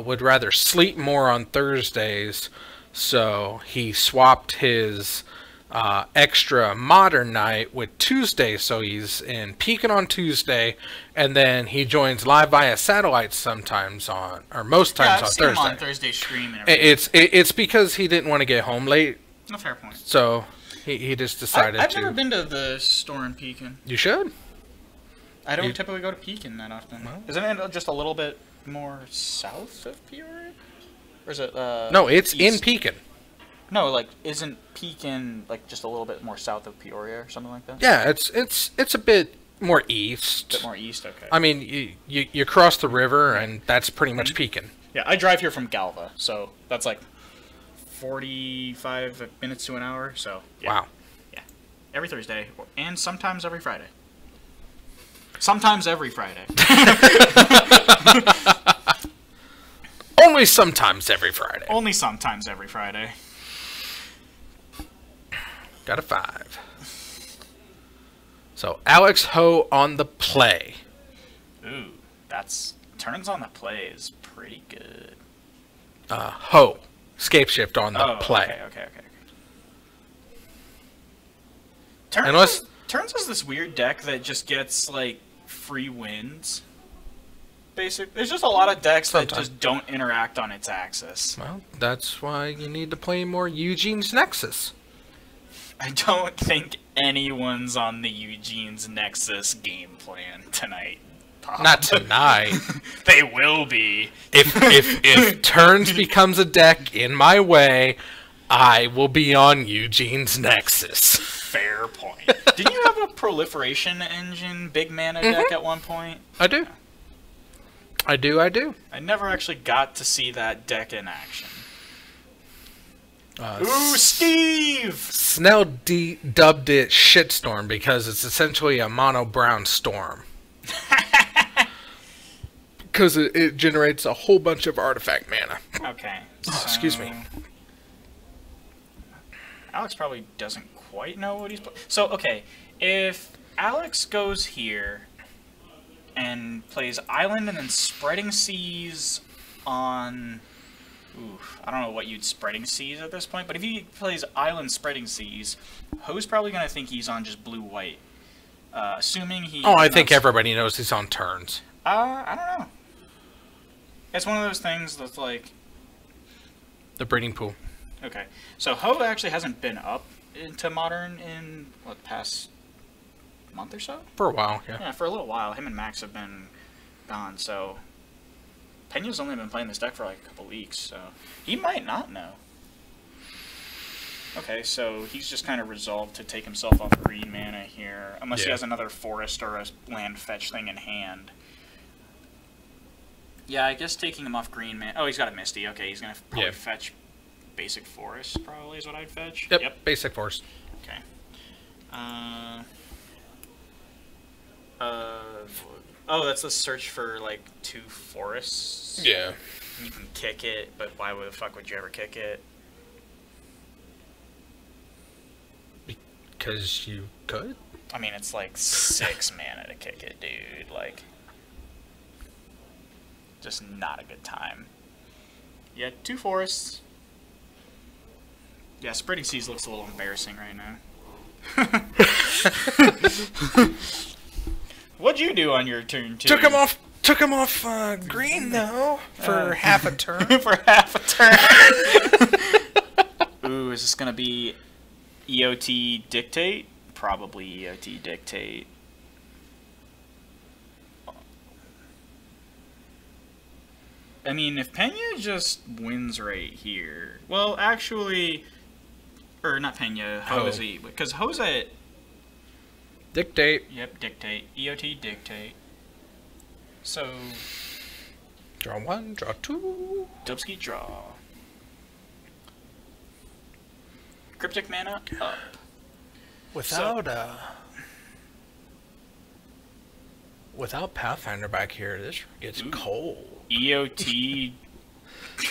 A: would rather sleep more on Thursdays, so he swapped his extra Modern night with Tuesday, so he's in Pekin on Tuesday, and then he joins live via satellite sometimes most times on Thursday.
G: Him on Thursday stream and everything.
A: It's because he didn't want to get home late.
G: No, fair point.
A: So he just decided
G: I've never been to the store in Pekin.
A: You should.
G: I don't typically go to Pekin that often.
A: Well.
G: Isn't it just a little bit more south of Peoria? Or is it,
A: No, it's
G: east?
A: in Pekin.
G: No, like, isn't Pekin, like, just a little bit more south of Peoria or something like that?
A: Yeah, it's a bit more east.
G: A bit more east, okay.
A: I mean, you cross the river, and that's pretty much Pekin.
G: Yeah, I drive here from Galva, so that's like 45 minutes to an hour, so yeah.
A: Wow.
G: Yeah. Every Thursday, and sometimes every Friday. Sometimes every Friday.
A: Only sometimes every Friday.
G: Only sometimes every Friday.
A: Got a 5. So, Alex Ho on the play.
G: Ooh, turns on the play is pretty good.
A: Ho. Scape shift on the play.
G: Okay. Turns is this weird deck that just gets, like, free wins. There's just a lot of decks that just don't interact on its axis.
A: Well, that's why you need to play more Eugene's Nexus.
G: I don't think anyone's on the Eugene's Nexus game plan tonight. Bob.
A: Not tonight.
G: They will be.
A: If Turns becomes a deck in my way, I will be on Eugene's Nexus.
G: Fair point. Didn't you have a proliferation engine big mana deck at one point?
A: I do. I do.
G: I never actually got to see that deck in action. Ooh, Steve!
A: Snell dubbed it Shitstorm because it's essentially a mono brown storm. Because it generates a whole bunch of artifact mana.
G: Okay.
A: Excuse me.
G: Alex probably doesn't quite know what he's playing. So, okay, if Alex goes here and plays Island and then Spreading Seas on... Oof, I don't know what you'd Spreading Seas at this point, but if he plays Island Spreading Seas, Ho's probably going to think he's on just blue-white. Assuming he...
A: Oh, I think everybody knows he's on Turns.
G: I don't know. It's one of those things that's like...
A: The breeding pool.
G: Okay, so Ho actually hasn't been up into Modern in, what, the past month or so?
A: For a while, yeah.
G: Yeah, for a little while. Him and Max have been gone, so... Pena's only been playing this deck for like a couple weeks, so... He might not know. Okay, so he's just kind of resolved to take himself off green mana here, unless he has another forest or a land fetch thing in hand. Yeah, I guess taking him off green mana... Oh, he's got a Misty. Okay, he's going to probably fetch basic forest, probably is what I'd fetch.
A: Yep. Basic forest.
G: Okay. Oh, that's the search for, like, 2 forests?
A: Yeah.
G: You can kick it, but why the fuck would you ever kick it?
A: Because you could?
G: I mean, it's like 6 mana to kick it, dude. Like, just not a good time. Yeah, 2 forests. Yeah, spreading seas looks a little embarrassing right now. What'd you do on your turn 2?
A: Took him off green though for half a turn.
G: For half a turn. Ooh, is this gonna be EOT Dictate? Probably EOT Dictate. I mean, if Pena just wins right here, well, actually, or not Pena, Jose, because Jose.
A: Dictate.
G: Yep, Dictate. EOT Dictate. So.
A: Draw 1, draw 2.
G: Dubsky draw. Cryptic mana up.
A: Without Pathfinder back here, this gets cold.
G: EOT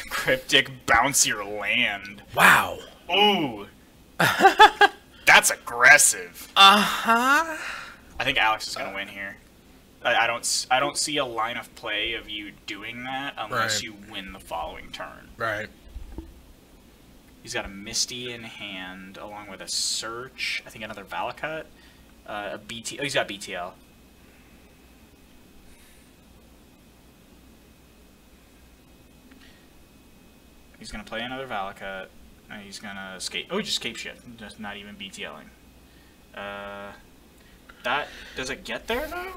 G: Cryptic Bounce Your Land.
A: Wow.
G: Ooh. That's aggressive.
A: Uh-huh.
G: I think Alex is gonna win here. I don't see a line of play of you doing that unless you win the following turn.
A: Right.
G: He's got a Misty in hand along with a Search. I think another Valakut. A BT. Oh, he's got BTL. He's gonna play another Valakut. He's gonna escape. Oh, he just escape shift. Just not even BTLing. That does it get there though?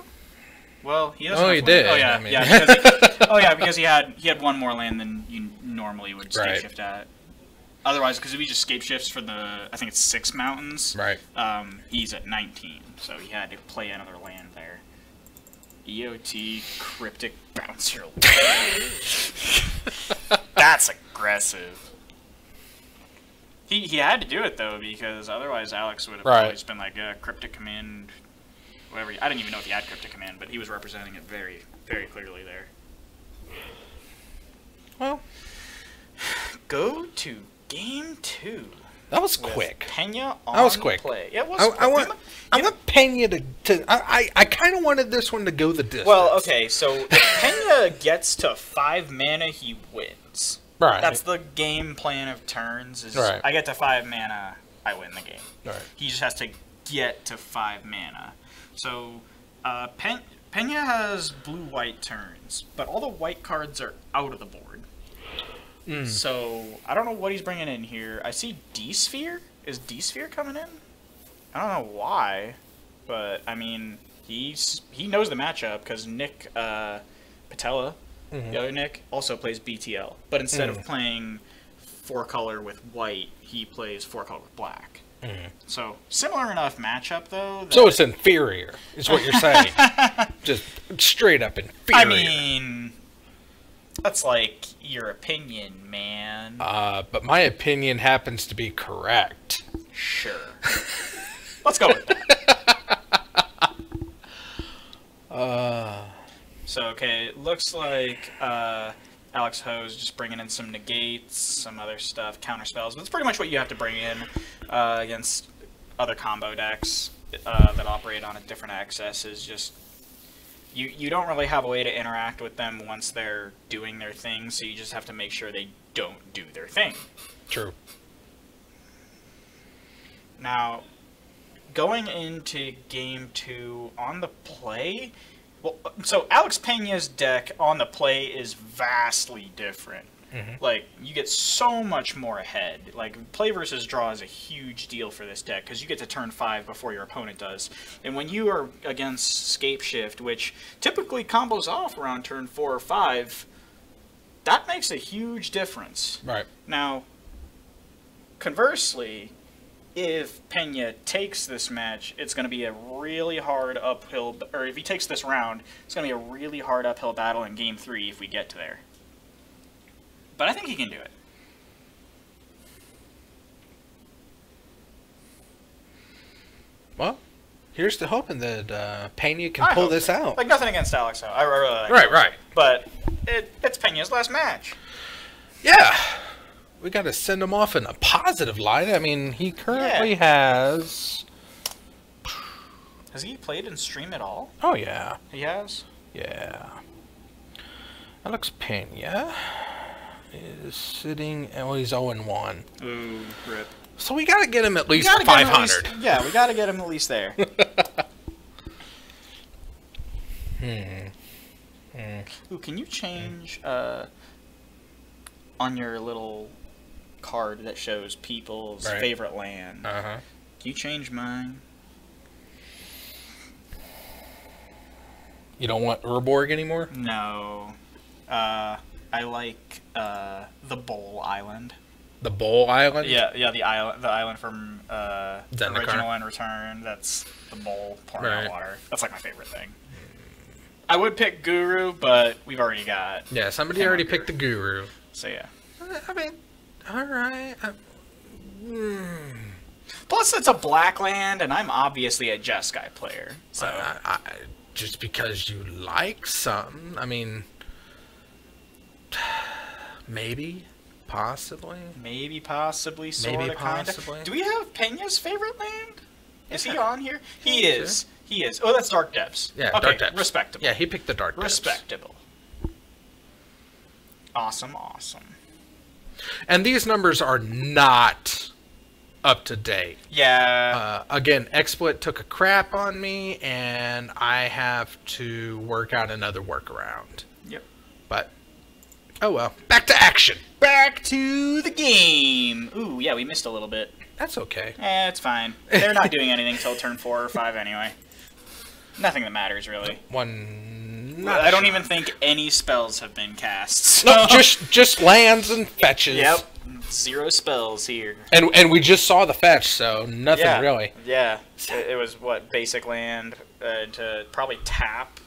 G: Well, he doesn't.
A: Oh, he did.
G: Oh yeah,
A: I mean.
G: yeah. Because he had one more land than you normally would escape shift at. Otherwise, because if he just escape shifts for the, I think it's 6 mountains.
A: Right.
G: He's at 19, so he had to play another land there. EOT Cryptic Bounce Your Land. That's aggressive. He had to do it though, because otherwise Alex would have always been like, Cryptic Command, whatever. I didn't even know if he had Cryptic Command, but he was representing it very, very clearly there. Well, go to game 2.
A: That was quick.
G: Pena on
A: that was quick.
G: Play. Yeah, it was
A: I want Pena to I kind of wanted this one to go the distance.
G: Well, okay, so if Pena gets to 5 mana, he wins.
A: Right.
G: That's the game plan of turns. Is I get to 5 mana, I win the game.
A: Right.
G: He just has to get to 5 mana. So Pena has blue-white turns, but all the white cards are out of the board. So I don't know what he's bringing in here. I see D-Sphere. Is D-Sphere coming in? I don't know why, but I mean he knows the matchup because Nick Patella, the other Nick, also plays BTL. But instead of playing 4-color with white, he plays 4-color with black. So similar enough matchup though.
A: So it's inferior, is what you're saying. Just straight up inferior.
G: I mean, that's like your opinion, man.
A: But my opinion happens to be correct.
G: Sure. Let's go with that. So, okay, it looks like Alex Ho's just bringing in some negates, some other stuff, counter spells. But that's pretty much what you have to bring in against other combo decks that operate on a different access. Is just you don't really have a way to interact with them once they're doing their thing, so you just have to make sure they don't do their thing.
A: True.
G: Now, going into game 2 on the play, well, so Alex Pena's deck on the play is vastly different. Like, you get so much more ahead. Like, play versus draw is a huge deal for this deck, because you get to turn 5 before your opponent does. And when you are against Scape Shift, which typically combos off around turn 4 or 5, that makes a huge difference.
A: Right.
G: Now, conversely, if Pena takes this match, it's going to be a really hard uphill, or if he takes this round, it's going to be a really hard uphill battle in game 3 if we get to there. But I think he can do it.
A: Well, here's to hoping that Pena can pull this out.
G: Like, nothing against Alex, though. I really like
A: Right,
G: Alex.
A: right.
G: But it's Pena's last match.
A: Yeah. We got to send him off in a positive light. I mean, he currently has...
G: Has he played in stream at all?
A: Oh, yeah.
G: He has?
A: Yeah. Alex Pena. is sitting. Well, he's 0-1.
G: Ooh, rip.
A: So we gotta get him at least 500.
G: Yeah, we gotta get him at least there. Ooh, can you change on your little card that shows people's favorite land? Can you change mine?
A: You don't want Urborg anymore?
G: No. I like the Bowl Island.
A: The Bowl Island?
G: Yeah, the island from
A: Zendikar.
G: Original and Return. That's the bowl pouring out water. That's like my favorite thing. I would pick Guru, but we've already got.
A: Yeah, somebody already picked the Guru.
G: So yeah.
A: I mean, all right.
G: Plus, it's a black land, and I'm obviously a Jeskai player. So
A: just because you like something, I mean, maybe, possibly.
G: Maybe, possibly, sort
A: Maybe,
G: of, kind
A: possibly.
G: of. Do we have Peña's favorite land? Is he on here? He is. He is. Oh, that's Dark Depths.
A: Yeah,
G: okay,
A: Dark Depths.
G: Respectable.
A: Yeah, he picked the Dark Depths.
G: Respectable. Awesome.
A: And these numbers are not up to date.
G: Yeah.
A: Again, XSplit took a crap on me, and I have to work out another workaround.
G: Yep.
A: But, oh well. Back to action.
G: Back to the game. Ooh, yeah, we missed a little bit.
A: That's okay.
G: It's fine. They're not doing anything till turn 4 or 5 anyway. Nothing that matters, really. I don't even think any spells have been cast. So.
A: No, just lands and fetches.
G: Yep. 0 spells here.
A: And we just saw the fetch, so nothing really.
G: Yeah. It was, what, basic land to probably tap.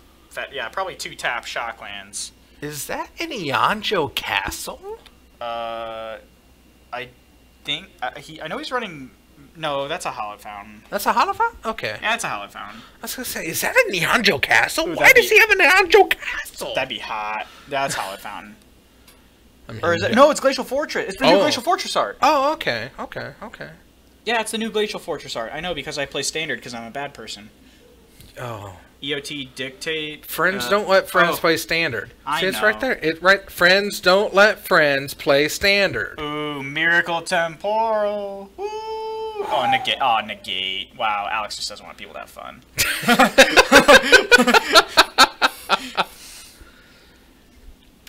G: Probably 2 tap shock lands.
A: Is that an Ianjo Castle?
G: I think... I know he's running... No, that's a Hallowed Fountain.
A: That's a Hollow Fountain? Okay.
G: Yeah, it's a Hallowed Fountain.
A: I was going to say, is that an Ianjo Castle? Why does he have an Ianjo Castle?
G: That'd be hot. That's Hallowed Fountain.
A: I mean,
G: Or is it? No, it's Glacial Fortress. It's the new Glacial Fortress art.
A: Oh, okay.
G: Yeah, it's the new Glacial Fortress art. I know because I play Standard because I'm a bad person.
A: Oh.
G: EOT Dictate.
A: Friends don't let friends play Standard.
G: I
A: See, it's
G: know.
A: right there. Friends don't let friends play Standard.
G: Ooh, Miracle Temporal. Woo! Oh, negate. Oh, negate. Wow, Alex just doesn't want people to have fun.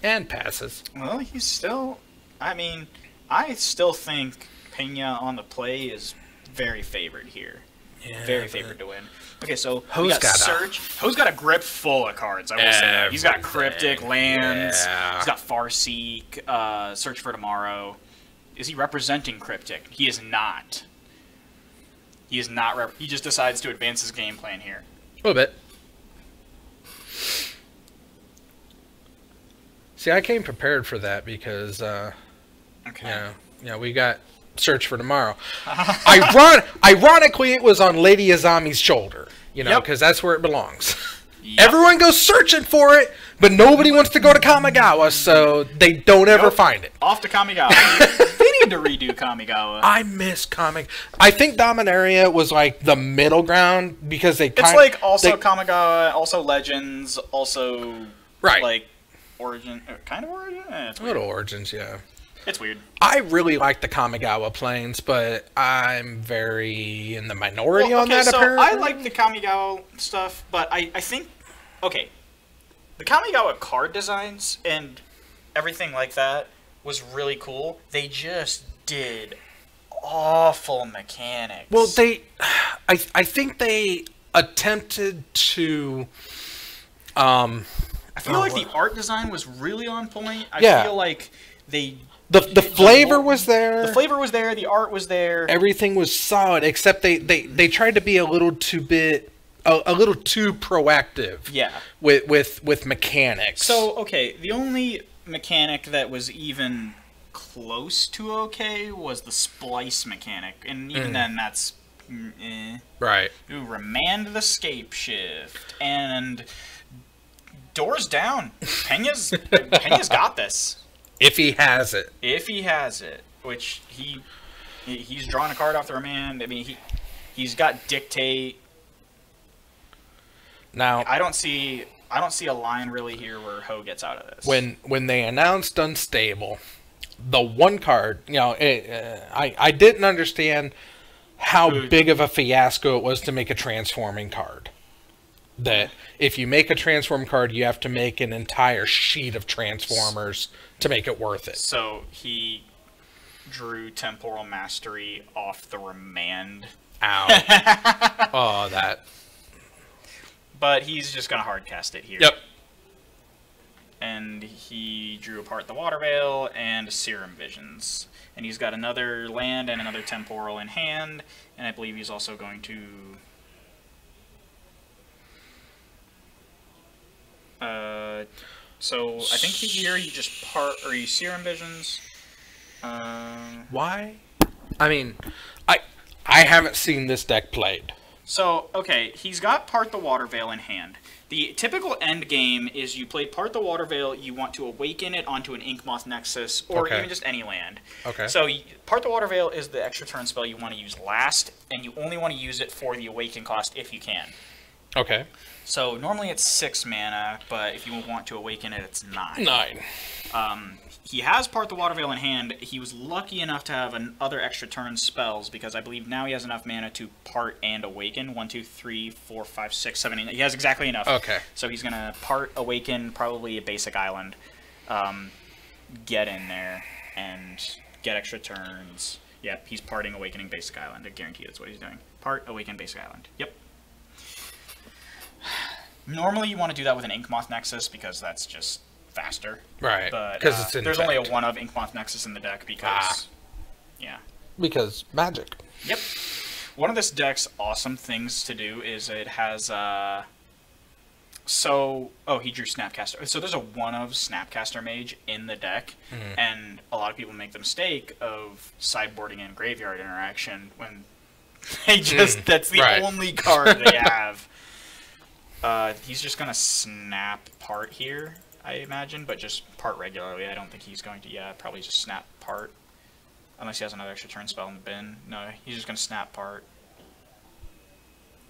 A: And passes.
G: Well, he's still... I mean, I still think Peña on the play is very favored here.
A: Yeah,
G: very favored to win. Okay, so
A: Ho's
G: we got
A: got
G: Surge. Ho's got a grip full of cards, I will say that. He's got Cryptic, Lands,
A: Yeah.
G: he's got Farseek, Search for Tomorrow. Is he representing Cryptic? He is not. He is not. He just decides to advance his game plan here.
A: A little bit. See, I came prepared for that because,
G: Okay.
A: we got Search for Tomorrow. Ironically, it was on Lady Azami's shoulder, because that's where it belongs.
G: Yep.
A: Everyone goes searching for it, but nobody wants to go to Kamigawa, so they don't ever find it.
G: Off to Kamigawa. They need to redo Kamigawa.
A: I miss I think Dominaria was like the middle ground because they
G: It's like also Kamigawa, also Legends, also like Origin, kind of Origin? It's weird.
A: Little Origins, yeah.
G: It's weird.
A: I really like the Kamigawa planes, but I'm very in the minority on that,
G: so
A: apparently.
G: I like the Kamigawa stuff, but I think... Okay. The Kamigawa card designs and everything like that was really cool. They just did awful mechanics.
A: Well, I think they attempted to...
G: I feel like the art design was really on point. I feel like they...
A: The flavor was there.
G: The flavor was there. The art was there.
A: Everything was solid, except they tried to be a little too proactive.
G: Yeah.
A: With mechanics.
G: So okay, the only mechanic that was even close to okay was the splice mechanic, and even then that's
A: right.
G: Ooh, remand the scape shift and doors down. Peña's got this.
A: If he has it.
G: If he has it, which he's drawing a card off the remand. I mean, he's got Dictate.
A: Now
G: I don't see a line really here where Ho gets out of this.
A: When they announced Unstable, the one card, I didn't understand how big of a fiasco it was to make a transforming card. That if you make a transform card, you have to make an entire sheet of transformers to make it worth it.
G: So he drew Temporal Mastery off the Remand.
A: Ow. Oh, that.
G: But he's just going to hardcast it here.
A: Yep.
G: And he drew apart the Water Veil and Serum Visions. And he's got another land and another Temporal in hand. And I believe he's also going to... so I think here you just you Serum Visions.
A: Why? I mean, I haven't seen this deck played.
G: So, okay, he's got Part the Water Veil in hand. The typical end game is you play Part the Water Veil, you want to awaken it onto an Inkmoth Nexus, or even just any land.
A: Okay.
G: So, Part the Water Veil is the extra turn spell you want to use last, and you only want to use it for the Awaken cost if you can.
A: Okay.
G: So, normally it's 6 mana, but if you want to awaken it, it's 9.
A: 9.
G: He has Part the Water Veil in hand. He was lucky enough to have other extra turn spells, because I believe now he has enough mana to part and awaken. 1, 2, 3, 4, 5, 6, 7, 8. He has exactly enough.
A: Okay.
G: So he's going to part, awaken, probably a basic island, get in there, and get extra turns. Yep, he's parting, awakening, basic island. I guarantee that's what he's doing. Part, awaken, basic island. Yep. Normally you want to do that with an Inkmoth Nexus, because that's just faster.
A: Right.
G: But
A: because it's in
G: there's
A: deck.
G: only a 1 of Inkmoth Nexus in the deck because... Yeah.
A: Because magic.
G: Yep. One of this deck's awesome things to do is it has... Oh, he drew Snapcaster. So there's a 1 of Snapcaster Mage in the deck, and a lot of people make the mistake of sideboarding and graveyard interaction when they just... That's the only card they have. He's just going to snap part here, I imagine, but just part regularly. I don't think he's going to, probably just snap part. Unless he has another extra turn spell in the bin. No, he's just going to snap part.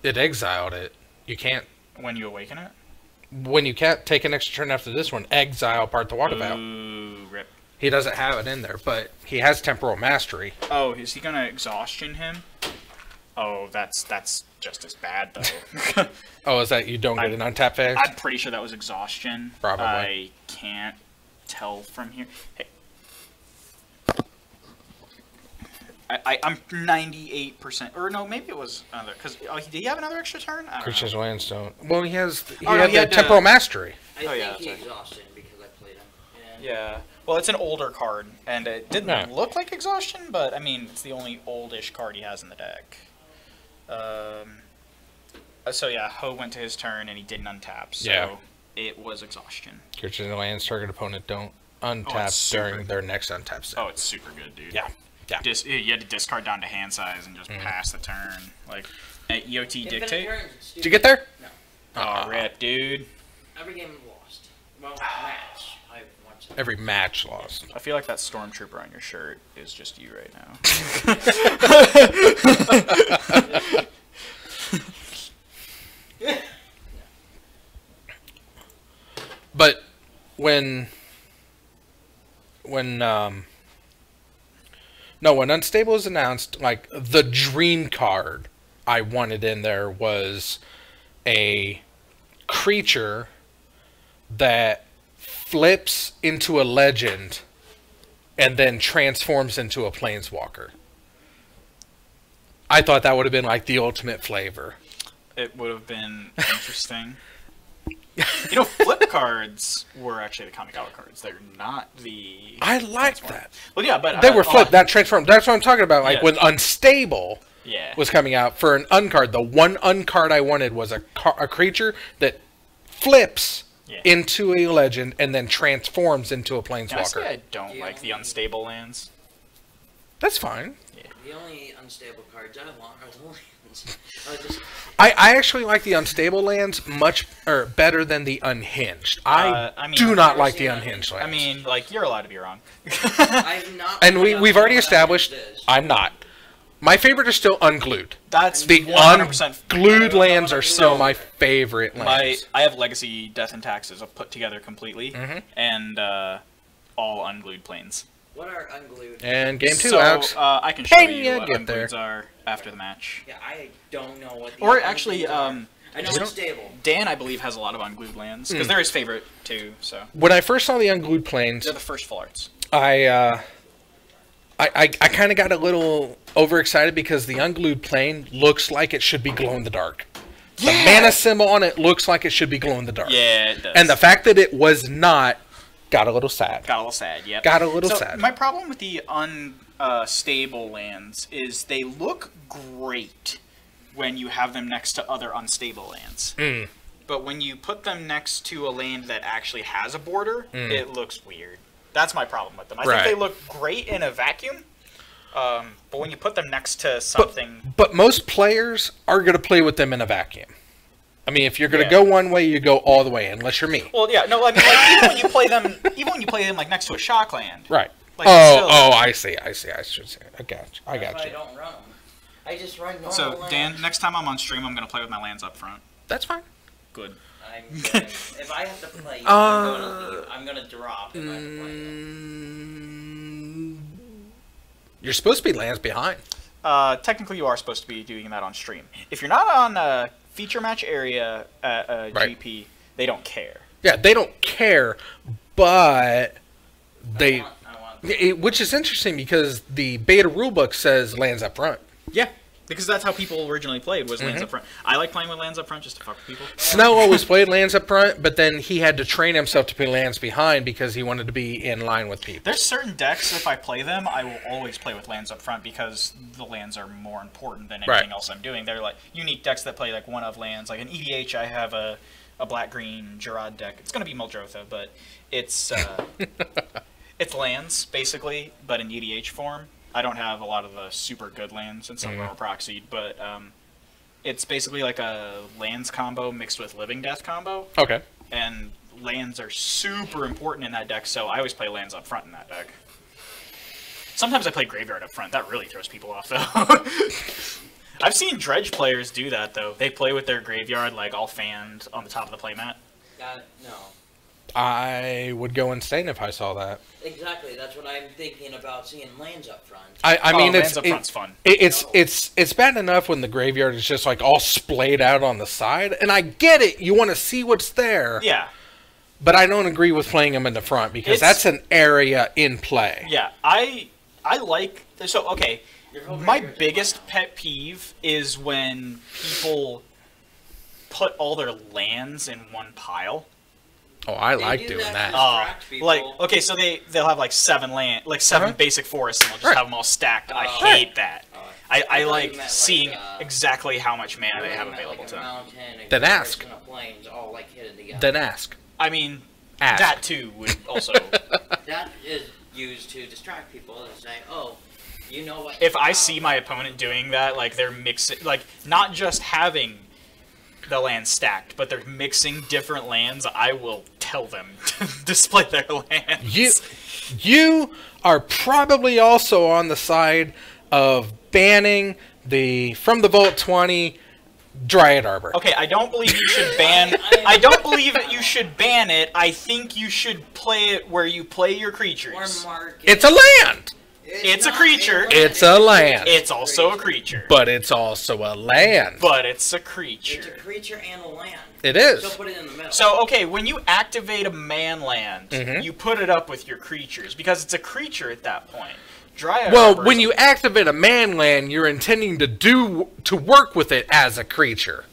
A: It exiled it. You can't...
G: When you awaken it?
A: When you can't take an extra turn after this one, exile Part the Water Veil.
G: Ooh, rip.
A: He doesn't have it in there, but he has Temporal Mastery.
G: Oh, is he going to exhaustion him? Oh, that's just as bad, though.
A: Oh, is that you don't get an untap phase?
G: I'm pretty sure that was exhaustion.
A: Probably.
G: I can't tell from here. Hey. I'm 98%, or no, maybe it was another, because, did he have another extra turn? I don't
A: Creatures
G: know.
A: lands don't. Well, he had
G: had
A: Temporal Mastery.
C: I think he exhausted because I played him.
G: Yeah. Well, it's an older card, and it didn't look like exhaustion, but, I mean, it's the only oldish card he has in the deck. So yeah, Ho went to his turn and he didn't untap, so it was exhaustion.
A: Creatures and lands target opponent don't untap during their next untap step.
G: Oh, it's super good, dude.
A: Yeah. Yeah.
G: You had to discard down to hand size and just pass the turn. Like, EOT Dictate?
A: Did you get there?
C: No.
G: Oh, rip, dude.
C: Every game lost. Well, match. I watched it.
A: Every match lost.
G: I feel like that Stormtrooper on your shirt is just you right now.
A: But when Unstable was announced, like, the dream card I wanted in there was a creature that flips into a legend and then transforms into a planeswalker. I thought that would have been like the ultimate flavor.
G: It would have been interesting. You know, flip cards were actually the Kamigawa cards. They're not the...
A: I like that.
G: Well, yeah, but...
A: They were flipped, not transformed. That's what I'm talking about. Like, when Unstable was coming out, for an uncard, the one uncard I wanted was a creature that flips into a legend and then transforms into a planeswalker.
G: Honestly, I don't like the unstable lands.
A: That's fine.
G: Yeah.
C: The only unstable cards I want are the lands.
A: I actually like the unstable lands much better than the unhinged. I do not like the unhinged lands.
G: I mean, like, you're allowed to be wrong.
C: I've not.
A: And we've already established I'm not. My favorite are still unglued.
G: That's
A: the
G: 100%
A: unglued lands are still my favorite lands.
G: I have Legacy Death and Taxes put together completely, and all unglued planes.
C: What are unglued?
A: And game 2,
G: So
A: Alex.
G: I can show
A: Can
G: you
A: ya
G: what
A: get there?
G: unglueds are after the match.
C: Yeah, I don't know what. The
G: Or actually,
C: unglued are. I know it's stable.
G: Dan, I believe, has a lot of unglued lands because they're his favorite too. So
A: When I first saw the unglued planes,
G: they're the first full arts.
A: I kind of got a little overexcited because the unglued plane looks like it should be glow in the dark. The mana symbol on it looks like it should be glow in the dark.
G: Yeah, it does.
A: And the fact that it was not got a little sad.
G: Got a little sad, yep.
A: Got a little
G: so
A: sad.
G: My problem with the unstable lands is they look great when you have them next to other unstable lands. But when you put them next to a land that actually has a border, it looks weird. That's my problem with them. I think they look great in a vacuum, but when you put them next to something...
A: But most players are going to play with them in a vacuum. I mean, if you're going to go one way, you go all the way, unless you're me.
G: Well, yeah, no, I mean, like, even when you play them like next to a shock land.
A: Right.
G: Like,
A: I see. I should say. I got you. I got
C: That's why
A: you.
C: I don't run them. I just run normal
G: So,
C: lands.
G: Dan, next time I'm on stream, I'm going to play with my lands up front.
A: That's fine.
G: Good.
C: If I have to play, I'm gonna drop if I have to play them.
A: You're supposed to be lands behind.
G: Technically, you are supposed to be doing that on stream. If you're not on a feature match area at GP, they don't care.
A: Yeah, they don't care, but they...
C: I want
A: which is interesting because the beta rulebook says lands up front.
G: Yeah, because that's how people originally played, was lands up front. I like playing with lands up front just to fuck with people.
A: Snow always played lands up front, but then he had to train himself to play lands behind because he wanted to be in line with people.
G: There's certain decks, if I play them, I will always play with lands up front because the lands are more important than anything else I'm doing. They're like unique decks that play like one of lands. Like in EDH, I have a black-green Gerard deck. It's going to be Muldrotha, but it's it's lands, basically, but in EDH form. I don't have a lot of the super good lands, and some of them are proxied, but it's basically like a lands combo mixed with living death combo.
A: Okay.
G: And lands are super important in that deck, so I always play lands up front in that deck. Sometimes I play graveyard up front. That really throws people off, though. I've seen dredge players do that, though. They play with their graveyard, like, all fanned on the top of the playmat.
C: No.
A: I would go insane if I saw that.
C: Exactly. That's what I'm thinking about seeing lands up front.
A: I mean,
G: lands up front's fun.
A: It's bad enough when the graveyard is just like all splayed out on the side, and I get it. You want to see what's there.
G: Yeah.
A: But I don't agree with playing them in the front because that's an area in play.
G: Yeah, I like... So, okay, my biggest pet peeve is when people put all their lands in one pile.
A: Oh, I like doing that.
G: Like, okay, so they'll have like seven basic forests, and they'll just have them all stacked. I hate that. I like seeing exactly how much mana they have available to them.
A: Then ask. Then ask.
G: I mean,
A: ask.
G: That too would also...
C: That is used to distract people and say, oh, you know what...
G: If I see my opponent doing that, like they're mixing... Like, not just having the land stacked, but they're mixing different lands, I will tell them to display their lands.
A: You are probably also on the side of banning the From the Vault 20 Dryad Arbor.
G: Okay, I don't believe you should ban... I don't believe that you should ban it. I think you should play it where you play your creatures.
A: It's a land!
G: It's a creature.
A: It's a land.
G: It's also a creature.
A: But it's also a land.
G: But it's a creature.
C: It's a creature and a land.
A: It is.
C: So put it in the middle.
G: So, okay, when you activate a man land, you put it up with your creatures, because it's a creature at that point.
A: Well, when you activate a man land, you're intending to work with it as a creature.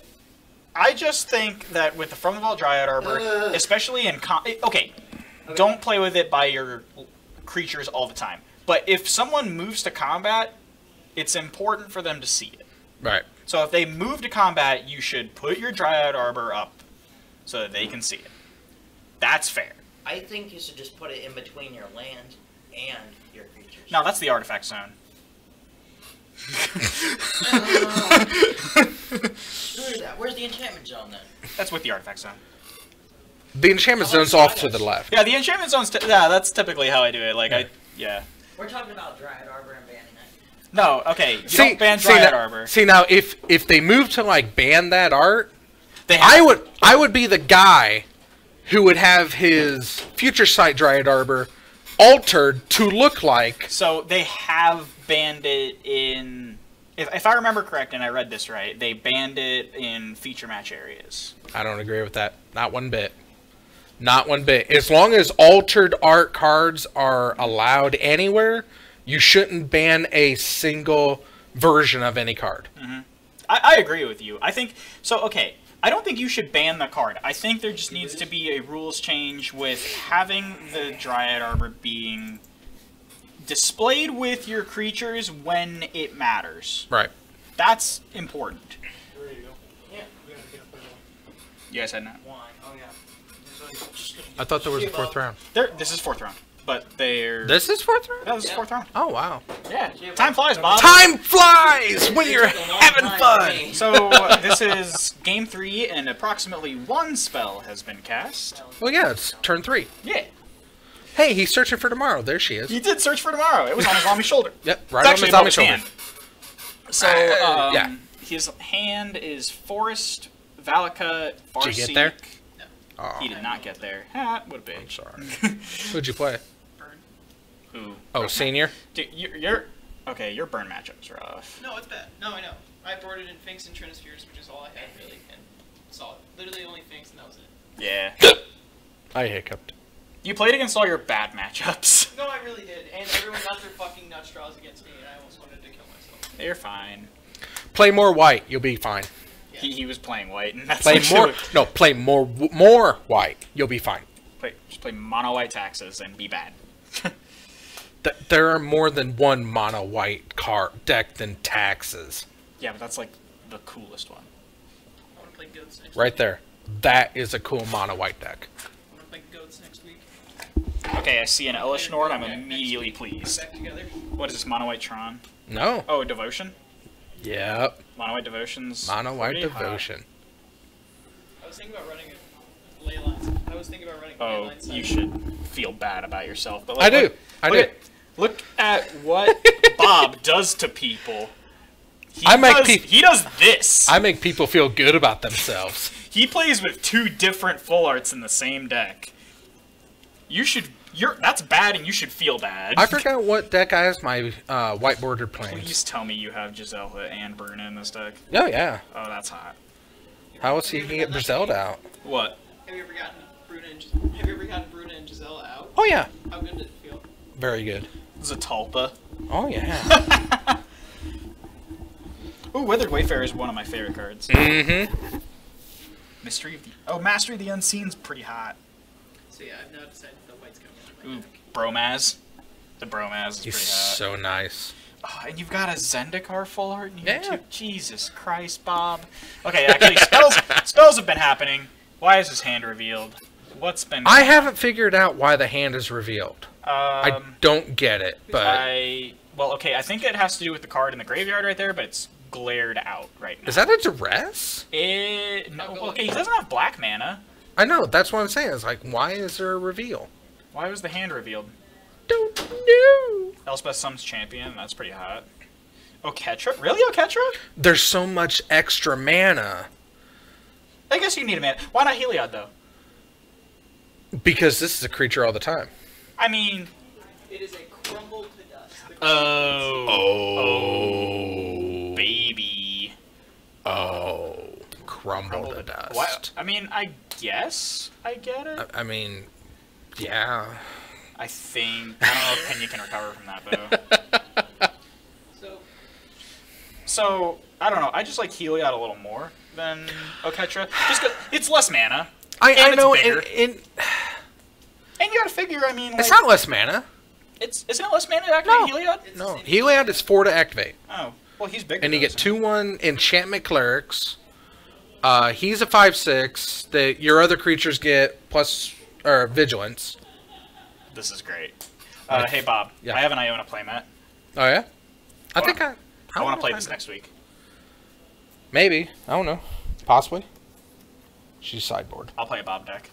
G: I just think that with the From the Vault Dryad Arbor, especially in... Okay, don't play with it by your creatures all the time. But if someone moves to combat, it's important for them to see it.
A: Right.
G: So if they move to combat, you should put your Dryad Arbor up so that they can see it. That's fair.
C: I think you should just put it in between your land and your creatures.
G: No, that's the artifact zone.
C: Screw that. Where's the enchantment zone then?
G: That's with the artifact zone.
A: The enchantment zone's off to the left.
G: Yeah, the enchantment zone's... yeah, that's typically how I do it. Like, yeah.
C: We're talking about Dryad Arbor and banning it.
G: No, okay. You don't ban Dryad Arbor.
A: See, now, if they move to, like, ban that art, I would be the guy who would have his Future Sight Dryad Arbor altered to look like.
G: So they have banned it in. If I remember correct, and I read this right, they banned it in feature match areas.
A: I don't agree with that. Not one bit. Not one bit. As long as altered art cards are allowed anywhere, you shouldn't ban a single version of any card.
G: Mm-hmm. I agree with you. I think so. Okay, I don't think you should ban the card. I think there just needs to be a rules change with having the Dryad Arbor being displayed with your creatures when it matters.
A: Right.
G: That's important.
H: There you go.
C: Yeah.
H: We gotta get up there.
G: You guys had that?
C: Wine. Oh yeah.
A: I thought there was a 4th round.
G: This is 4th round, but they're.
A: This is 4th round?
G: Yeah, this is 4th round.
A: Oh, wow.
G: Yeah. Time flies, Bob.
A: Time flies when you're having fun.
G: So this is game 3, and approximately 1 spell has been cast.
A: Well, yeah, it's turn 3.
G: Yeah.
A: Hey, he's searching for tomorrow. There she is.
G: He did search for tomorrow. It was on his zombie shoulder.
A: Yep, right
G: It's
A: on
G: actually
A: the zombie
G: above his
A: shoulder.
G: hand. So,
A: yeah.
G: His hand is Forest, Valakut, Farseek.
A: Did you get there?
G: No.
A: Oh,
G: He did not get there. Ah, what a bitch.
A: I'm sorry. Who'd you play?
G: Who?
A: Oh, senior?
G: Dude, you're... Okay, your burn matchup's rough.
F: No, it's bad. No, I know. I boarded in Finks and Trinispheres, which is all I had, really, and saw it. Literally only Finks, and that was it.
G: Yeah.
A: I hiccuped.
G: You played against all your bad matchups.
F: No, I really did, and everyone got their fucking nut straws against me, and I almost wanted to kill myself.
G: You're fine.
A: Play more white. You'll be fine.
F: Yeah.
G: He was playing white, and that's
A: Play
G: actually
A: more. No, play more white. You'll be fine.
G: Just play mono white taxes and be bad.
A: There are more than one mono white card deck than taxes.
G: Yeah, but that's like the coolest one.
F: I want to play goats next
A: Right
F: week.
A: there. That is a cool mono white deck.
F: I want to play goats next week.
G: Okay, I see an Elish Nord. I'm immediately pleased.
F: Back together.
G: What is this, mono white Tron?
A: No.
G: Oh, Devotion?
A: Yep.
G: Mono white Devotions.
A: Mono white
G: pretty hot.
A: devotion.
F: I was thinking about running a ley lines. I was thinking about running a ley
G: Oh,
F: lines.
G: you should feel bad about yourself. But
A: I do. I do.
G: Look at what Bob does to people. He does this.
A: I make people feel good about themselves.
G: He plays with 2 different full arts in the same deck. That's bad, and you should feel bad.
A: I forgot what deck I has my white bordered planes.
G: Please tell me you have Giselle and Bruna in this deck.
A: Oh, yeah.
G: Oh, that's hot.
A: How else he can get Griselda out?
G: What?
F: Have you ever gotten Bruna and Giselle out?
A: Oh, yeah.
F: How good did it feel?
A: Very good.
G: Zatalpa.
A: Oh, yeah.
G: Ooh, Weathered Wayfarer is one of my favorite cards.
A: Mm-hmm.
G: Mastery of the Unseen's pretty hot.
F: So yeah, I've now decided the white's coming out of my
G: Ooh, Bromaz. The Bromaz is
A: He's
G: pretty hot.
A: so nice.
G: Oh, and you've got a Zendikar full art in here
A: Yeah.
G: too. Jesus Christ, Bob. Okay, actually, spells have been happening. Why is his hand revealed? What's been?
A: I haven't figured out why the hand is revealed. I don't get it, but
G: well, okay, I think it has to do with the card in the graveyard right there, but it's glared out right now.
A: is that a duress?
G: Well, okay, he doesn't have black mana.
A: I know. That's what I'm saying. It's like, why is there a reveal?
G: Why was the hand revealed?
A: Don't know.
G: Elspeth Sum's Champion, that's pretty hot. Oketra? Really, Oketra?
A: There's so much extra mana.
G: I guess you need a mana. Why not Heliod, though?
A: Because this is a creature all the time.
G: I mean...
F: It is a crumble to dust.
A: Oh.
G: Baby.
A: Oh. Crumble to dust.
G: What? I mean, I guess I get it.
A: I mean, yeah.
G: I think... I don't know if Pena can recover from that, though. So, I don't know. I just like Heliod a little more than Oketra. Just 'cause it's less mana.
A: I know,
G: bigger.
A: and
G: And you gotta figure, I mean,
A: it's
G: like,
A: not less mana.
G: isn't it less mana to activate Heliod?
A: No, Heliod is 4 to activate.
G: Oh, well, he's bigger.
A: And you
G: though,
A: get
G: so-
A: 2/1 enchantment clerics. He's a 5/6. Your other creatures get plus or vigilance.
G: This is great. Hey, Bob.
A: Yeah.
G: I have an Iona playmat.
A: Oh yeah, I
G: Hold
A: think
G: on. I want to play this
A: find it.
G: next week.
A: Maybe, I don't know, possibly. She's sideboard.
G: I'll play a Bob deck.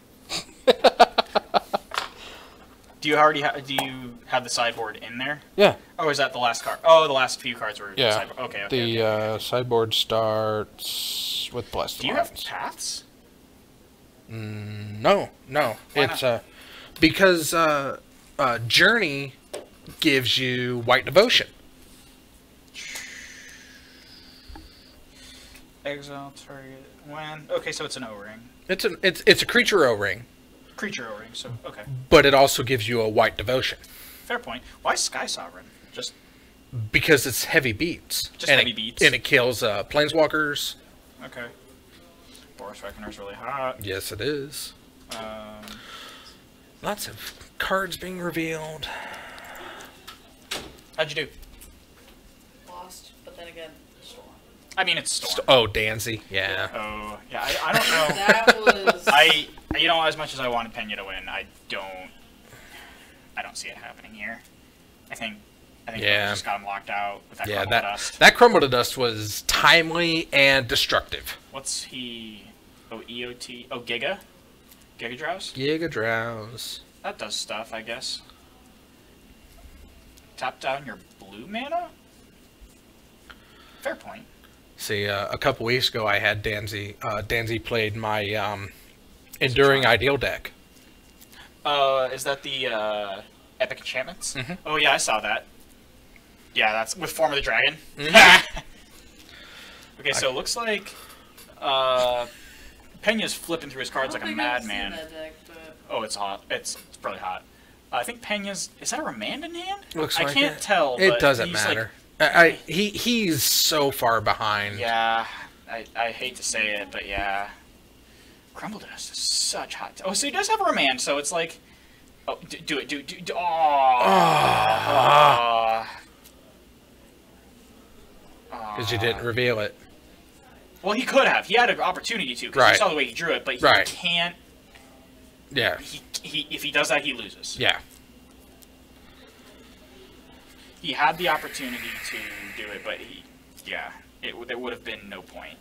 G: Do you have the sideboard in there?
A: Yeah,
G: Oh, is that the last card? Oh, the last few cards were
A: yeah.
G: sideboard. Okay.
A: The sideboard starts with blessed.
G: Do you have
A: Lines.
G: paths?
A: No.
G: Why
A: It's because Journey gives you White Devotion.
G: Exile target when. Okay, so it's an O-ring.
A: It's a creature O-ring.
G: Creature O-ring. So okay.
A: But it also gives you a White Devotion.
G: Fair point. Why Sky Sovereign? Just
A: because it's heavy beats.
G: Just heavy beats.
A: And it kills planeswalkers.
G: Okay. Boris Reckoner's really hot.
A: Yes, it is. Lots of cards being revealed.
G: How'd you do?
E: Lost, but then again, Storm.
G: I mean, it's Storm.
A: Oh, Danzy. Yeah.
G: Oh, yeah. I don't know.
E: That was.
G: You know, as much as I wanted Pena to win, I don't see it happening here. I think
A: yeah.
G: we just got him locked out with that Crumble to Dust.
A: That Crumble to Dust was timely and destructive.
G: What's he? Oh, EOT. Oh, Giga? Giga Drowse?
A: Giga Drowse.
G: That does stuff, I guess. Tap down your blue mana? Fair point.
A: See, a couple weeks ago I had Danzy. Danzy played my Enduring Ideal deck.
G: Is that the Epic Enchantments?
A: Mm-hmm.
G: Oh, yeah, I saw that. Yeah, that's with Form of the Dragon.
A: Mm-hmm.
G: Okay, so it looks like Pena's flipping through his cards like a madman. Oh, it's hot. It's probably hot. I think Pena's... Is that a remand in hand?
A: Looks
G: I
A: like
G: can't
A: it.
G: tell.
A: It
G: but
A: doesn't
G: he's
A: matter.
G: Like,
A: He's so far behind.
G: Yeah, I hate to say it, but yeah. Crumble to Dust is such hot... Oh, so he does have a remand, so it's like... Oh, do it.
A: Because you didn't reveal it.
G: Well, he could have. He had an opportunity to, because you saw the way he drew it, but he can't...
A: Yeah.
G: If he does that, he loses.
A: Yeah.
G: He had the opportunity to do it, but there would have been no point.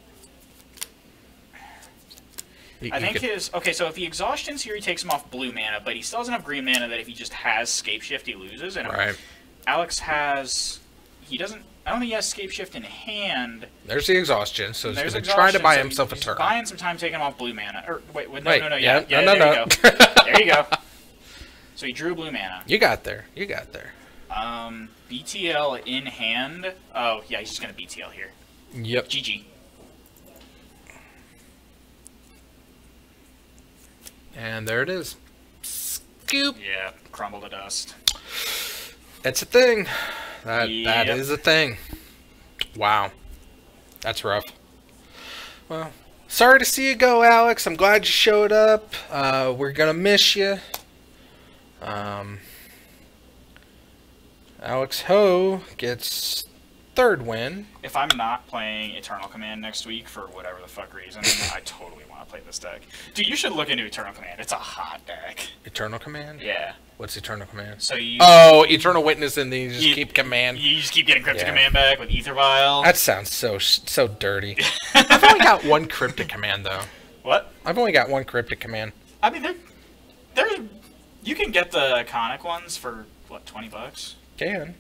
G: I think okay, so if he exhaustions here, he takes him off blue mana, but he still doesn't have green mana that if he just has Scapeshift, he loses. And Alex has, I don't think he has Scapeshift in hand.
A: There's the exhaustion, so he's going to try to buy himself a turn.
G: Buying some time taking him off blue mana. Or, no,
A: no.
G: There you go. There you go. So he drew blue mana.
A: You got there.
G: BTL in hand. Oh, yeah, he's just going to BTL here.
A: Yep.
G: GG.
A: And there it is. Scoop.
G: Yeah, Crumble to Dust.
A: It's a thing. That is a thing. Wow. That's rough. Well, sorry to see you go, Alex. I'm glad you showed up. We're going to miss you. Alex Ho gets third win.
G: If I'm not playing Eternal Command next week for whatever the fuck reason, I totally want to play this deck. Dude, you should look into Eternal Command. It's a hot deck.
A: Eternal Command?
G: Yeah.
A: What's Eternal Command?
G: So you...
A: Oh, Eternal Witness, and then you just keep command.
G: You just keep getting Cryptic Command back with Ether Vial.
A: That sounds so dirty. I've only got one Cryptic Command, though.
G: What?
A: I've only got one Cryptic Command.
G: I mean, they're you can get the iconic ones for, what, $20?
A: Can.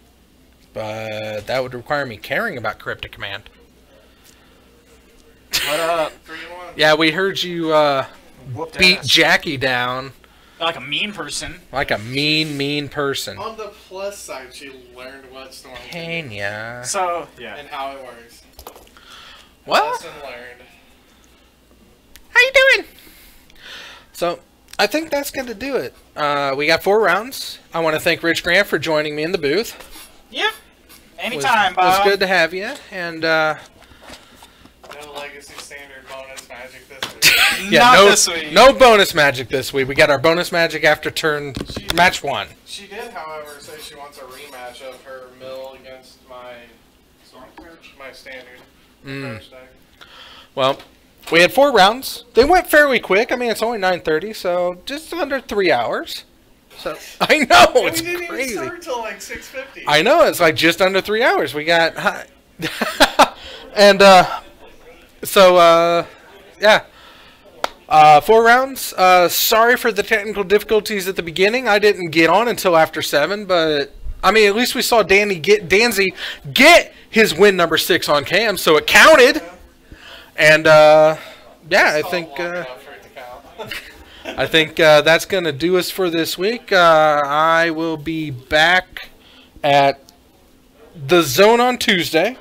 A: But that would require me caring about Cryptic Command.
G: What up?
B: 3-1.
A: Yeah, we heard you beat Jackie down.
G: Like a mean person.
A: Like a mean person.
B: On the plus side, she learned what Storm
A: Kenya.
G: So, yeah.
B: and how it works.
A: Well,
B: Lesson learned.
A: how you doing? So, I think that's going to do it. We got 4 rounds. I want to thank Rich Grant for joining me in the booth.
G: Yep. Anytime, Bob.
A: It was good to have you. And,
B: No Legacy Standard bonus magic this week.
G: This week.
A: No bonus magic this week. We got our bonus magic after match 1.
B: She did, however, say she wants a rematch of her mill against my standard approach deck.
A: Well, we had 4 rounds. They went fairly quick. I mean, it's only 9:30, so just under 3 hours. So I know it's
B: we didn't
A: crazy.
B: even start till like 6:50.
A: I know it's like just under 3 hours. We got, and yeah, 4 rounds. Sorry for the technical difficulties at the beginning. I didn't get on until after 7, but I mean, at least we saw Danzy get his win number 6 on cam, so it counted. And yeah, I think I think that's going to do us for this week. I will be back at the Zone on Tuesday,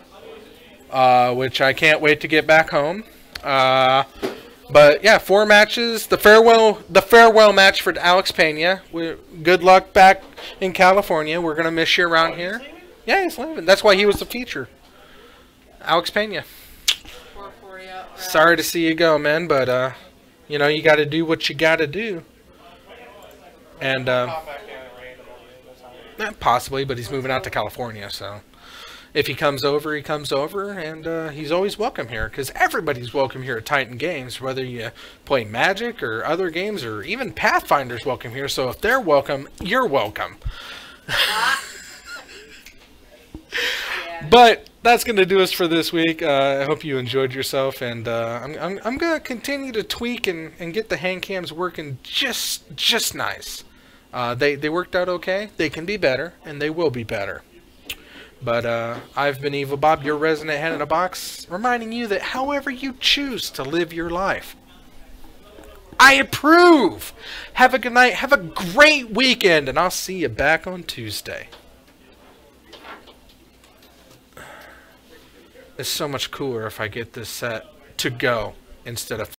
A: which I can't wait to get back home. But yeah, 4 matches. The farewell match for Alex Pena. Good luck back in California. We're going to miss you around here. Yeah, he's leaving. That's why he was the feature. Alex Pena. Sorry to see you go, man, but you know, you got to do what you got to do. And possibly, but he's moving out to California, so if he comes over, he comes over, and he's always welcome here, because everybody's welcome here at Titan Games, whether you play Magic or other games, or even Pathfinder's welcome here. So if they're welcome, you're welcome. But that's going to do us for this week. I hope you enjoyed yourself, and I'm going to continue to tweak and get the hand cams working just nice. They worked out okay. They can be better, and they will be better. But I've been Evil Bob, your resident head in a box, reminding you that however you choose to live your life, I approve. Have a good night. Have a great weekend, and I'll see you back on Tuesday. It's so much cooler if I get this set to go instead of